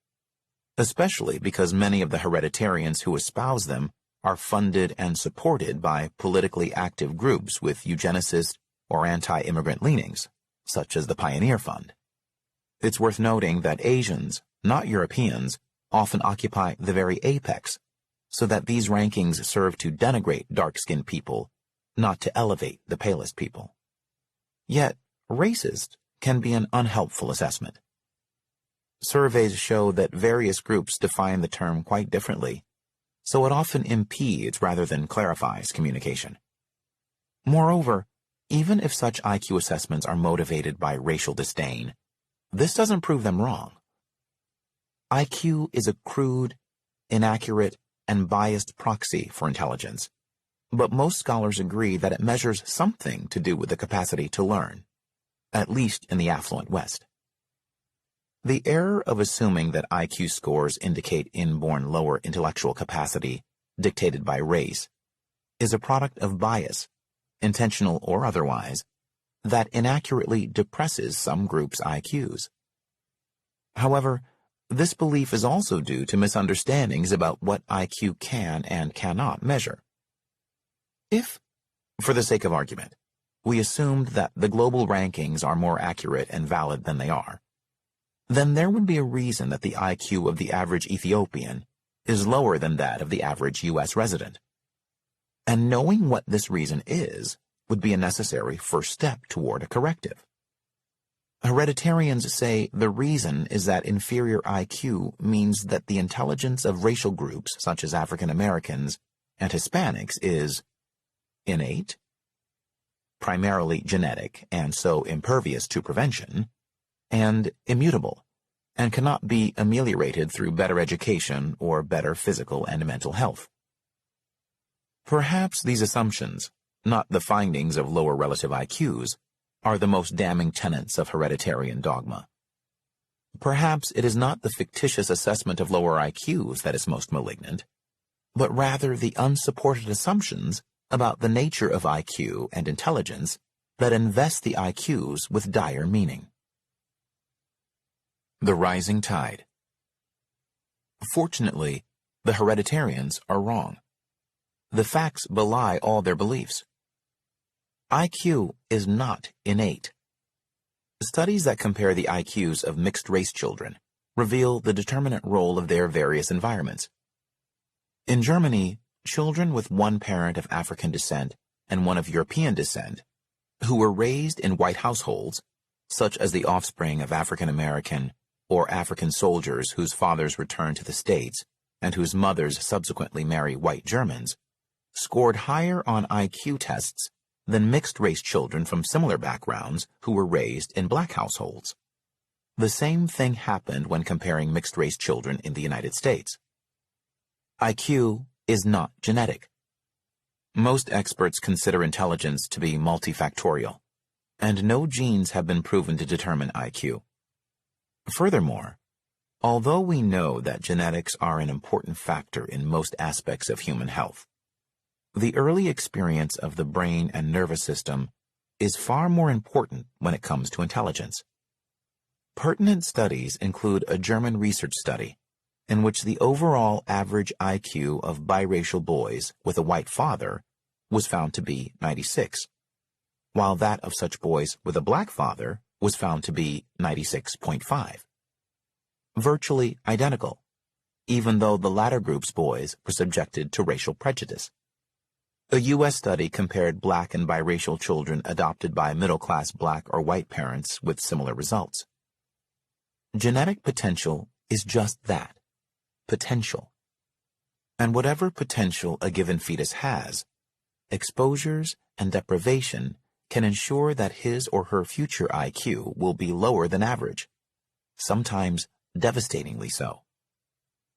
especially because many of the hereditarians who espouse them are funded and supported by politically active groups with eugenicist or anti-immigrant leanings, such as the Pioneer Fund. It's worth noting that Asians, not Europeans, often occupy the very apex, so that these rankings serve to denigrate dark-skinned people, not to elevate the palest people. Yet, racist can be an unhelpful assessment. Surveys show that various groups define the term quite differently, so it often impedes rather than clarifies communication. Moreover, even if such IQ assessments are motivated by racial disdain, this doesn't prove them wrong. IQ is a crude, inaccurate, and biased proxy for intelligence, but most scholars agree that it measures something to do with the capacity to learn, at least in the affluent West. The error of assuming that IQ scores indicate inborn lower intellectual capacity dictated by race is a product of bias, intentional or otherwise, that inaccurately depresses some groups' IQs. However, this belief is also due to misunderstandings about what IQ can and cannot measure. If, for the sake of argument, we assumed that the global rankings are more accurate and valid than they are, then there would be a reason that the IQ of the average Ethiopian is lower than that of the average U.S. resident. And knowing what this reason is would be a necessary first step toward a corrective. Hereditarians say the reason is that inferior IQ means that the intelligence of racial groups such as African Americans and Hispanics is innate, primarily genetic and so impervious to prevention, and immutable, and cannot be ameliorated through better education or better physical and mental health. Perhaps these assumptions, not the findings of lower relative IQs, are the most damning tenets of hereditarian dogma. Perhaps it is not the fictitious assessment of lower IQs that is most malignant, but rather the unsupported assumptions about the nature of IQ and intelligence that invest the IQs with dire meaning. The rising tide. Fortunately, the hereditarians are wrong. The facts belie all their beliefs. IQ is not innate. Studies that compare the IQs of mixed-race children reveal the determinant role of their various environments. In Germany, children with one parent of African descent and one of European descent, who were raised in white households, such as the offspring of African American or African soldiers whose fathers returned to the States and whose mothers subsequently marry white Germans, scored higher on IQ tests than mixed-race children from similar backgrounds who were raised in black households. The same thing happened when comparing mixed-race children in the United States. IQ is not genetic. Most experts consider intelligence to be multifactorial, and no genes have been proven to determine IQ. Furthermore, although we know that genetics are an important factor in most aspects of human health, the early experience of the brain and nervous system is far more important when it comes to intelligence. Pertinent studies include a German research study in which the overall average IQ of biracial boys with a white father was found to be 96, while that of such boys with a black father was found to be 96.5. Virtually identical, even though the latter group's boys were subjected to racial prejudice. A U.S. study compared black and biracial children adopted by middle-class black or white parents with similar results. Genetic potential is just that, potential. And whatever potential a given fetus has, exposures and deprivation can ensure that his or her future IQ will be lower than average, sometimes devastatingly so.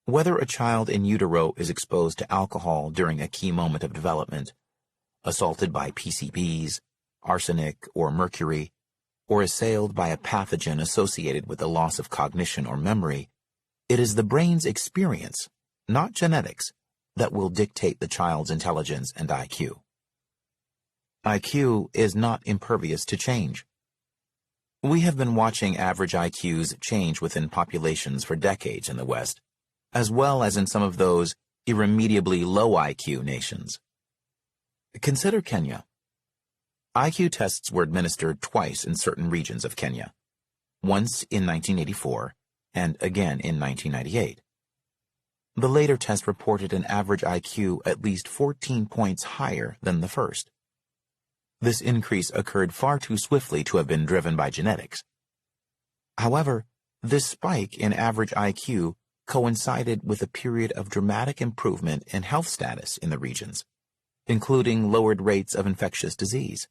Whether a child in utero is exposed to alcohol during a key moment of development, assaulted by PCBs, arsenic, or mercury, or assailed by a pathogen associated with the loss of cognition or memory, it is the brain's experience, not genetics, that will dictate the child's intelligence and IQ. IQ is not impervious to change. We have been watching average IQs change within populations for decades in the West, as well as in some of those irremediably low IQ nations. Consider Kenya. IQ tests were administered twice in certain regions of Kenya, once in 1984 and again in 1998. The later test reported an average IQ at least 14 points higher than the first. This increase occurred far too swiftly to have been driven by genetics. However, this spike in average IQ coincided with a period of dramatic improvement in health status in the regions, including lowered rates of infectious disease.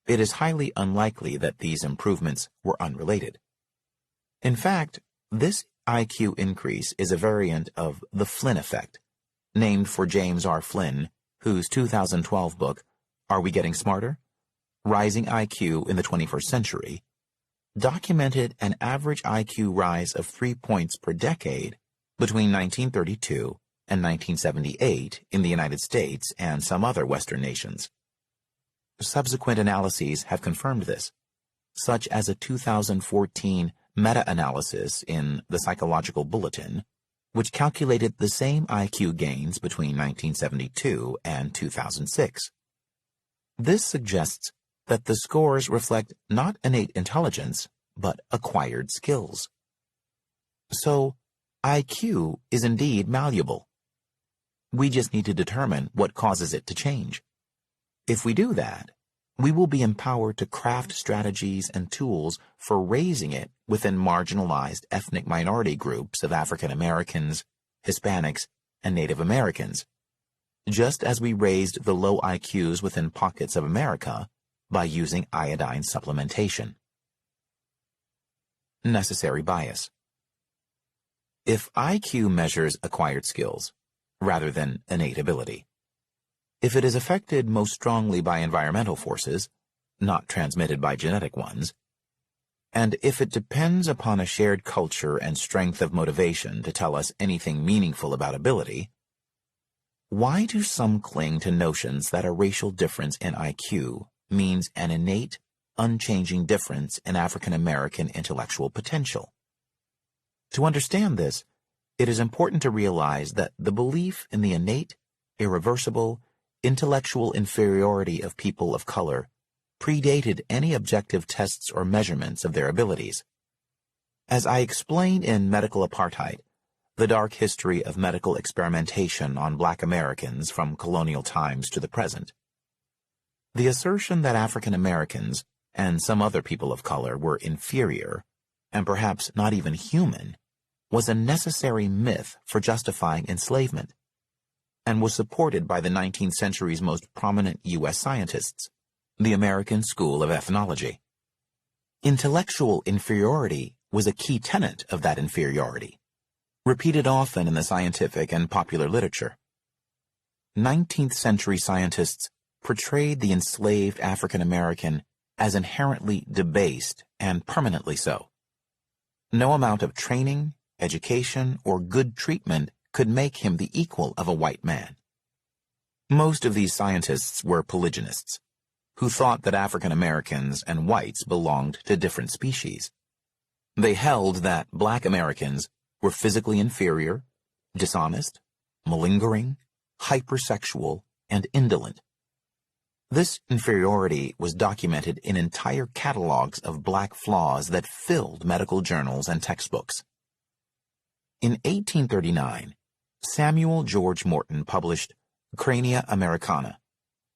It is highly unlikely that these improvements were unrelated. In fact, this IQ increase is a variant of the Flynn effect, named for James R. Flynn, whose 2012 book, Are We Getting Smarter? Rising IQ in the 21st Century, documented an average IQ rise of 3 points per decade between 1932 and 1978 in the United States and some other Western nations. Subsequent analyses have confirmed this, such as a 2014 meta-analysis in the Psychological Bulletin, which calculated the same IQ gains between 1972 and 2006. This suggests that the scores reflect not innate intelligence, but acquired skills. So, IQ is indeed malleable. We just need to determine what causes it to change. If we do that, we will be empowered to craft strategies and tools for raising it within marginalized ethnic minority groups of African Americans, Hispanics, and Native Americans, just as we raised the low IQs within pockets of America by using iodine supplementation. Necessary bias. If IQ measures acquired skills, rather than innate ability, if it is affected most strongly by environmental forces, not transmitted by genetic ones, and if it depends upon a shared culture and strength of motivation to tell us anything meaningful about ability, why do some cling to notions that a racial difference in IQ means an innate, unchanging difference in African American intellectual potential? To understand this, it is important to realize that the belief in the innate, irreversible, intellectual inferiority of people of color predated any objective tests or measurements of their abilities. As I explain in Medical Apartheid, The Dark History of Medical Experimentation on Black Americans from Colonial Times to the Present, the assertion that African Americans and some other people of color were inferior, and perhaps not even human, was a necessary myth for justifying enslavement, and was supported by the 19th century's most prominent U.S. scientists, the American School of Ethnology. Intellectual inferiority was a key tenet of that inferiority, repeated often in the scientific and popular literature. 19th century scientists portrayed the enslaved African American as inherently debased and permanently so. No amount of training, education, or good treatment could make him the equal of a white man. Most of these scientists were polygynists, who thought that African Americans and whites belonged to different species. They held that black Americans were physically inferior, dishonest, malingering, hypersexual, and indolent. This inferiority was documented in entire catalogs of black flaws that filled medical journals and textbooks. In 1839, Samuel George Morton published Crania Americana,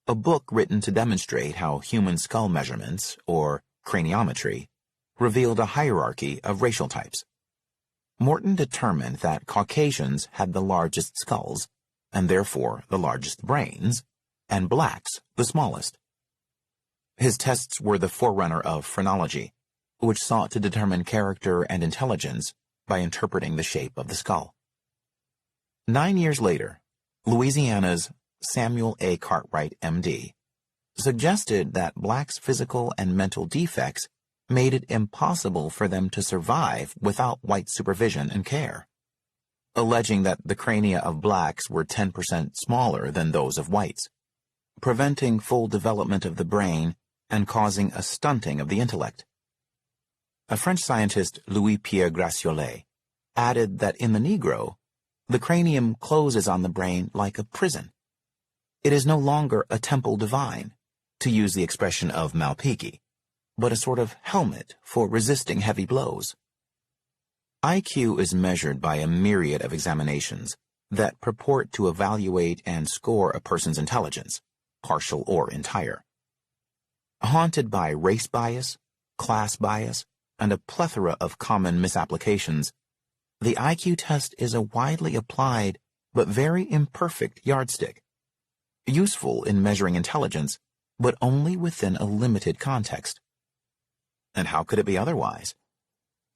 a book written to demonstrate how human skull measurements, or craniometry, revealed a hierarchy of racial types. Morton determined that Caucasians had the largest skulls, and therefore the largest brains, and blacks the smallest. His tests were the forerunner of phrenology, which sought to determine character and intelligence by interpreting the shape of the skull. 9 years later, Louisiana's Samuel A. Cartwright, M.D., suggested that blacks' physical and mental defects made it impossible for them to survive without white supervision and care, alleging that the crania of blacks were 10% smaller than those of whites, preventing full development of the brain and causing a stunting of the intellect. A French scientist, Louis-Pierre Gratiolet, added that in the Negro, the cranium closes on the brain like a prison. It is no longer a temple divine, to use the expression of Malpighi, but a sort of helmet for resisting heavy blows. IQ is measured by a myriad of examinations that purport to evaluate and score a person's intelligence, partial or entire. Haunted by race bias, class bias, and a plethora of common misapplications, the IQ test is a widely applied but very imperfect yardstick, useful in measuring intelligence, but only within a limited context. And how could it be otherwise?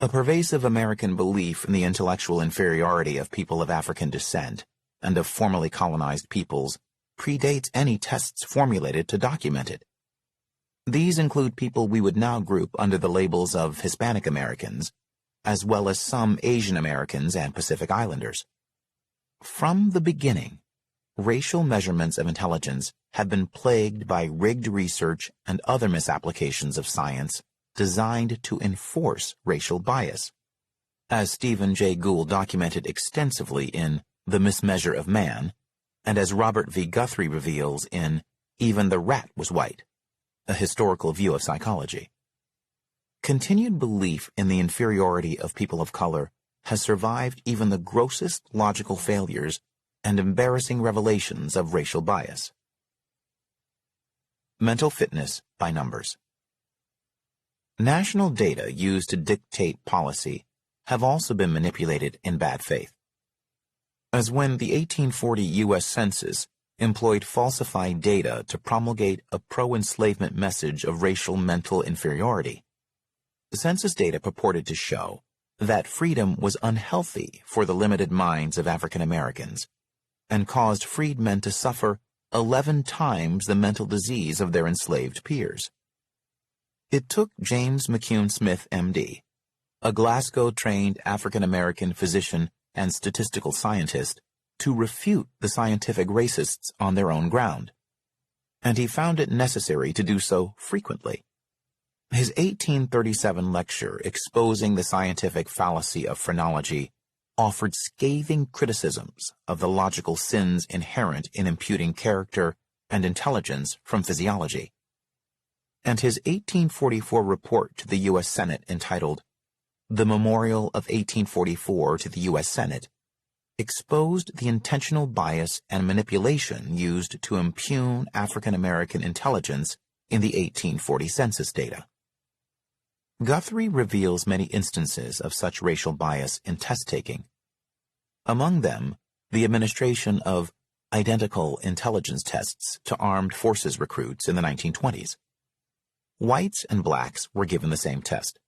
A pervasive American belief in the intellectual inferiority of people of African descent and of formerly colonized peoples predates any tests formulated to document it. These include people we would now group under the labels of Hispanic Americans, as well as some Asian Americans and Pacific Islanders. From the beginning, racial measurements of intelligence have been plagued by rigged research and other misapplications of science designed to enforce racial bias. As Stephen Jay Gould documented extensively in The Mismeasure of Man, and as Robert V. Guthrie reveals in Even the Rat Was White, a historical view of psychology. Continued belief in the inferiority of people of color has survived even the grossest logical failures and embarrassing revelations of racial bias. Mental fitness by numbers. National data used to dictate policy have also been manipulated in bad faith. As when the 1840 U.S. Census employed falsified data to promulgate a pro-enslavement message of racial mental inferiority. The census data purported to show that freedom was unhealthy for the limited minds of African Americans and caused freedmen to suffer 11 times the mental disease of their enslaved peers. It took James McCune Smith, M.D., a Glasgow-trained African American physician and statistical scientist, to refute the scientific racists on their own ground, and he found it necessary to do so frequently. His 1837 lecture exposing the scientific fallacy of phrenology offered scathing criticisms of the logical sins inherent in imputing character and intelligence from physiology. And his 1844 report to the U.S. Senate entitled The Memorial of 1844 to the U.S. Senate exposed the intentional bias and manipulation used to impugn African American intelligence in the 1840 census data. Guthrie reveals many instances of such racial bias in test-taking. Among them, the administration of identical intelligence tests to armed forces recruits in the 1920s. Whites and blacks were given the same test,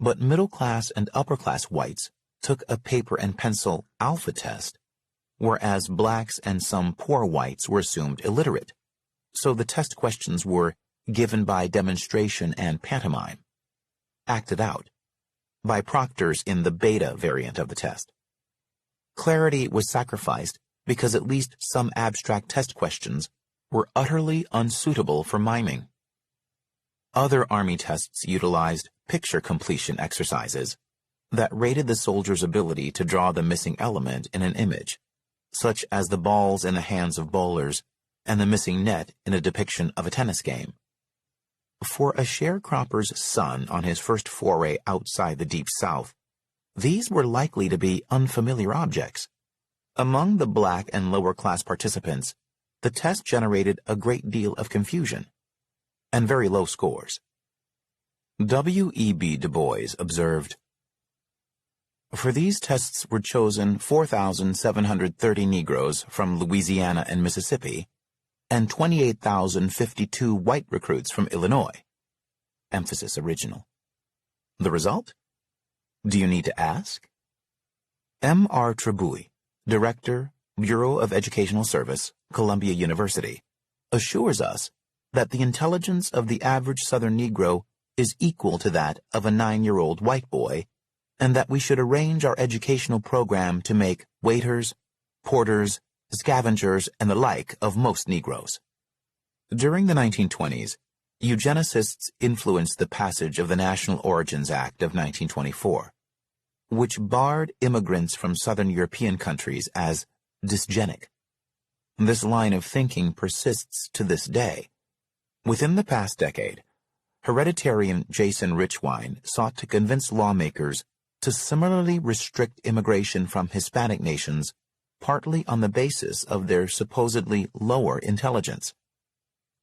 but middle-class and upper-class whites took a paper and pencil alpha test, whereas blacks and some poor whites were assumed illiterate, so the test questions were given by demonstration and pantomime, acted out, by proctors in the beta variant of the test. Clarity was sacrificed because at least some abstract test questions were utterly unsuitable for miming. Other Army tests utilized picture completion exercises that rated the soldier's ability to draw the missing element in an image, such as the balls in the hands of bowlers and the missing net in a depiction of a tennis game. For a sharecropper's son on his first foray outside the Deep South, these were likely to be unfamiliar objects. Among the black and lower-class participants, the test generated a great deal of confusion and very low scores. W.E.B. Du Bois observed, "For these tests were chosen 4,730 Negroes from Louisiana and Mississippi and 28,052 white recruits from Illinois." Emphasis original. The result? Do you need to ask? M.R. Trabouille, Director, Bureau of Educational Service, Columbia University, assures us that the intelligence of the average Southern Negro is equal to that of a 9-year-old white boy, and that we should arrange our educational program to make waiters, porters, scavengers, and the like of most Negroes. During the 1920s, eugenicists influenced the passage of the National Origins Act of 1924, which barred immigrants from Southern European countries as dysgenic. This line of thinking persists to this day. Within the past decade, hereditarian Jason Richwine sought to convince lawmakers to similarly restrict immigration from Hispanic nations, partly on the basis of their supposedly lower intelligence.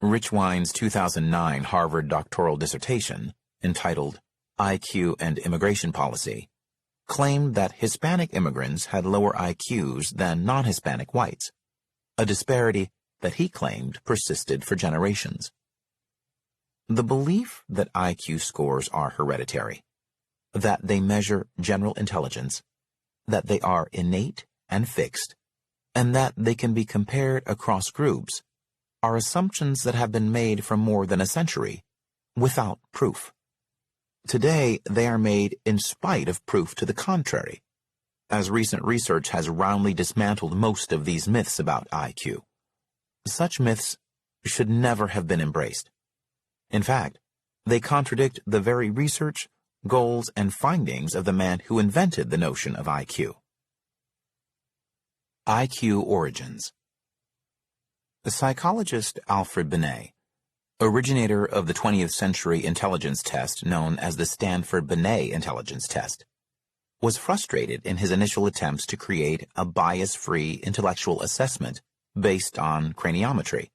Richwine's 2009 Harvard doctoral dissertation, entitled IQ and Immigration Policy, claimed that Hispanic immigrants had lower IQs than non-Hispanic whites, a disparity that he claimed persisted for generations. The belief that IQ scores are hereditary, that they measure general intelligence, that they are innate and fixed, and that they can be compared across groups, are assumptions that have been made for more than a century, without proof. Today, they are made in spite of proof to the contrary, as recent research has roundly dismantled most of these myths about IQ. Such myths should never have been embraced. In fact, they contradict the very research, goals, and findings of the man who invented the notion of IQ. IQ origins. The psychologist Alfred Binet, originator of the 20th century intelligence test known as the Stanford-Binet intelligence test, was frustrated in his initial attempts to create a bias-free intellectual assessment based on craniometry,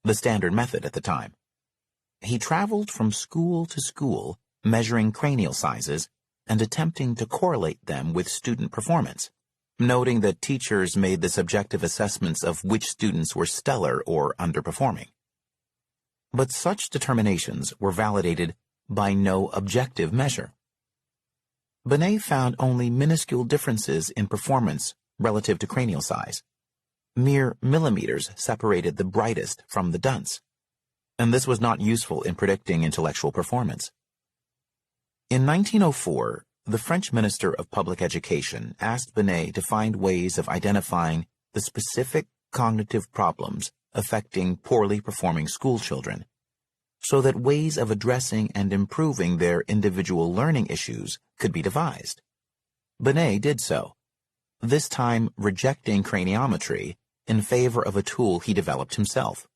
the standard method at the time. He traveled from school to school, measuring cranial sizes and attempting to correlate them with student performance, noting that teachers made the subjective assessments of which students were stellar or underperforming. But such determinations were validated by no objective measure. Binet found only minuscule differences in performance relative to cranial size. Mere millimeters separated the brightest from the dunce, and this was not useful in predicting intellectual performance. In 1904, the French Minister of Public Education asked Binet to find ways of identifying the specific cognitive problems affecting poorly performing school children, so that ways of addressing and improving their individual learning issues could be devised. Binet did so, this time rejecting craniometry in favor of a tool he developed himself,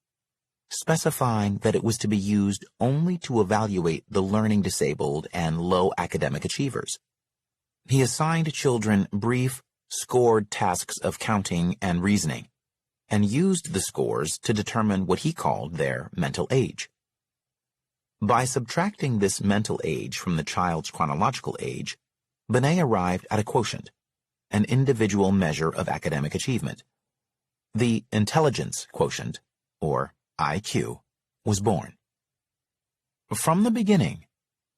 specifying that it was to be used only to evaluate the learning disabled and low academic achievers. He assigned children brief, scored tasks of counting and reasoning, and used the scores to determine what he called their mental age. By subtracting this mental age from the child's chronological age, Binet arrived at a quotient, an individual measure of academic achievement. The intelligence quotient, or IQ, was born. From the beginning,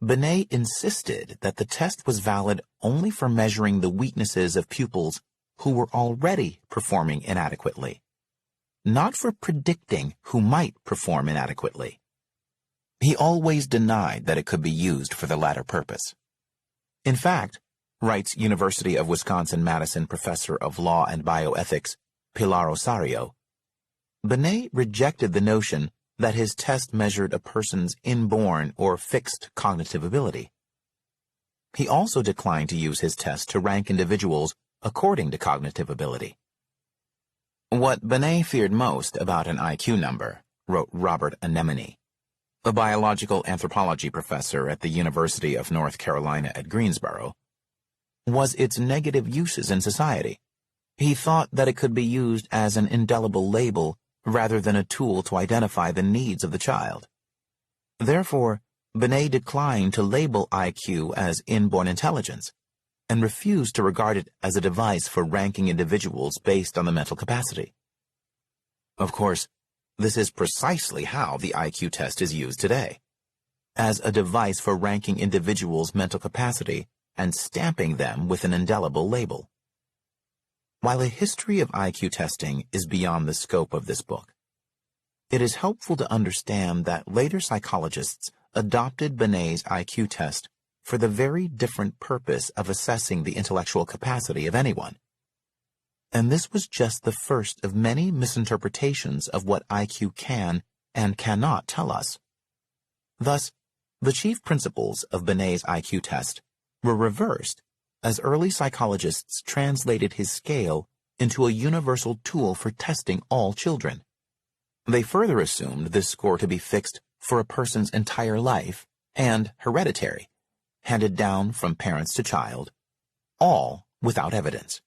Binet insisted that the test was valid only for measuring the weaknesses of pupils who were already performing inadequately, not for predicting who might perform inadequately. He always denied that it could be used for the latter purpose. In fact, writes University of Wisconsin-Madison professor of law and bioethics Pilar Osario, Binet rejected the notion that his test measured a person's inborn or fixed cognitive ability. He also declined to use his test to rank individuals according to cognitive ability. What Binet feared most about an IQ number, wrote Robert Anemone, a biological anthropology professor at the University of North Carolina at Greensboro, was its negative uses in society. He thought that it could be used as an indelible label rather than a tool to identify the needs of the child. Therefore, Binet declined to label IQ as inborn intelligence and refused to regard it as a device for ranking individuals based on the mental capacity. Of course, this is precisely how the IQ test is used today, as a device for ranking individuals' mental capacity and stamping them with an indelible label. While a history of IQ testing is beyond the scope of this book, it is helpful to understand that later psychologists adopted Binet's IQ test for the very different purpose of assessing the intellectual capacity of anyone. And this was just the first of many misinterpretations of what IQ can and cannot tell us. Thus, the chief principles of Binet's IQ test were reversed as early psychologists translated his scale into a universal tool for testing all children. They further assumed this score to be fixed for a person's entire life and hereditary, handed down from parents to child, all without evidence.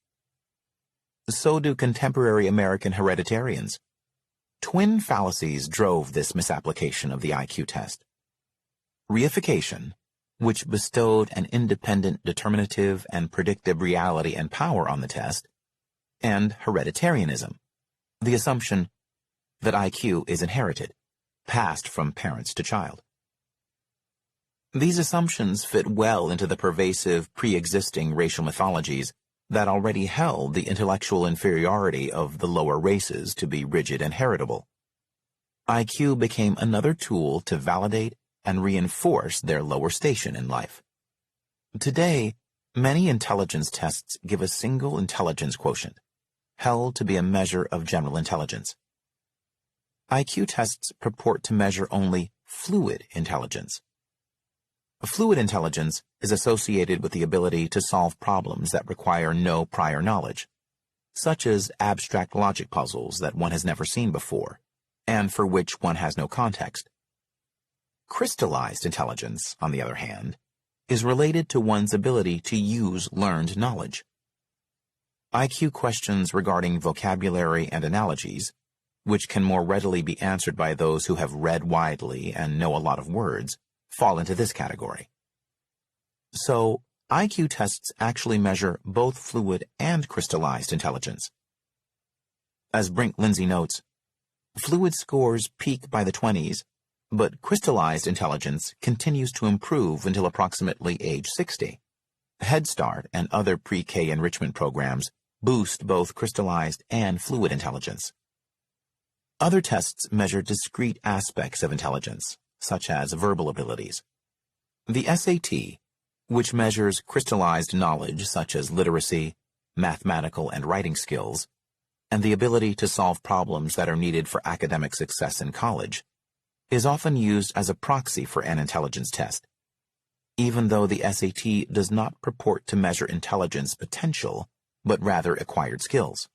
So do contemporary American hereditarians. Twin fallacies drove this misapplication of the IQ test. Reification, which bestowed an independent determinative and predictive reality and power on the test, and hereditarianism, the assumption that IQ is inherited, passed from parents to child. These assumptions fit well into the pervasive pre-existing racial mythologies that already held the intellectual inferiority of the lower races to be rigid and heritable. IQ became another tool to validate and reinforce their lower station in life. Today, many intelligence tests give a single intelligence quotient, held to be a measure of general intelligence. IQ tests purport to measure only fluid intelligence. Fluid intelligence is associated with the ability to solve problems that require no prior knowledge, such as abstract logic puzzles that one has never seen before, and for which one has no context. Crystallized intelligence, on the other hand, is related to one's ability to use learned knowledge. IQ questions regarding vocabulary and analogies, which can more readily be answered by those who have read widely and know a lot of words, fall into this category. So, IQ tests actually measure both fluid and crystallized intelligence. As Brink-Lindsay notes, fluid scores peak by the 20s, but crystallized intelligence continues to improve until approximately age 60. Head Start and other pre-K enrichment programs boost both crystallized and fluid intelligence. Other tests measure discrete aspects of intelligence, such as verbal abilities. The SAT, which measures crystallized knowledge such as literacy, mathematical and writing skills, and the ability to solve problems that are needed for academic success in college, is often used as a proxy for an intelligence test, even though the SAT does not purport to measure intelligence potential, but rather acquired skills.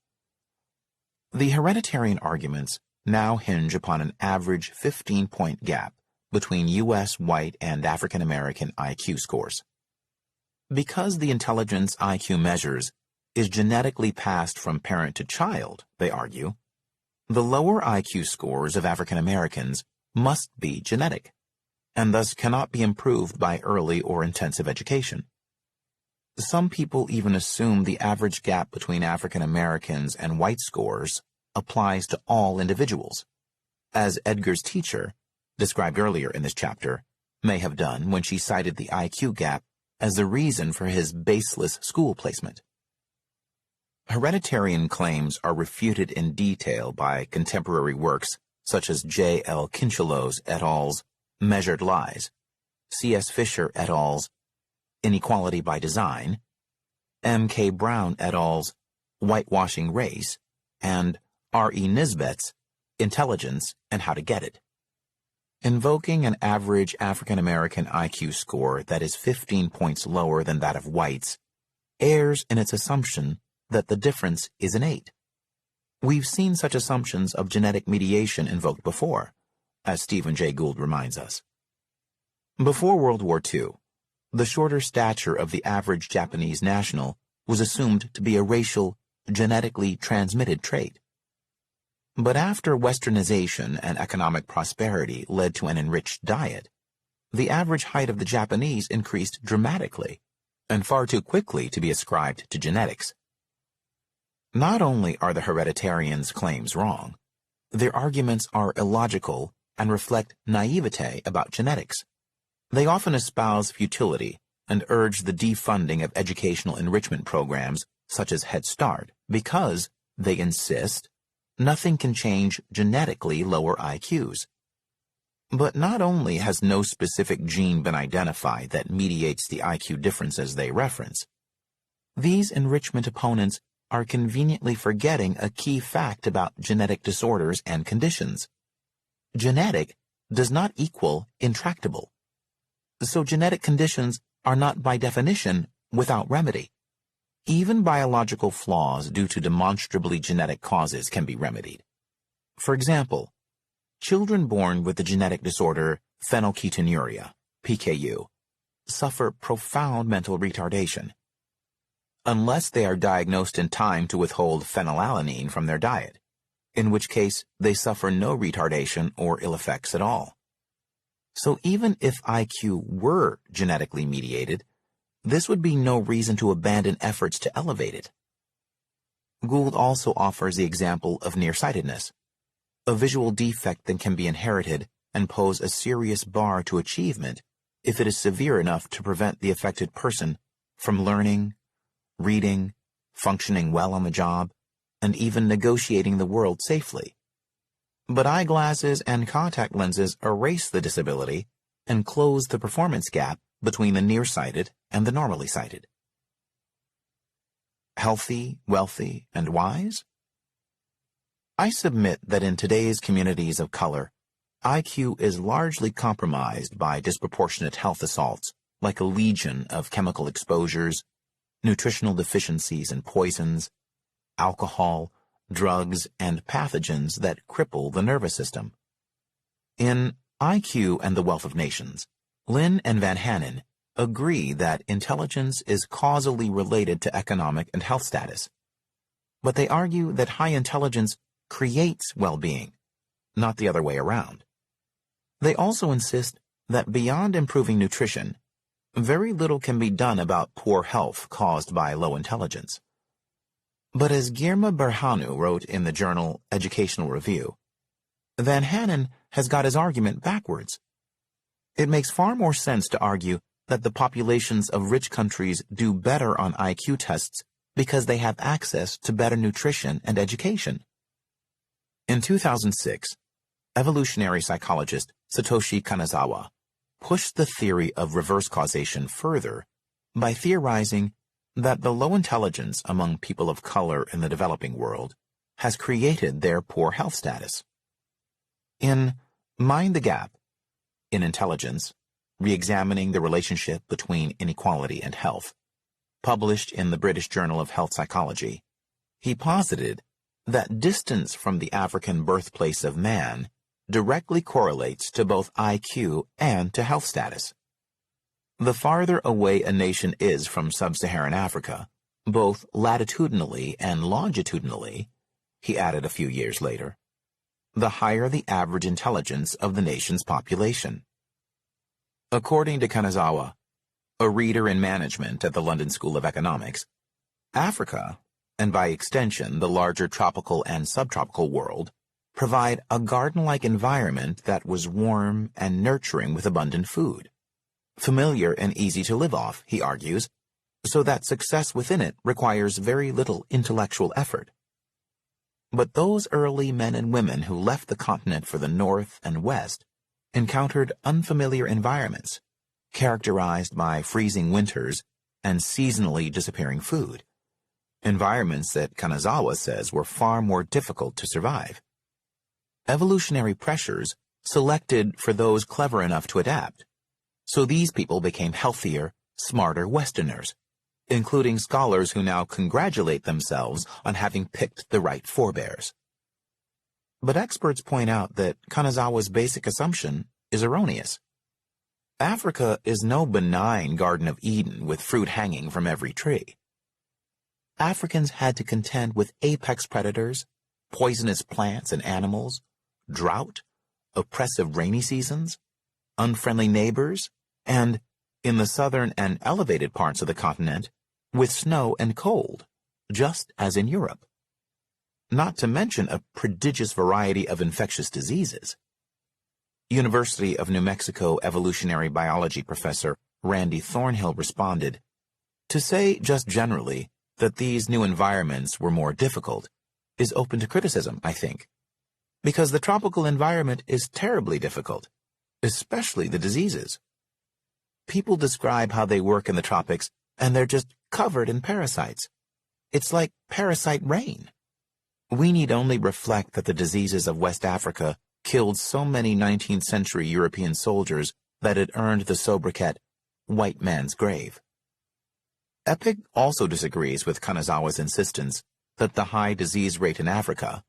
The hereditarian arguments now hinge upon an average 15-point gap between U.S. white and African American IQ scores. Because the intelligence IQ measures is genetically passed from parent to child, they argue, the lower IQ scores of African Americans must be genetic, and thus cannot be improved by early or intensive education. Some people even assume the average gap between African Americans and white scores applies to all individuals, as Edgar's teacher, described earlier in this chapter, may have done when she cited the IQ gap as the reason for his baseless school placement. Hereditarian claims are refuted in detail by contemporary works such as J. L. Kinchelo's et al.'s Measured Lies, C. S. Fisher et al.'s Inequality by Design, M. K. Brown et al.'s Whitewashing Race, and R. E. Nisbet's Intelligence and How to Get It. Invoking an average African American IQ score that is 15 points lower than that of whites errs in its assumption that the difference is innate. We've seen such assumptions of genetic mediation invoked before, as Stephen Jay Gould reminds us. Before World War II, the shorter stature of the average Japanese national was assumed to be a racial, genetically transmitted trait. But after westernization and economic prosperity led to an enriched diet, the average height of the Japanese increased dramatically, and far too quickly to be ascribed to genetics. Not only are the hereditarians' claims wrong, their arguments are illogical and reflect naivete about genetics. They often espouse futility and urge the defunding of educational enrichment programs such as Head Start because, they insist, nothing can change genetically lower IQs. But not only has no specific gene been identified that mediates the IQ differences they reference, these enrichment opponents are conveniently forgetting a key fact about genetic disorders and conditions. Genetic does not equal intractable. So genetic conditions are not by definition without remedy. Even biological flaws due to demonstrably genetic causes can be remedied. For example, children born with the genetic disorder phenylketonuria, PKU, suffer profound mental retardation, unless they are diagnosed in time to withhold phenylalanine from their diet, in which case they suffer no retardation or ill effects at all. So even if IQ were genetically mediated, this would be no reason to abandon efforts to elevate it. Gould also offers the example of nearsightedness, a visual defect that can be inherited and pose a serious bar to achievement if it is severe enough to prevent the affected person from learning, reading, functioning well on the job, and even negotiating the world safely. But eyeglasses and contact lenses erase the disability and close the performance gap between the nearsighted and the normally sighted. Healthy, wealthy, and wise? I submit that in today's communities of color, IQ is largely compromised by disproportionate health assaults like a legion of chemical exposures, nutritional deficiencies and poisons, alcohol, drugs, and pathogens that cripple the nervous system. In IQ and the Wealth of Nations, Lynn and Van Hanen agree that intelligence is causally related to economic and health status. But they argue that high intelligence creates well-being, not the other way around. They also insist that beyond improving nutrition, very little can be done about poor health caused by low intelligence. But as Girma Berhanu wrote in the journal Educational Review, Van Hanen has got his argument backwards. It makes far more sense to argue that the populations of rich countries do better on IQ tests because they have access to better nutrition and education. In 2006, evolutionary psychologist Satoshi Kanazawa pushed the theory of reverse causation further by theorizing that the low intelligence among people of color in the developing world has created their poor health status. In Mind the Gap, in Intelligence, Re-examining the Relationship Between Inequality and Health, published in the British Journal of Health Psychology, he posited that distance from the African birthplace of man directly correlates to both IQ and to health status. The farther away a nation is from sub-Saharan Africa, both latitudinally and longitudinally, he added a few years later, the higher the average intelligence of the nation's population. According to Kanazawa, a reader in management at the London School of Economics, Africa, and by extension the larger tropical and subtropical world, provide a garden-like environment that was warm and nurturing with abundant food, familiar and easy to live off, he argues, so that success within it requires very little intellectual effort. But those early men and women who left the continent for the North and West encountered unfamiliar environments, characterized by freezing winters and seasonally disappearing food, environments that Kanazawa says were far more difficult to survive. Evolutionary pressures selected for those clever enough to adapt. So these people became healthier, smarter Westerners, including scholars who now congratulate themselves on having picked the right forebears. But experts point out that Kanazawa's basic assumption is erroneous. Africa is no benign Garden of Eden with fruit hanging from every tree. Africans had to contend with apex predators, poisonous plants and animals, drought, oppressive rainy seasons, unfriendly neighbors, and, in the southern and elevated parts of the continent, with snow and cold, just as in Europe. Not to mention a prodigious variety of infectious diseases. University of New Mexico evolutionary biology professor Randy Thornhill responded, "To say just generally that these new environments were more difficult is open to criticism, I think, because the tropical environment is terribly difficult, especially the diseases. People describe how they work in the tropics and they're just covered in parasites. It's like parasite rain. We need only reflect that the diseases of West Africa killed so many 19th century European soldiers that it earned the sobriquet, white man's grave." Epig also disagrees with Kanazawa's insistence that the high disease rate in Africa,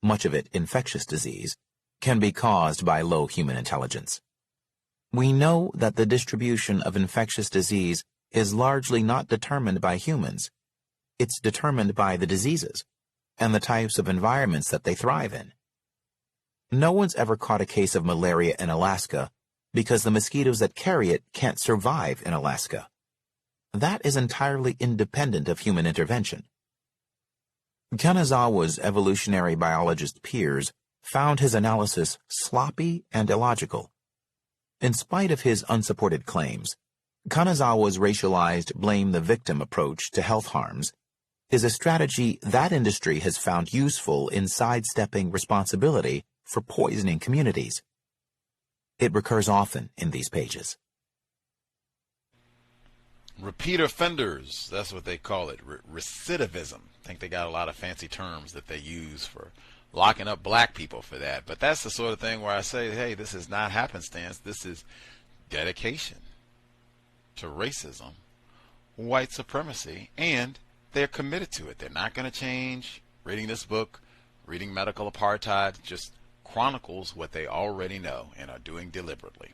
much of it infectious disease, can be caused by low human intelligence. We know that the distribution of infectious disease is largely not determined by humans. It's determined by the diseases and the types of environments that they thrive in. No one's ever caught a case of malaria in Alaska because the mosquitoes that carry it can't survive in Alaska. That is entirely independent of human intervention. Kanazawa's evolutionary biologist peers found his analysis sloppy and illogical. In spite of his unsupported claims, Kanazawa's racialized blame-the-victim approach to health harms is a strategy that industry has found useful in sidestepping responsibility for poisoning communities. It recurs often in these pages. Repeat offenders, that's what they call it, recidivism. I think they got a lot of fancy terms that they use for locking up black people for that. But that's the sort of thing where I say, hey, this is not happenstance. This is dedication to racism, white supremacy, and they're committed to it. They're not going to change. Reading this book, reading Medical Apartheid, just chronicles what they already know and are doing deliberately.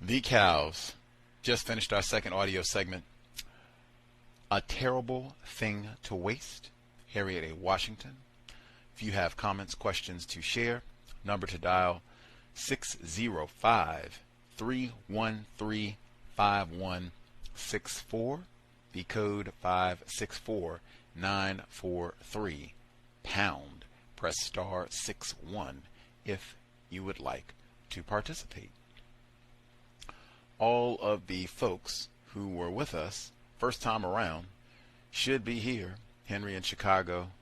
The Cows just finished our second audio segment, A Terrible Thing to Waste, Harriet A. Washington. If you have comments, questions to share, number to dial 605-313-5164, the code 564943, pound. Press star 61 if you would like to participate. All of the folks who were with us first time around should be here. Henry in Chicago,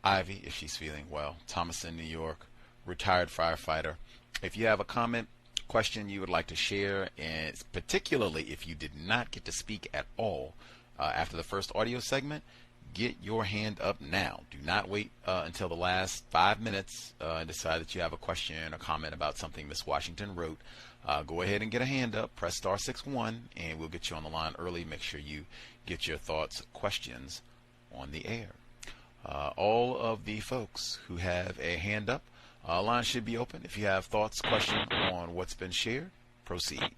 Ivy, if she's feeling well, Thomas in New York, retired firefighter. If you have a comment, question you would like to share, and particularly if you did not get to speak at all after the first audio segment, get your hand up now. Do not wait until the last 5 minutes and decide that you have a question or comment about something Miss Washington wrote. Go ahead and get a hand up, press star 61, and we'll get you on the line early. Make sure you get your thoughts, questions on the air. All of the folks who have a hand up, line should be open. If you have thoughts, questions on what's been shared, proceed.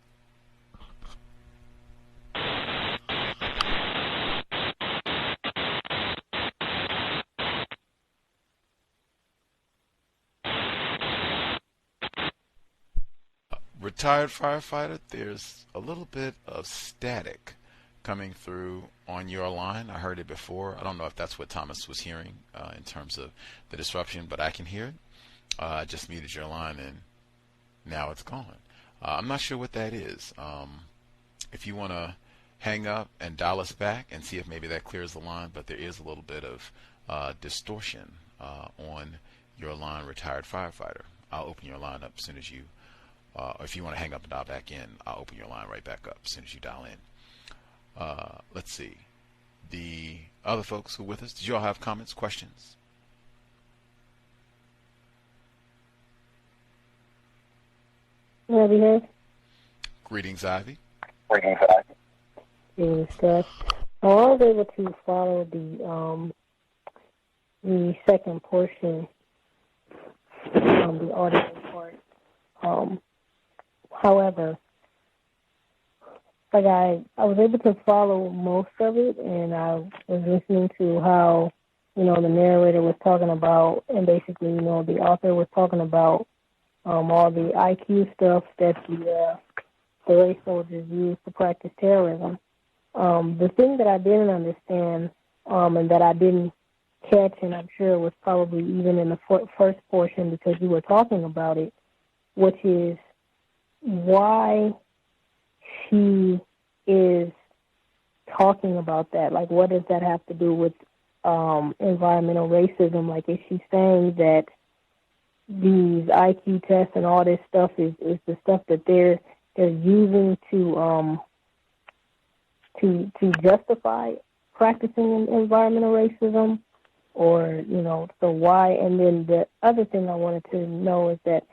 Retired firefighter, there's a little bit of static coming through on your line. I heard it before. I don't know if that's what Thomas was hearing in terms of the disruption, but I can hear it. I just muted your line and now it's gone. I'm not sure what that is. If you want to hang up and dial us back and see if maybe that clears the line, but there is a little bit of distortion on your line, retired firefighter. I'll open your line up as soon as you if you want to hang up and dial back in, I'll open your line right back up as soon as you dial in. Let's see. The other folks who are with us, did you all have comments, questions? Ivy here. Greetings, Ivy. Greetings, Steph. I was able to follow the second portion, the audio part. However, like I was able to follow most of it, and I was listening to how, the narrator was talking about, and basically, the author was talking about all the IQ stuff that the race soldiers use to practice terrorism. The thing that I didn't understand, and that I didn't catch, and I'm sure it was probably even in the first portion because you were talking about it, which is why she is talking about that. Like, what does that have to do with environmental racism? Like, is she saying that these IQ tests and all this stuff is the stuff that they're using to justify practicing environmental racism, or so why? And then the other thing I wanted to know is that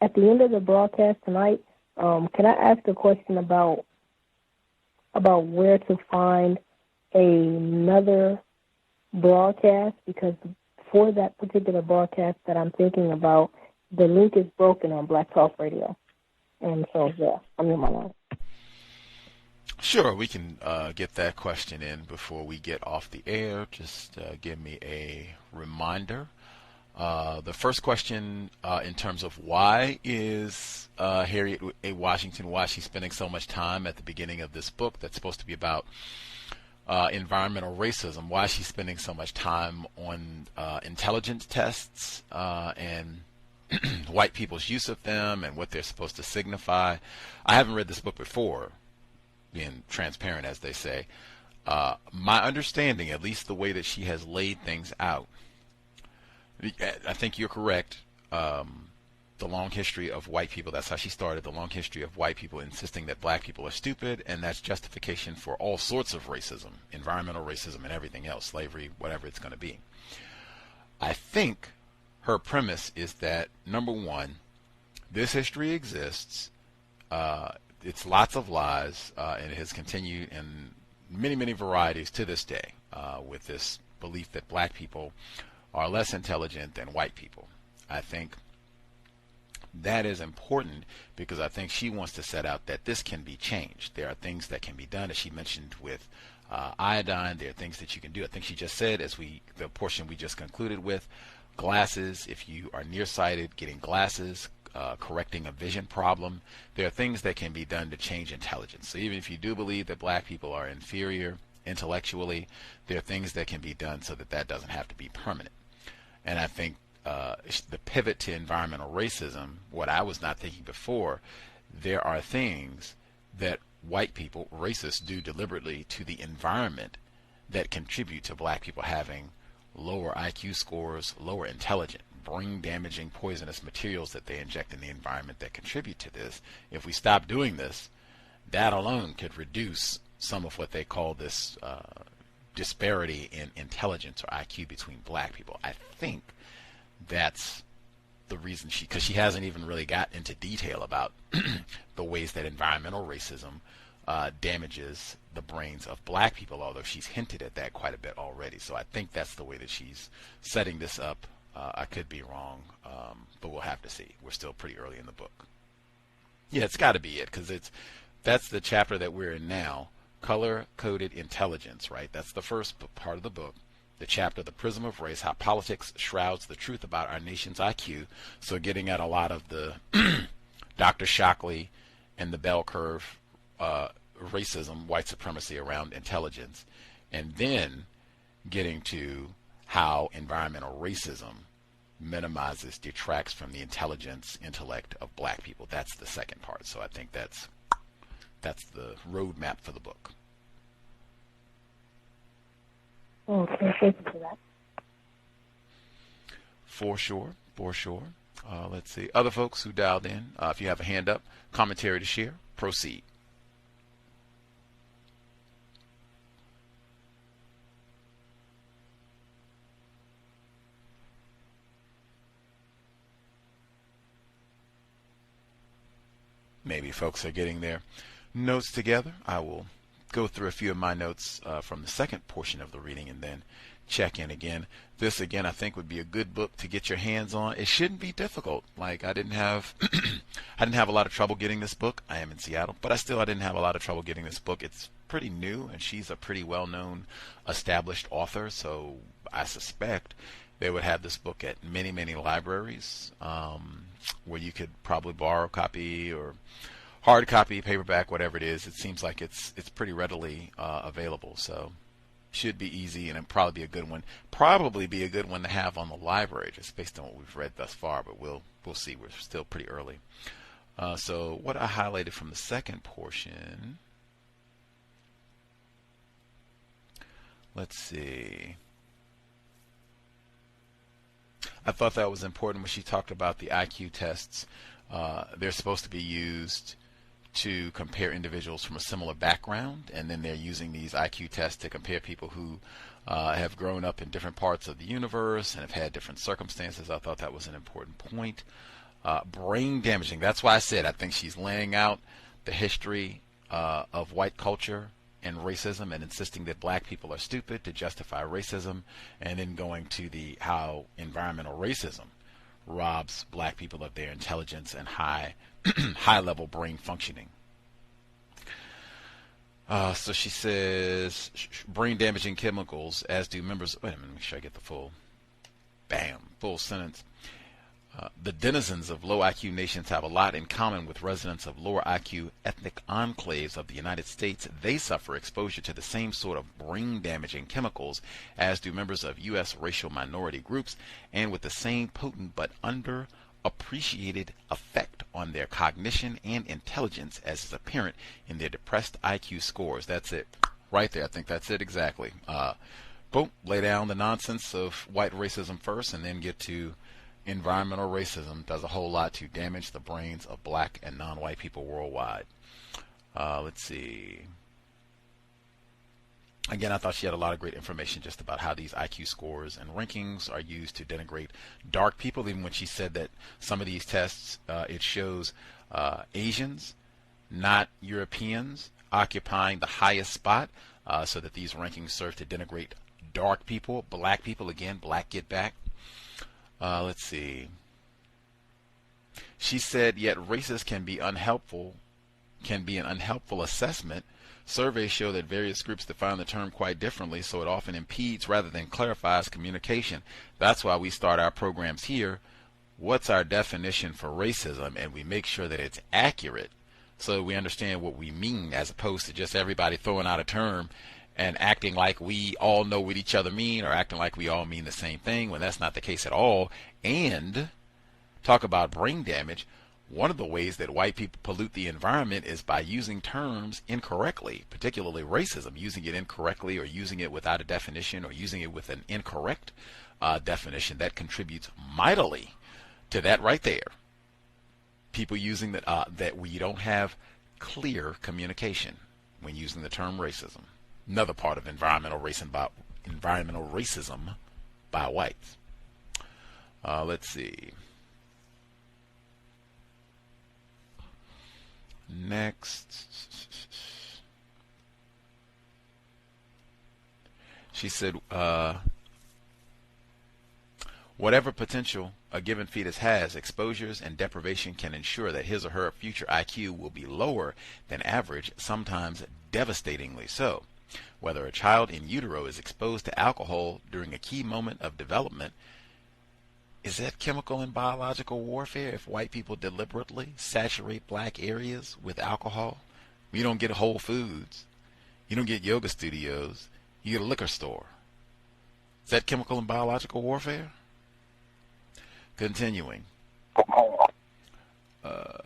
at the end of the broadcast tonight, can I ask a question about where to find another broadcast? Because for that particular broadcast that I'm thinking about, the link is broken on Black Talk Radio. And so, yeah, I'm in my line. Sure, we can get that question in before we get off the air. Just give me a reminder. The first question in terms of why is Harriet A. Washington, why she's spending so much time at the beginning of this book that's supposed to be about environmental racism, why she's spending so much time on intelligence tests and white people's use of them and what they're supposed to signify. I haven't read this book before, being transparent, as they say. My understanding, at least the way that she has laid things out, I think you're correct. The long history of white people, that's how she started, the long history of white people insisting that black people are stupid, and that's justification for all sorts of racism, environmental racism and everything else, slavery, whatever it's going to be. I think her premise is that, number one, this history exists, it's lots of lies, and it has continued in many, many varieties to this day, with this belief that black people are less intelligent than white people. I think that is important because I think she wants to set out that this can be changed. There are things that can be done, as she mentioned with iodine. There are things that you can do. I think she just said, as the portion we just concluded with, glasses, if you are nearsighted, getting glasses, correcting a vision problem. There are things that can be done to change intelligence. So even if you do believe that black people are inferior intellectually, there are things that can be done so that that doesn't have to be permanent. And I think the pivot to environmental racism, what I was not thinking before, there are things that white people, racists, do deliberately to the environment that contribute to black people having lower IQ scores, lower intelligence, brain damaging poisonous materials that they inject in the environment that contribute to this. If we stop doing this, that alone could reduce some of what they call this disparity in intelligence or IQ between black people. I think that's the reason because she hasn't even really got into detail about the ways that environmental racism damages the brains of black people, although she's hinted at that quite a bit already. So I think that's the way that she's setting this up. I could be wrong, but we'll have to see. We're still pretty early in the book. Yeah, it's got to be it, because that's the chapter that we're in now, color-coded intelligence, right? That's the first part of the book. The chapter, The Prism of Race, How Politics Shrouds the Truth About Our Nation's IQ. So getting at a lot of the Dr. Shockley and the bell curve racism, white supremacy around intelligence. And then getting to how environmental racism minimizes, detracts from the intelligence, intellect of black people. That's the second part. So I think that's the roadmap for the book. Okay, thank you for that. For sure. Let's see. Other folks who dialed in, if you have a hand up, commentary to share, proceed. Maybe folks are getting their notes together. I will go through a few of my notes from the second portion of the reading and then check in again. This again I think would be a good book to get your hands on. It shouldn't be difficult. Like I didn't have I didn't have a lot of trouble getting this book. I am in Seattle, but I didn't have a lot of trouble getting this book. It's pretty new and she's a pretty well-known established author, so I suspect they would have this book at many libraries where you could probably borrow a copy or hard copy, paperback, whatever it is. It seems like it's pretty readily available, so should be easy and it'd probably be a good one. Probably be a good one to have on the library, just based on what we've read thus far. But we'll see. We're still pretty early. So what I highlighted from the second portion. Let's see. I thought that was important when she talked about the IQ tests. They're supposed to be used to compare individuals from a similar background, and then they're using these IQ tests to compare people who have grown up in different parts of the universe and have had different circumstances. I thought that was an important point. Brain damaging. That's why I said I think she's laying out the history of white culture and racism and insisting that black people are stupid to justify racism, and then going to how environmental racism robs black people of their intelligence and high level brain functioning. So she says brain damaging chemicals, as do members. Wait a minute, make sure I get the full sentence. The denizens of low IQ nations have a lot in common with residents of lower IQ ethnic enclaves of the United States. They suffer exposure to the same sort of brain-damaging chemicals as do members of U.S. racial minority groups, and with the same potent but underappreciated effect on their cognition and intelligence as is apparent in their depressed IQ scores. That's it right there. I think that's it exactly. Boom, lay down the nonsense of white racism first and then get to environmental racism does a whole lot to damage the brains of black and non-white people worldwide. Let's see. Again, I thought she had a lot of great information just about how these IQ scores and rankings are used to denigrate dark people. Even when she said that some of these tests, it shows Asians, not Europeans, occupying the highest spot, so that these rankings serve to denigrate dark people, black people. Again, black get back. Let's see. She said, yet racist can be an unhelpful assessment. Surveys show that various groups define the term quite differently, so it often impedes rather than clarifies communication. That's why we start our programs here. What's our definition for racism? And we make sure that it's accurate so we understand what we mean, as opposed to just everybody throwing out a term and acting like we all know what each other mean, or acting like we all mean the same thing when that's not the case at all. And talk about brain damage. One of the ways that white people pollute the environment is by using terms incorrectly, particularly racism, using it incorrectly or using it without a definition or using it with an incorrect definition. That contributes mightily to that right there. People using that we don't have clear communication when using the term racism. Another part of environmental racism by whites. Let's see. Next. She said, whatever potential a given fetus has, exposures and deprivation can ensure that his or her future IQ will be lower than average, sometimes devastatingly so. Whether a child in utero is exposed to alcohol during a key moment of development, is that chemical and biological warfare if white people deliberately saturate black areas with alcohol? You don't get Whole Foods. You don't get yoga studios. You get a liquor store. Is that chemical and biological warfare? Continuing. I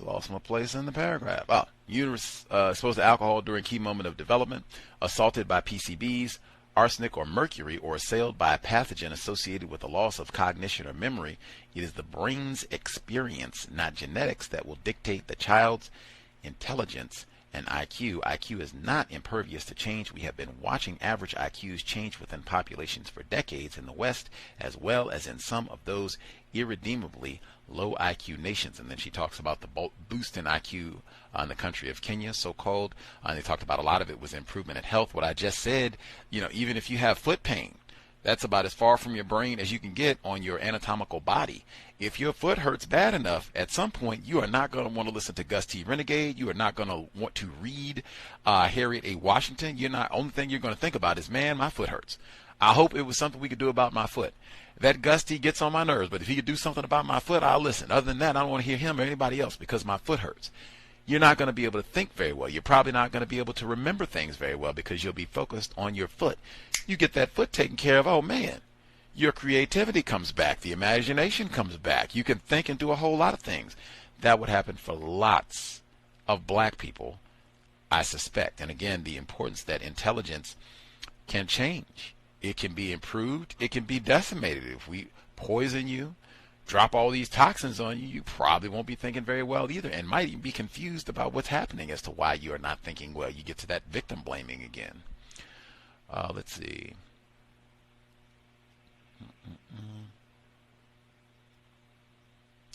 lost my place in the paragraph. Uterus exposed to alcohol during key moment of development, assaulted by PCBs, arsenic or mercury, or assailed by a pathogen associated with the loss of cognition or memory. It is the brain's experience, not genetics, that will dictate the child's intelligence and IQ. IQ is not impervious to change. We have been watching average IQs change within populations for decades in the West, as well as in some of those irredeemably low IQ nations. And then she talks about the boost in IQ in the country of Kenya, so-called. And they talked about a lot of it was improvement in health. What I just said, even if you have foot pain, that's about as far from your brain as you can get on your anatomical body. If your foot hurts bad enough, at some point you are not going to want to listen to Gus T. Renegade. You are not going to want to read Harriet A. Washington. Only thing you're going to think about is, man, my foot hurts. I hope it was something we could do about my foot. That Gus T. gets on my nerves, but if he could do something about my foot, I'll listen. Other than that, I don't want to hear him or anybody else because my foot hurts. You're not going to be able to think very well. You're probably not going to be able to remember things very well because you'll be focused on your foot. You get that foot taken care of, oh man, your creativity comes back. The imagination comes back. You can think and do a whole lot of things. That would happen for lots of black people, I suspect. And again, the importance that intelligence can change. It can be improved. It can be decimated. If we poison you, drop all these toxins on you, you probably won't be thinking very well either, and might even be confused about what's happening as to why you are not thinking well. You get to that victim blaming again. Let's see.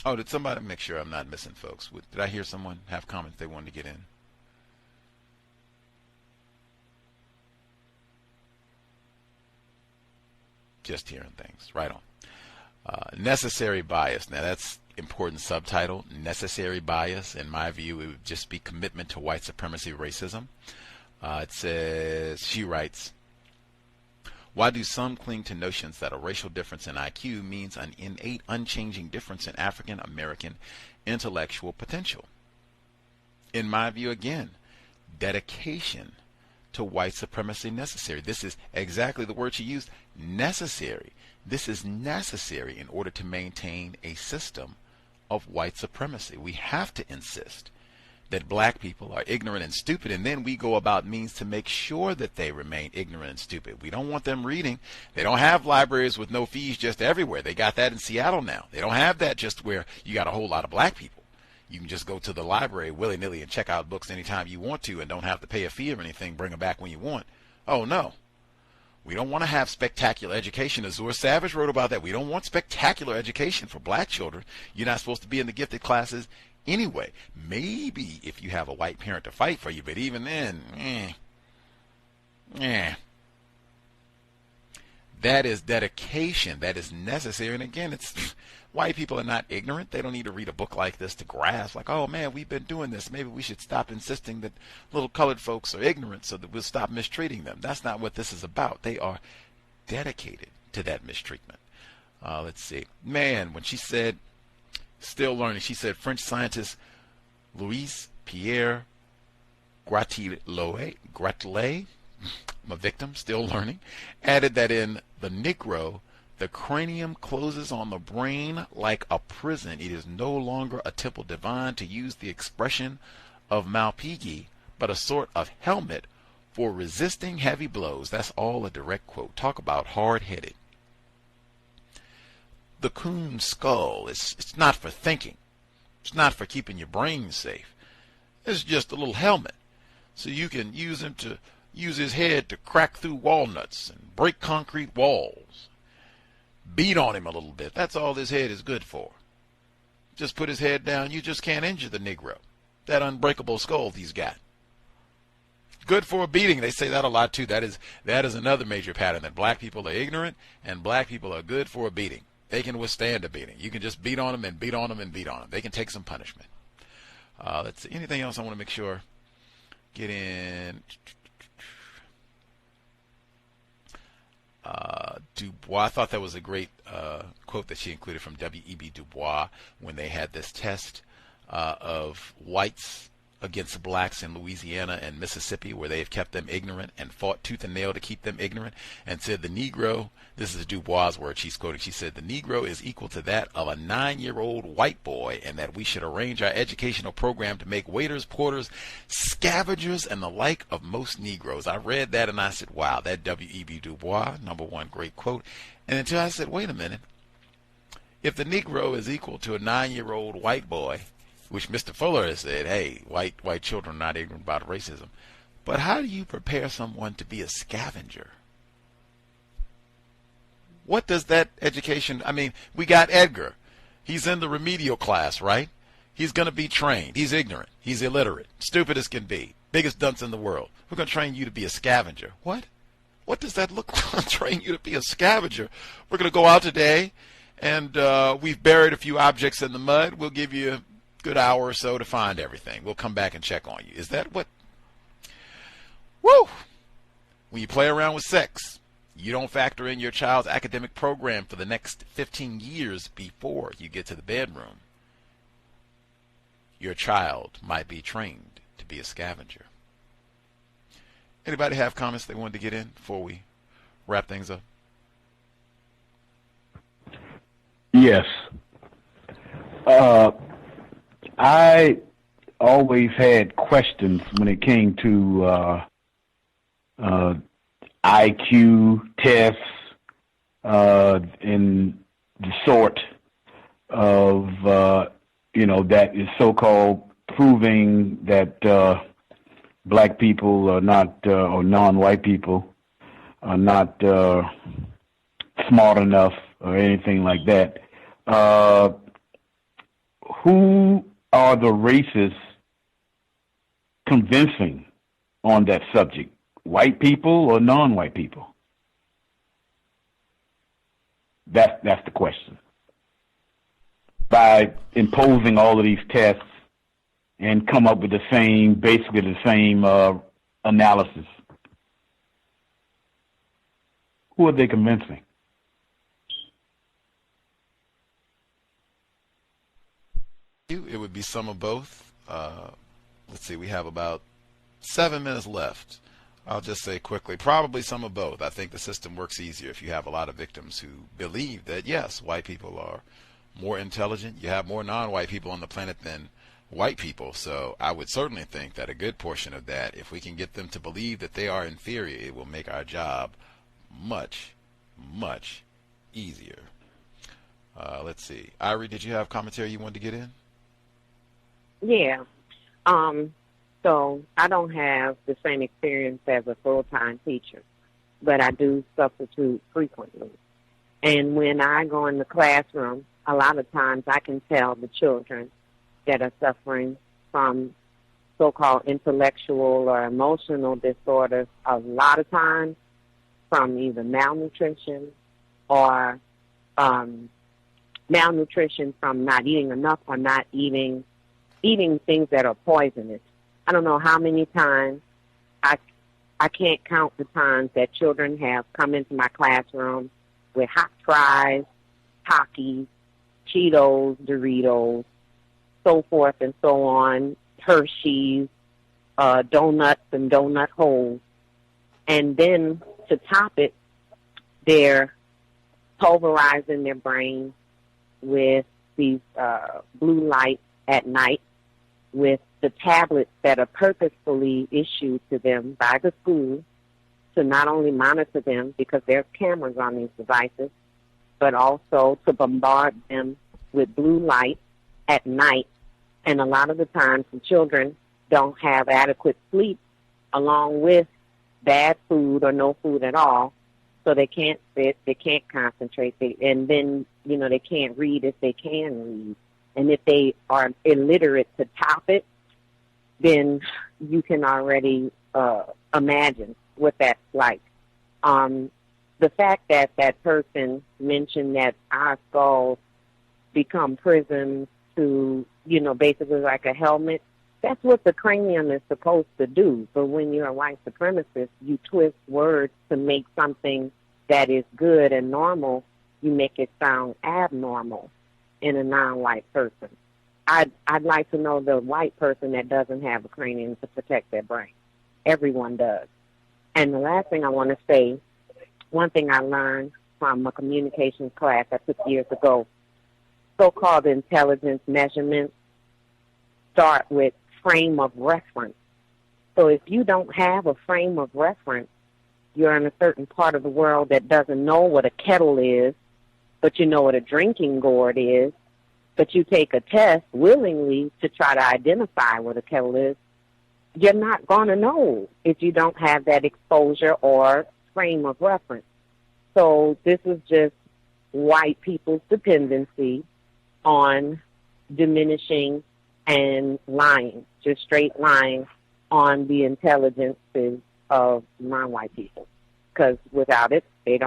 Oh, did somebody make sure I'm not missing folks? Did I hear someone have comments they wanted to get in? Just hearing things. Right on. Necessary bias. Now that's important subtitle. Necessary bias. In my view, it would just be commitment to white supremacy racism. It says, she writes, why do some cling to notions that a racial difference in IQ means an innate, unchanging difference in African American intellectual potential? In my view, again, dedication to white supremacy necessary. This is exactly the word she used, necessary. This is necessary in order to maintain a system of white supremacy. We have to insist that black people are ignorant and stupid, and then we go about means to make sure that they remain ignorant and stupid. We don't want them reading. They don't have libraries with no fees just everywhere. They got that in Seattle now. They don't have that just where you got a whole lot of black people. You can just go to the library willy-nilly and check out books anytime you want to and don't have to pay a fee or anything, bring them back when you want. Oh, no. We don't want to have spectacular education. Azure Savage wrote about that. We don't want spectacular education for black children. You're not supposed to be in the gifted classes anyway. Maybe if you have a white parent to fight for you, but even then, that is dedication. That is necessary. And again, it's white people are not ignorant. They don't need to read a book like this to grasp, like, oh man, we've been doing this. Maybe we should stop insisting that little colored folks are ignorant so that we'll stop mistreating them. That's not what this is about. They are dedicated to that mistreatment. Let's see. Man, when she said, still learning, she said French scientist Louis Pierre Gratelet, I'm a victim, still learning, added that in the Negro, the cranium closes on the brain like a prison. It is no longer a temple divine, to use the expression of Malpighi, but a sort of helmet for resisting heavy blows. That's all a direct quote. Talk about hard-headed. The coon skull, it's not for thinking. It's not for keeping your brain safe. It's just a little helmet. So you can use him to use his head to crack through walnuts and break concrete walls. Beat on him a little bit. That's all his head is good for. Just put his head down. You just can't injure the Negro. That unbreakable skull he's got. Good for a beating. They say that a lot too. That is another major pattern, that black people are ignorant and black people are good for a beating. They can withstand a beating. You can just beat on them and beat on them and beat on them. They can take some punishment. Let's see. Anything else I want to make sure? Get in. Dubois, I thought that was a great quote that she included from W.E.B. Du Bois when they had this test of whites against blacks in Louisiana and Mississippi, where they have kept them ignorant and fought tooth and nail to keep them ignorant, and said the Negro, this is Du Bois' word she's quoting, she said the Negro is equal to that of a 9-year-old white boy, and that we should arrange our educational program to make waiters, porters, scavengers, and the like of most Negroes. I read that and I said, wow, that W.E.B. Du Bois, number one, great quote. And until I said, wait a minute, if the Negro is equal to a 9-year-old white boy, which Mr. Fuller has said, hey, white children are not ignorant about racism. But how do you prepare someone to be a scavenger? What does that education, I mean, we got Edgar. He's in the remedial class, right? He's going to be trained. He's ignorant. He's illiterate. Stupid as can be. Biggest dunce in the world. We're going to train you to be a scavenger. What? What does that look like? Train you to be a scavenger. We're going to go out today, and we've buried a few objects in the mud. We'll give you a good hour or so to find everything. We'll come back and check on you. Is that what? Woo! When you play around with sex, you don't factor in your child's academic program for the next 15 years before you get to the bedroom. Your child might be trained to be a scavenger. Anybody have comments they wanted to get in before we wrap things up? Yes. I always had questions when it came to IQ tests and the sort of, that is so-called proving that black people are not, or non-white people are not smart enough or anything like that. Who are the racists convincing on that subject? White people or non-white people? That's the question. By imposing all of these tests and come up with basically the same analysis. Who are they convincing? It would be some of both. Let's see, we have about 7 minutes left. I'll just say quickly, probably some of both. I think the system works easier if you have a lot of victims who believe that, yes, white people are more intelligent. You have more non-white people on the planet than white people. So I would certainly think that a good portion of that, if we can get them to believe that they are inferior, it will make our job much, much easier. Let's see. Irie, did you have commentary you wanted to get in? Yeah. So I don't have the same experience as a full-time teacher, but I do substitute frequently. And when I go in the classroom, a lot of times I can tell the children that are suffering from so-called intellectual or emotional disorders, a lot of times from either malnutrition or malnutrition from not eating enough or not eating things that are poisonous. I don't know how many times, I can't count the times that children have come into my classroom with hot fries, Takis, Cheetos, Doritos, so forth and so on, Hershey's, donuts and donut holes. And then to top it, they're pulverizing their brain with these blue lights at night, with the tablets that are purposefully issued to them by the school to not only monitor them because there's cameras on these devices, but also to bombard them with blue light at night. And a lot of the times the children don't have adequate sleep along with bad food or no food at all. So they can't sit, they can't concentrate, and then, they can't read if they can read. And if they are illiterate to top it, then you can already imagine what that's like. The fact that that person mentioned that our skulls become prisms to, basically like a helmet, that's what the cranium is supposed to do. But when you're a white supremacist, you twist words to make something that is good and normal, you make it sound abnormal in a non-white person. I'd like to know the white person that doesn't have a cranium to protect their brain. Everyone does. And the last thing I want to say, one thing I learned from a communications class I took years ago, so-called intelligence measurements start with frame of reference. So if you don't have a frame of reference, you're in a certain part of the world that doesn't know what a kettle is, but you know what a drinking gourd is, but you take a test willingly to try to identify what a kettle is, you're not going to know if you don't have that exposure or frame of reference. So this is just white people's dependency on diminishing and lying, just straight lying on the intelligences of non-white people. Because without it, it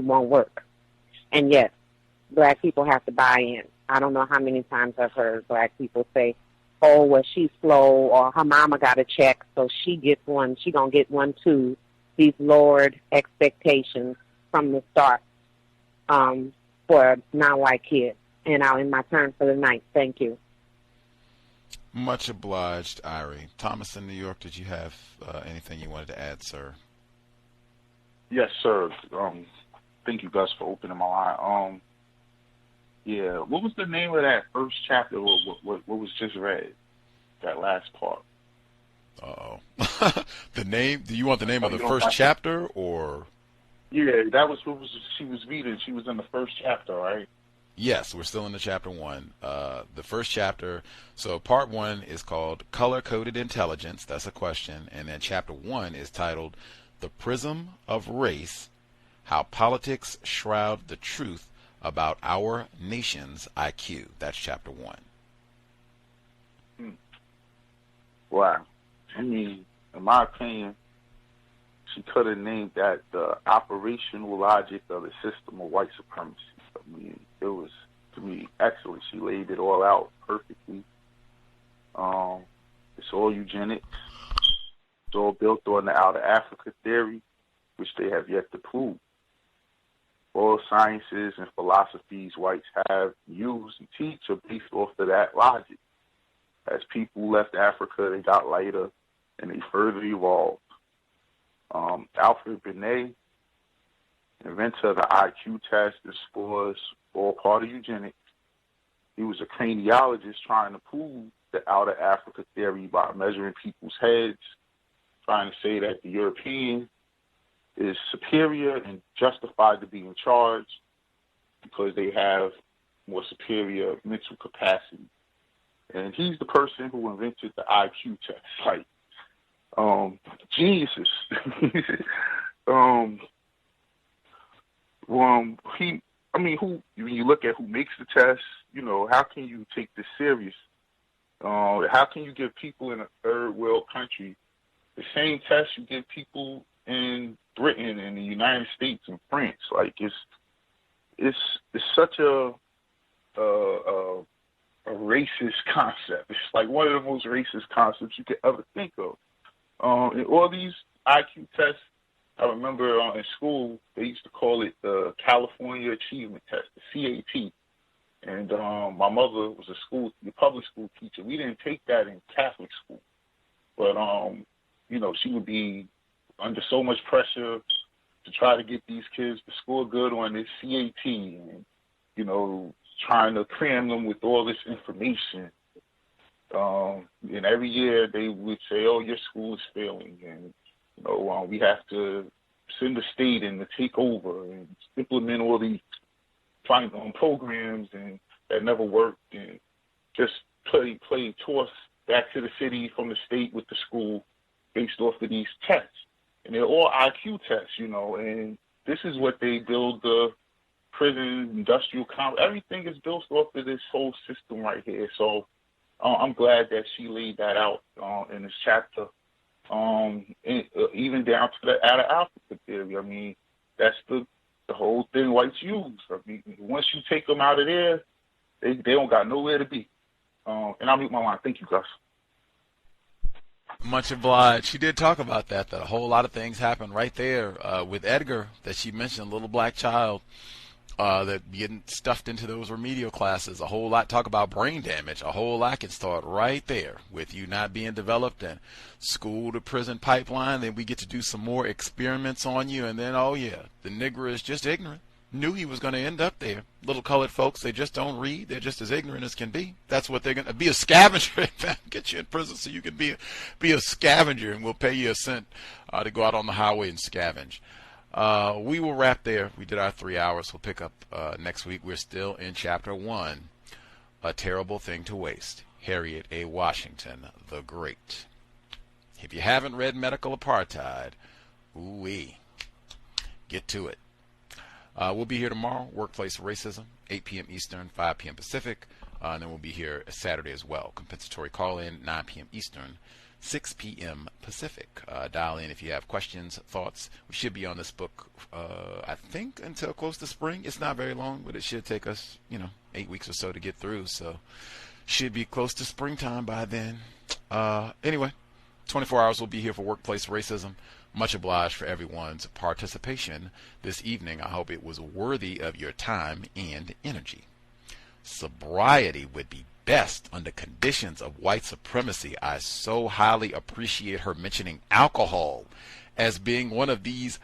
won't work. And yes, black people have to buy in. I don't know how many times I've heard black people say, oh, well, she's slow, or her mama got a check, so she gets one, she gonna get one too. These lowered expectations from the start for non-white kids. And I'll end my turn for the night. Thank you. Much obliged, Irie. Thomas in New York, did you have anything you wanted to add, sir? Yes, sir. Thank you, Gus, for opening my line. Yeah, what was the name of that first chapter? What was just read? That last part. Uh-oh. The name? Do you want the name of the first chapter, or? Yeah, that was what she was reading. She was in the first chapter, right? Yes, we're still in the chapter 1. The first chapter, so part 1 is called Color-Coded Intelligence. That's a question. And then chapter 1 is titled The Prism of Race, How Politics Shroud the Truth About Our Nation's IQ. That's chapter 1. Wow. I mean, in my opinion, she could have named that the operational logic of the system of white supremacy. I mean, it was, to me, excellent. She laid it all out perfectly. It's all eugenics. It's all built on the outer Africa theory, which they have yet to prove. All sciences and philosophies whites have used and teach are based off of that logic. As people left Africa, they got lighter and they further evolved. Alfred Binet, inventor of the IQ test and scores, all part of eugenics. He was a craniologist trying to prove the outer Africa theory by measuring people's heads, trying to say that the European is superior and justified to be in charge because they have more superior mental capacity. And he's the person who invented the IQ test. Like, geniuses. When you look at who makes the test, you know, how can you take this serious? How can you give people in a third world country the same test you give people in Britain and the United States and France? Like, it's such a racist concept. It's like one of the most racist concepts you could ever think of. And all these IQ tests, I remember in school, they used to call it the California Achievement Test, the CAT. And my mother was a public school teacher. We didn't take that in Catholic school. But, you know, she would be under so much pressure to try to get these kids to score good on this CAT and, you know, trying to cram them with all this information. And every year they would say, oh, your school is failing. And, you know, we have to send the state in to take over and implement all these programs and that never worked, and just play toss back to the city from the state with the school based off of these tests. And they're all IQ tests, you know, and this is what they build the prison, industrial complex. Everything is built off of this whole system right here. So I'm glad that she laid that out in this chapter, even down to the outer Africa theory. I mean, that's the whole thing whites use. I mean, once you take them out of there, they don't got nowhere to be. And I'll mute my line. Thank you, Gus. Much obliged. She did talk about that a whole lot of things happened right there with Edgar that she mentioned, a little black child that getting stuffed into those remedial classes. A whole lot talk about brain damage. A whole lot can start right there with you not being developed and school to prison pipeline. Then we get to do some more experiments on you. And then, oh, yeah, the nigger is just ignorant. Knew he was going to end up there. Little colored folks, they just don't read. They're just as ignorant as can be. That's what they're going to be, a scavenger. Get you in prison so you can be a scavenger, and we'll pay you a cent to go out on the highway and scavenge. We will wrap there. We did our 3 hours. We'll pick up next week. We're still in chapter 1. a terrible thing to waste. Harriet A. Washington, the Great. If you haven't read Medical Apartheid, ooh-wee, get to it. We'll be here tomorrow, Workplace Racism, 8 p.m. Eastern, 5 p.m. Pacific. And then we'll be here Saturday as well. Compensatory call-in, 9 p.m. Eastern, 6 p.m. Pacific. Dial in if you have questions, thoughts. We should be on this book, I think, until close to spring. It's not very long, but it should take us, 8 weeks or so to get through. So should be close to springtime by then. Anyway, 24 hours we'll be here for Workplace Racism. Much obliged for everyone's participation this evening. I hope it was worthy of your time and energy. Sobriety would be best under conditions of white supremacy. I so highly appreciate her mentioning alcohol as being one of these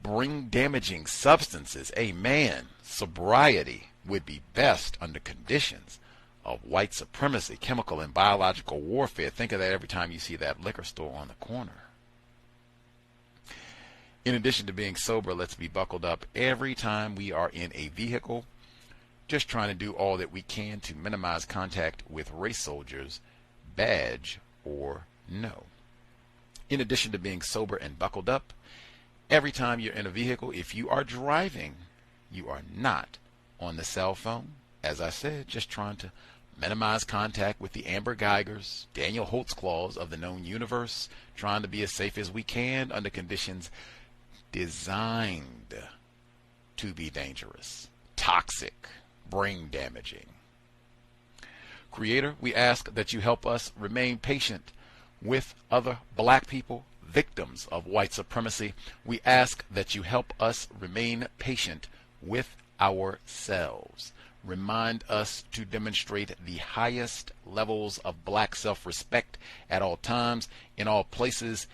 brain-damaging substances. Amen. Sobriety would be best under conditions of white supremacy, chemical and biological warfare. Think of that every time you see that liquor store on the corner. In addition to being sober, let's be buckled up every time we are in a vehicle, just trying to do all that we can to minimize contact with race soldiers, badge or no. In addition to being sober and buckled up, every time you're in a vehicle, if you are driving, you are not on the cell phone. As I said, just trying to minimize contact with the Amber Geigers, Daniel Holtzclaws of the known universe, trying to be as safe as we can under conditions designed to be dangerous, toxic, brain damaging. Creator, we ask that you help us remain patient with other black people, victims of white supremacy. We ask that you help us remain patient with ourselves. Remind us to demonstrate the highest levels of black self-respect at all times, in all places,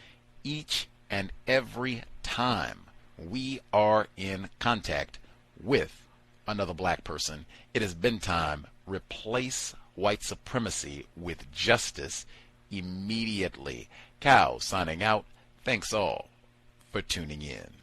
each and every time we are in contact with another black person. It has been time. Replace white supremacy with justice immediately. Cow signing out. Thanks all for tuning in.